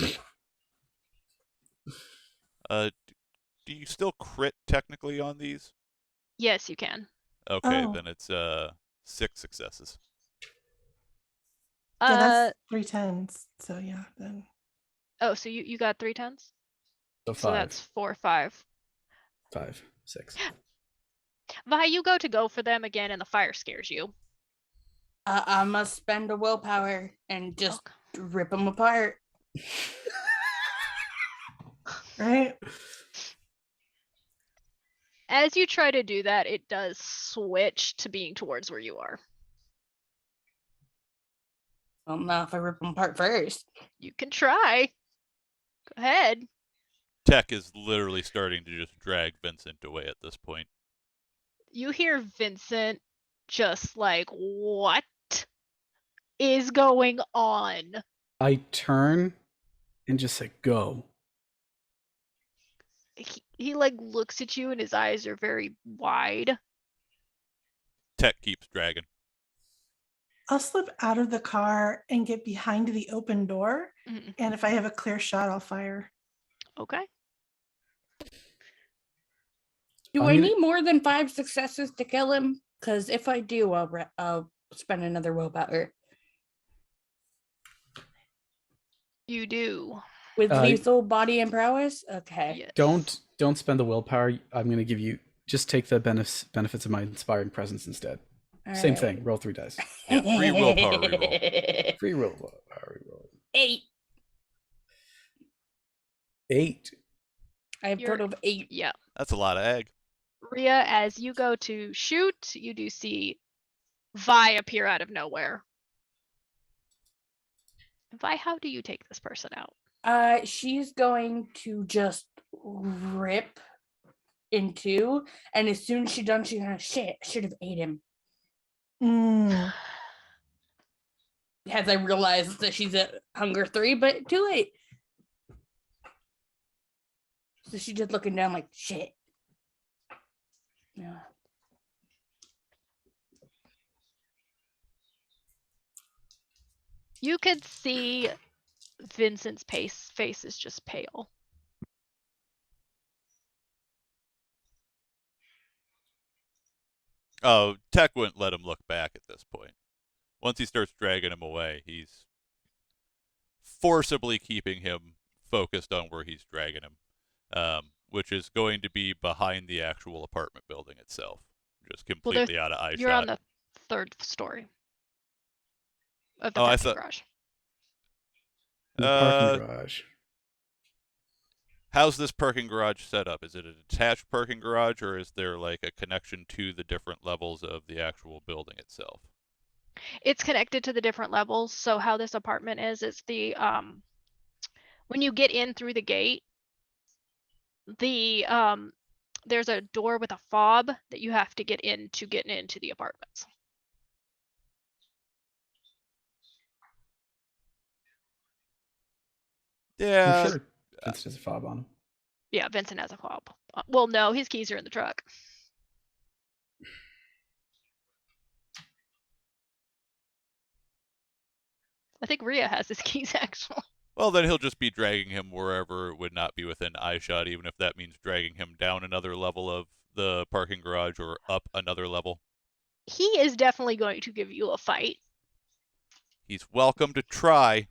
Do you still crit technically on these? Yes, you can. Okay, Oh. then it's 6 successes. Yeah, that's 3 10s. So yeah, then Oh, so you got 3 10s? So So 5. that's 4, 5. 5, 6. Vi, you go for them again, and the fire scares you. I must spend a willpower and just Okay. rip them apart. right. As you try to do that, it does switch to being towards where you are. I don't know if I rip them apart first. You can try. Go ahead. Tech is literally starting to just drag Vincent away at this point. You hear Vincent just like, what is going on? I turn and just say, go. He like looks at you and his eyes are very wide. Tech keeps dragging. I'll slip out of the car and get behind the open door. Mhm. And if I have a clear shot, I'll fire. Okay. Do I'm I gonna- need more than 5 successes to kill him? Because if I do, I'll spend another willpower. You do. With Uh, lethal body and prowess? Okay. Yes. Don't spend the willpower. I'm going to give you, just take the benefits of my inspiring presence instead. Same Alright. thing. Roll 3 dice. Yeah, free willpower reroll. Free willpower reroll. 8. 8. I have a You're- total of 8. Yeah. That's a lot of egg. Rhea, as you go to shoot, you do see Vi appear out of nowhere. Vi, how do you take this person out? She's going to just rip in two, and as soon as she's done, she's gonna shit. I should have ate him. Mm. As I realized that she's at hunger 3, but too late. So she's just looking down like shit. Yeah. You could see Vincent's face is just pale. Oh, Tech wouldn't let him look back at this point. Once he starts dragging him away, he's forcibly keeping him focused on where he's dragging him, which is going to be behind the actual apartment building itself, just completely out of eye You're shot. on the 3rd story of the Oh, I parking thought- garage. In the parking garage. How's this parking garage set up? Is it a detached parking garage, or is there like a connection to the different levels of the actual building itself? It's connected to the different levels. So how this apartment is the when you get in through the gate, the there's a door with a fob that you have to get into the apartments. Yeah, I'm sure Vince has a fob on him. Yeah, Vincent has a fob. Well, no, his keys are in the truck. I think Rhea has his keys actually. well, then he'll just be dragging him wherever it would not be within eye shot, even if that means dragging him down another level of the parking garage or up another level. He is definitely going to give you a fight. He's welcome to try.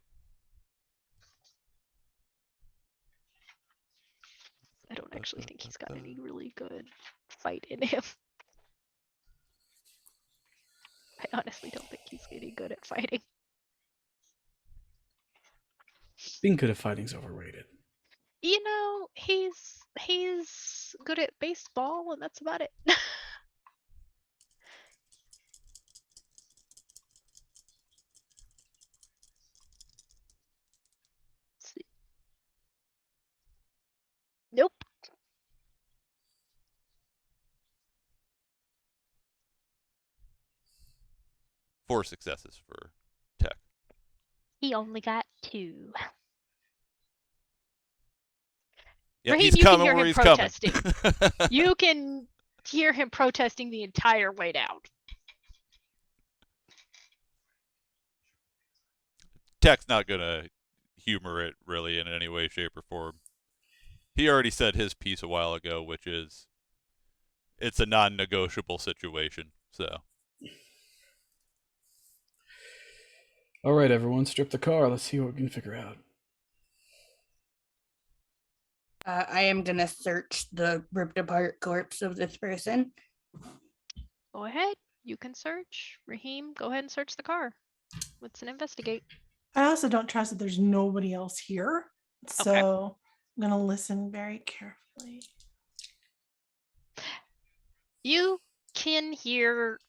I don't actually think he's got any really good fight in him. I honestly don't think he's any good at fighting. Being good at fighting is overrated. You know, he's good at baseball and that's about it. Let's see. Nope. Four successes for Tech. He only got 2. Yeah, Raheem, he's you can coming hear where him he's protesting. coming. You can hear him protesting the entire way down. Tech's not gonna humor it really in any way, shape, or form. He already said his piece a while ago, which is it's a non-negotiable situation. So All right, everyone, strip the car. Let's see what we can figure out. I am gonna search the ripped apart corpse of this person. Go ahead. You can search. Raheem, go ahead and search the car. Let's investigate. I also don't trust that there's nobody else here. So I'm going to listen very carefully. You can hear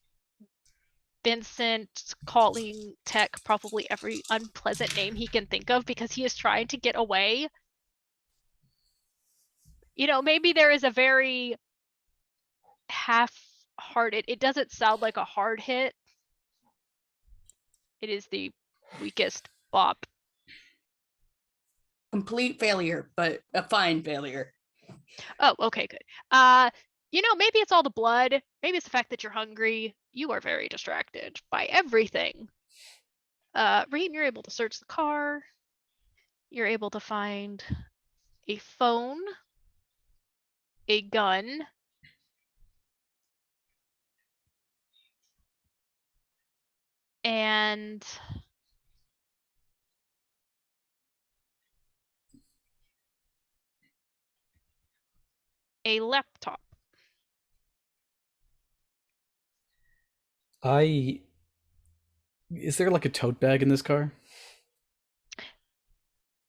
Vincent calling Tech probably every unpleasant name he can think of because he is trying to get away. You know, maybe there is a very half-hearted, it doesn't sound like a hard hit. It is the weakest bop. Complete failure, but a fine failure. Oh, okay, good. You know, maybe it's all the blood. Maybe it's the fact that you're hungry. You are very distracted by everything. Reem, you're able to search the car. You're able to find a phone, a gun, and a laptop. Is there like a tote bag in this car?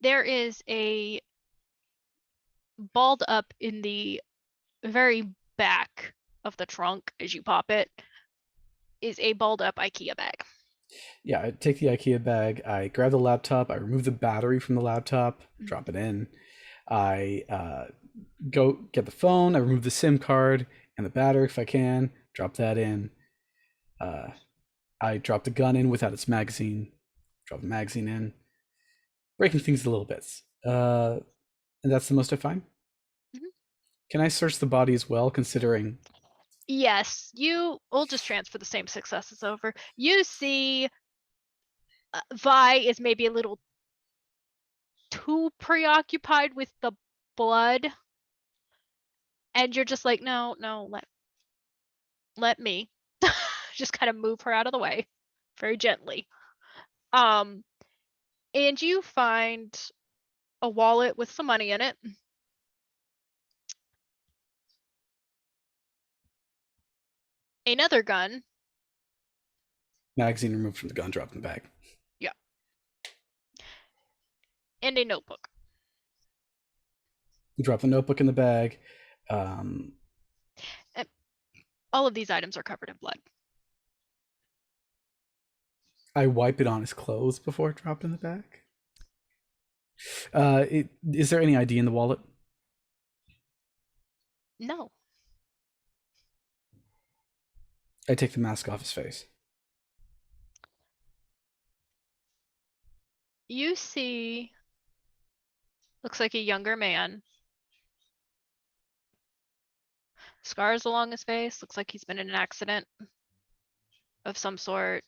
There is a balled up in the very back of the trunk as you pop it is a balled up IKEA bag. Yeah, I take the IKEA bag, I grab the laptop, I remove the battery from the laptop, drop it in. I go get the phone, I remove the SIM card and the battery if I can, drop that in. I drop the gun in without its magazine, drop the magazine in, breaking things a little bits. And that's the most I find. Mhm. Can I search the body as well, considering? Yes, we'll just transfer the same successes over. You see Vi is maybe a little too preoccupied with the blood. And you're just like, no, let me. Just kind of move her out of the way very gently. And you find a wallet with some money in it. Another gun. Magazine removed from the gun, dropped in the bag. Yeah. And a notebook. Drop the notebook in the bag. All of these items are covered in blood. I wipe it on his clothes before it dropped in the bag. Is there any ID in the wallet? No. I take the mask off his face. You see, looks like a younger man. Scars along his face, looks like he's been in an accident of some sort.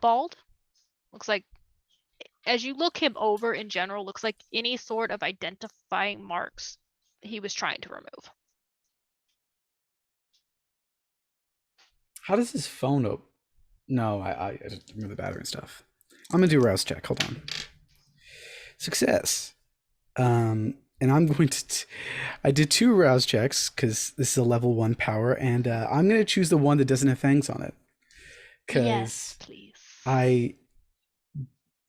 Bald, looks like, as you look him over in general, looks like any sort of identifying marks he was trying to remove. How does his phone open? No, I just remove the battery and stuff. I'm gonna do a rouse check. Hold on. Success. And I'm going to. I did 2 rouse checks because this is a level 1 power, and I'm gonna choose the one that doesn't have fangs on it. Yes, please. I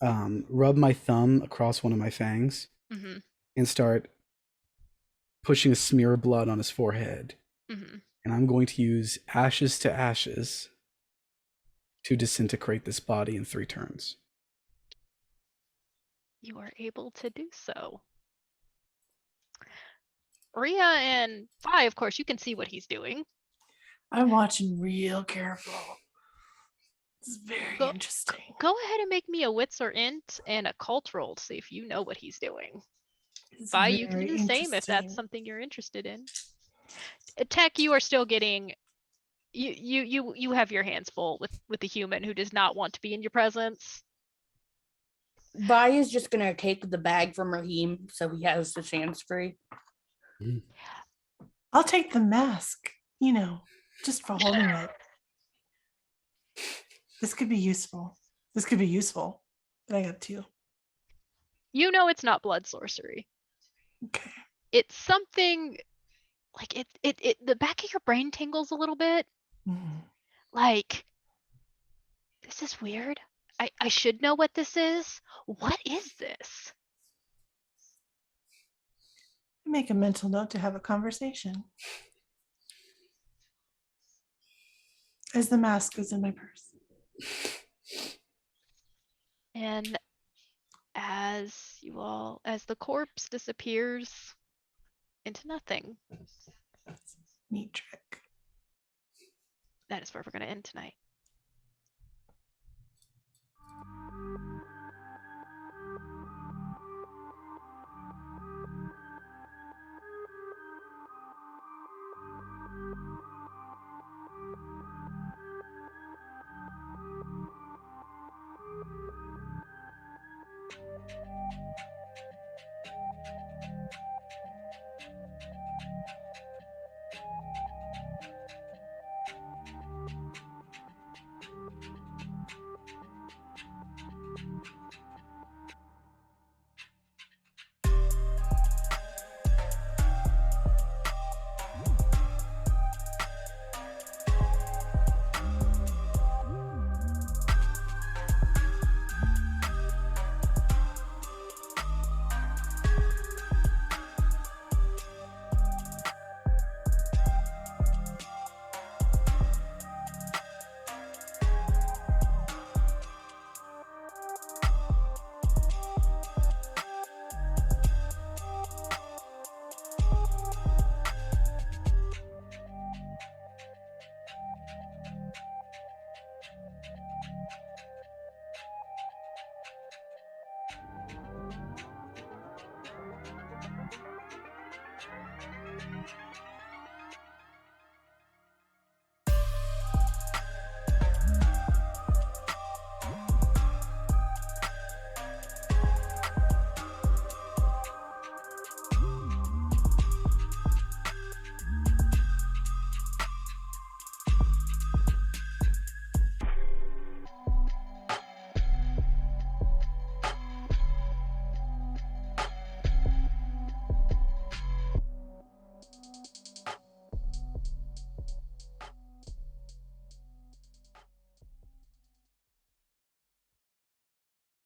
rub my thumb across one of my fangs Mm-hmm. and start pushing a smear of blood on his forehead. Mm-hmm. And I'm going to use ashes to ashes to disintegrate this body in 3 turns. You are able to do so. Rhea and Vi, of course, you can see what he's doing. I'm watching real careful. It's very Go- interesting. Go ahead and make me a wits or int and a cult roll to see if you know what he's doing. It's Vi, you can very do the same if that's interesting. something you're interested in. Tech, you are still getting you have your hands full with the human who does not want to be in your presence. Vi is just gonna take the bag from Raheem so he has his hands free. I'll take the mask, just for holding it. This could be useful. But I got 2. You know it's not blood sorcery. Okay. It's something like it the back of your brain tingles a little bit. Mhm. Like, this is weird. I should know what this is. What is this? make a mental note to have a conversation. As the mask is in my purse. And as the corpse disappears into nothing, Neat trick. that is where we're going to end tonight.